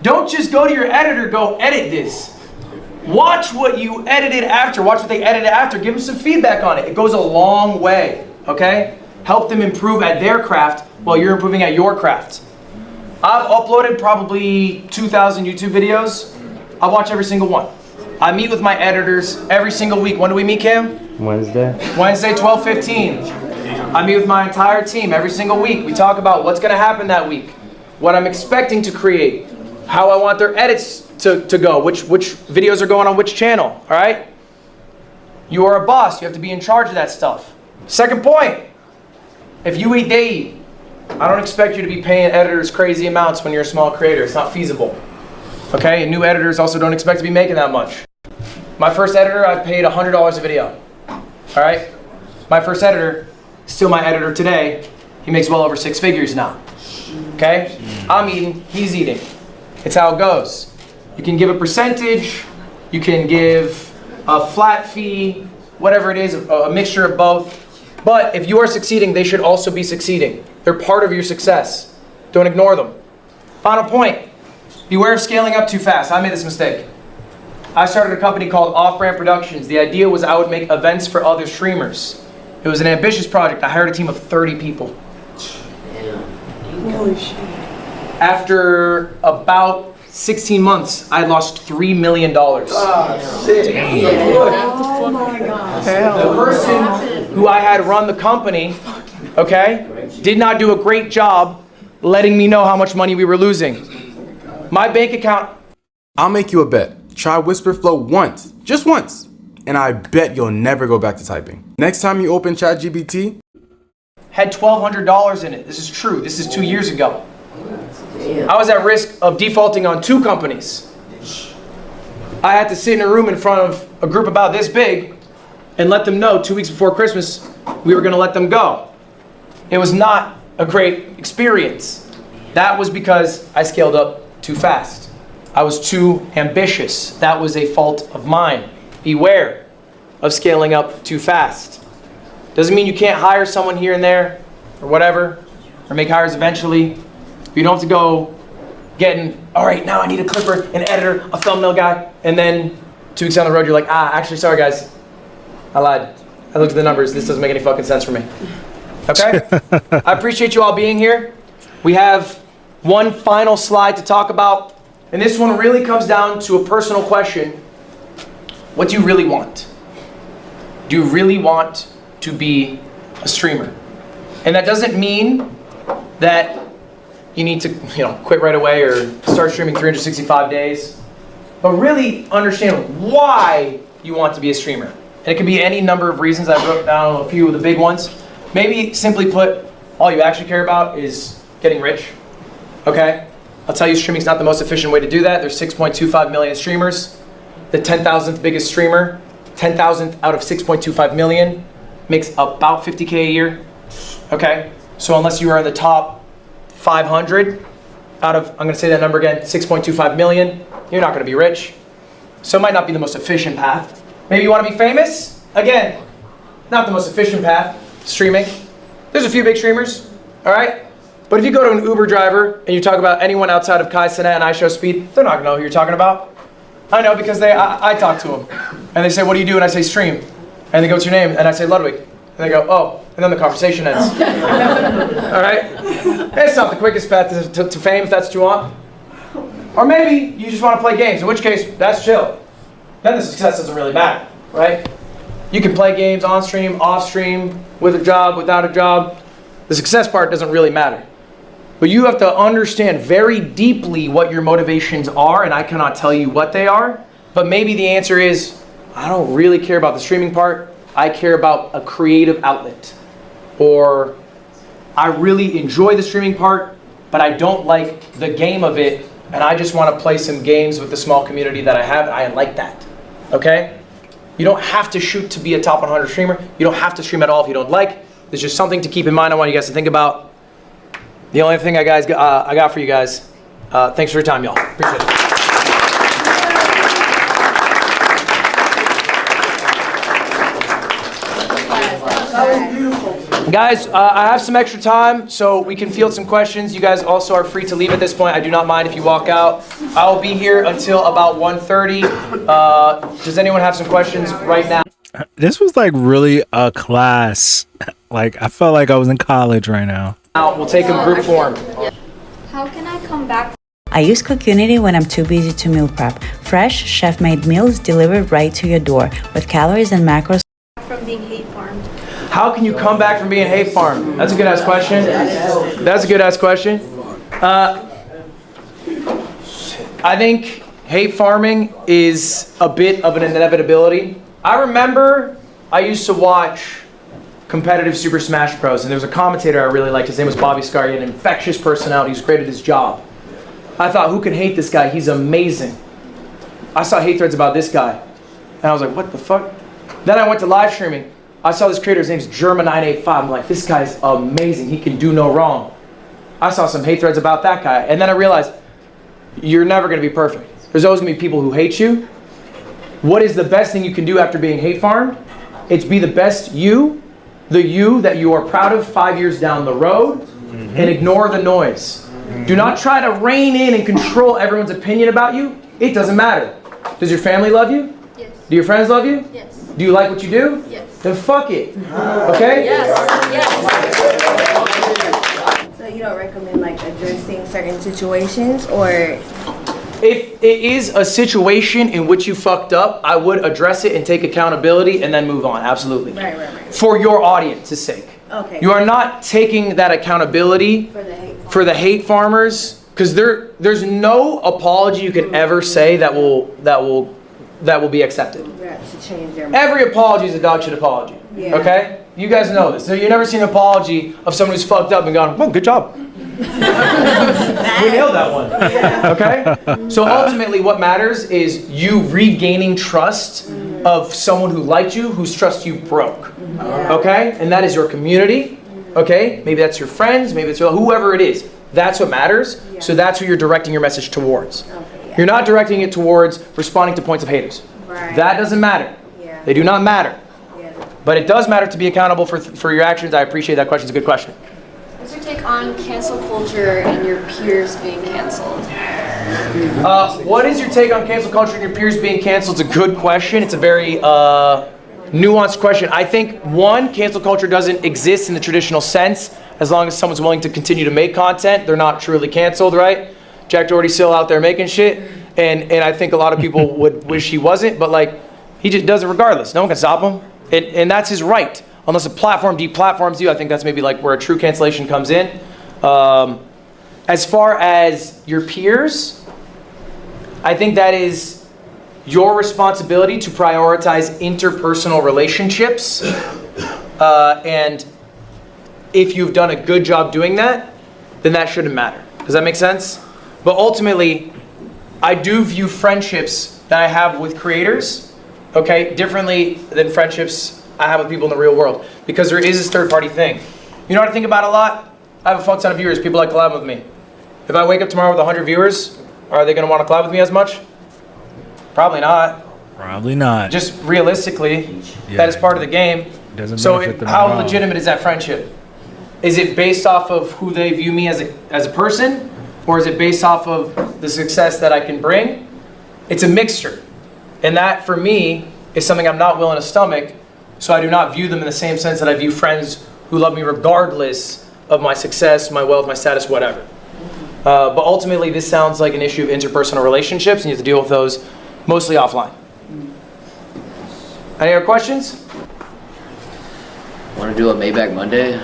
Don't just go to your editor, go edit this. Watch what you edited after, watch what they edited after, give them some feedback on it. It goes a long way, okay? Help them improve at their craft while you're improving at your craft. I've uploaded probably 2,000 YouTube videos. I watch every single one. I meet with my editors every single week. When do we meet, Cam? Wednesday, 12:15. I meet with my entire team every single week. We talk about what's gonna happen that week, what I'm expecting to create, how I want their edits to go, which videos are going on which channel, all right? You are a boss, you have to be in charge of that stuff. Second point, if you eat, they eat. I don't expect you to be paying editors crazy amounts when you're a small creator. It's not feasible. Okay, and new editors also don't expect to be making that much. My first editor, I paid $100 a video. All right? My first editor, still my editor today, he makes well over 6 figures now. Okay? I'm eating, he's eating. It's how it goes. You can give a percentage, you can give a flat fee, whatever it is, a mixture of both. But if you are succeeding, they should also be succeeding. They're part of your success. Don't ignore them. Final point. Beware of scaling up too fast. I made this mistake. I started a company called Off-Brand Productions. The idea was I would make events for other streamers. It was an ambitious project. I hired a team of 30 people. Holy shit. After about 16 months, I had lost $3 million. Oh my God. The person who I had run the company, okay, did not do a great job letting me know how much money we were losing. My bank account. I'll make you a bet. Try WhisperFlow once, just once, and I bet you'll never go back to typing. Next time you open ChatGPT, had $1,200 in it. This is true. This is 2 years ago. I was at risk of defaulting on 2 companies. I had to sit in a room in front of a group about this big and let them know 2 weeks before Christmas we were going to let them go. It was not a great experience. That was because I scaled up too fast. I was too ambitious. That was a fault of mine. Beware of scaling up too fast. Doesn't mean you can't hire someone here and there or whatever, or make hires eventually. You don't have to go getting, all right, now I need a clipper, an editor, a thumbnail guy, and then 2 weeks down the road you're like, actually, sorry guys, I lied. I looked at the numbers. This doesn't make any fucking sense for me. Okay? I appreciate you all being here. We have one final slide to talk about. And this one really comes down to a personal question. What do you really want? Do you really want to be a streamer? And that doesn't mean that you need to, quit right away or start streaming 365 days. But really understand why you want to be a streamer. And it can be any number of reasons. I wrote down a few of the big ones. Maybe simply put, all you actually care about is getting rich. Okay? I'll tell you, streaming's not the most efficient way to do that. There's 6.25 million streamers. The 10,000th biggest streamer, 10,000th out of 6.25 million, makes about 50K a year. Okay? So unless you are in the top 500 out of, I'm gonna say that number again, 6.25 million, you're not gonna be rich. So it might not be the most efficient path. Maybe you wanna be famous? Again, not the most efficient path, streaming. There's a few big streamers, all right? But if you go to an Uber driver and you talk about anyone outside of Kai Cenat and iShowSpeed, they're not gonna know who you're talking about. I know because I talk to them. And they say, what do you do? And I say, stream. And they go, what's your name? And I say, Ludwig. And they go, oh. And then the conversation ends. All right? It's not the quickest path to fame if that's what you want. Or maybe you just want to play games, in which case, that's chill. Then the success doesn't really matter, right? You can play games on stream, off stream, with a job, without a job. The success part doesn't really matter. But you have to understand very deeply what your motivations are, and I cannot tell you what they are. But maybe the answer is, I don't really care about the streaming part. I care about a creative outlet. Or I really enjoy the streaming part, but I don't like the game of it, and I just want to play some games with the small community that I have. I like that. Okay? You don't have to shoot to be a top 100 streamer. You don't have to stream at all if you don't like. There's just something to keep in mind I want you guys to think about. The only thing I got for you guys, thanks for your time, y'all. Appreciate it. Guys, I have some extra time, so we can field some questions. You guys also are free to leave at this point. I do not mind if you walk out. I will be here until about 1:30. Does anyone have some questions right now? This was like really a class. Like I felt like I was in college right now. We'll take them group form. How can I come back? I use Cookunity when I'm too busy to meal prep. Fresh, chef-made meals delivered right to your door with calories and macros. From being hate farmed. How can you come back from being hate farmed? That's a good ass question. That's a good ass question. I think hate farming is a bit of an inevitability. I remember I used to watch competitive Super Smash Bros. And there was a commentator I really liked. His name was Bobby Scar. He had an infectious personality. He was great at his job. I thought, who can hate this guy? He's amazing. I saw hate threads about this guy. And I was like, what the fuck? Then I went to live streaming. I saw this creator. His name's Germa985. I'm like, this guy's amazing. He can do no wrong. I saw some hate threads about that guy. And then I realized, you're never going to be perfect. There's always going to be people who hate you. What is the best thing you can do after being hate farmed? It's be the best you, the you that you are proud of 5 years down the road, and ignore the noise. Do not try to rein in and control everyone's opinion about you. It doesn't matter. Does your family love you? Yes. Do your friends love you? Yes. Do you like what you do? Yes. Then fuck it. Okay? Yes. So you don't recommend like addressing certain situations, or If it is a situation in which you fucked up, I would address it and take accountability and then move on. Absolutely. Right. For your audience's sake. Okay. You are not taking that accountability for the hate farmers, because there's no apology you can ever say that will be accepted. Right, to change their Every apology is a dog shit apology. Yeah. Okay? You guys know this. So you've never seen an apology of someone who's fucked up and gone, oh, good job. We nailed that one. Okay? So ultimately what matters is you regaining trust of someone who liked you, whose trust you broke. Okay? And that is your community. Okay? Maybe that's your friends, maybe it's whoever it is. That's what matters. So that's who you're directing your message towards. You're not directing it towards responding to points of haters. That doesn't matter. They do not matter. But it does matter to be accountable for your actions. I appreciate that question. It's a good question. What's your take on cancel culture and your peers being canceled? What is your take on cancel culture and your peers being canceled? It's a good question. It's a very nuanced question. I think, one, cancel culture doesn't exist in the traditional sense. As long as someone's willing to continue to make content, they're not truly canceled, right? Jack Doherty's still out there making shit. And I think a lot of people would wish he wasn't, but like, he just does it regardless. No one can stop him. And that's his right. Unless a platform deplatforms you, I think that's maybe like where a true cancellation comes in. As far as your peers, I think that is your responsibility to prioritize interpersonal relationships. And if you've done a good job doing that, then that shouldn't matter. Does that make sense? But ultimately, I do view friendships that I have with creators, okay, differently than friendships I have with people in the real world, because there is this third-party thing. You know what I think about a lot? I have a fuck ton of viewers. People like collab with me. If I wake up tomorrow with 100 viewers, are they going to want to collab with me as much? Probably not. Probably not. Just realistically, that is part of the game. So how legitimate is that friendship? Is it based off of who they view me as a person, or is it based off of the success that I can bring? It's a mixture. And that, for me, is something I'm not willing to stomach, so I do not view them in the same sense that I view friends who love me regardless of my success, my wealth, my status, whatever. But ultimately, this sounds like an issue of interpersonal relationships, and you have to deal with those mostly offline. Any other questions? Want to do a Maybach Monday?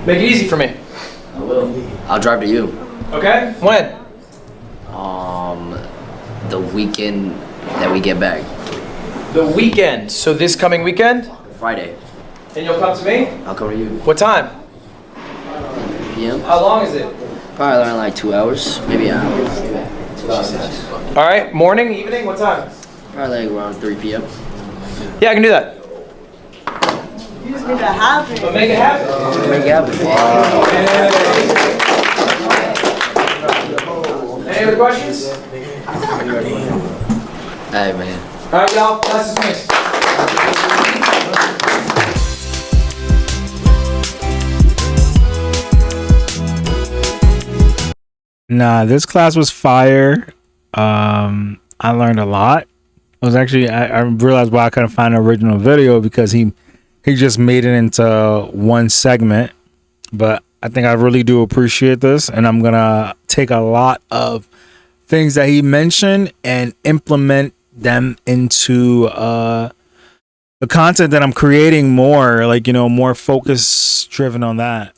Make it easy for me. I will. I'll drive to you. Okay. When? The weekend that we get back. The weekend. So this coming weekend? Friday. And you'll come to me? I'll come to you. What time? PM. How long is it? Probably around like 2 hours, maybe an hour. 2 hours. All right. Morning, evening, what time? Probably like around 3 p.m. Yeah, I can do that. You just need to have it. But make it happen. Make it happen. Any other questions? Hey, man. All right, y'all. Class is mixed. Nah, this class was fire. I learned a lot. I realized why I couldn't find an original video, because he just made it into one segment. But I think I really do appreciate this, and I'm gonna take a lot of things that he mentioned and implement them into the content that I'm creating more, more focus driven on that.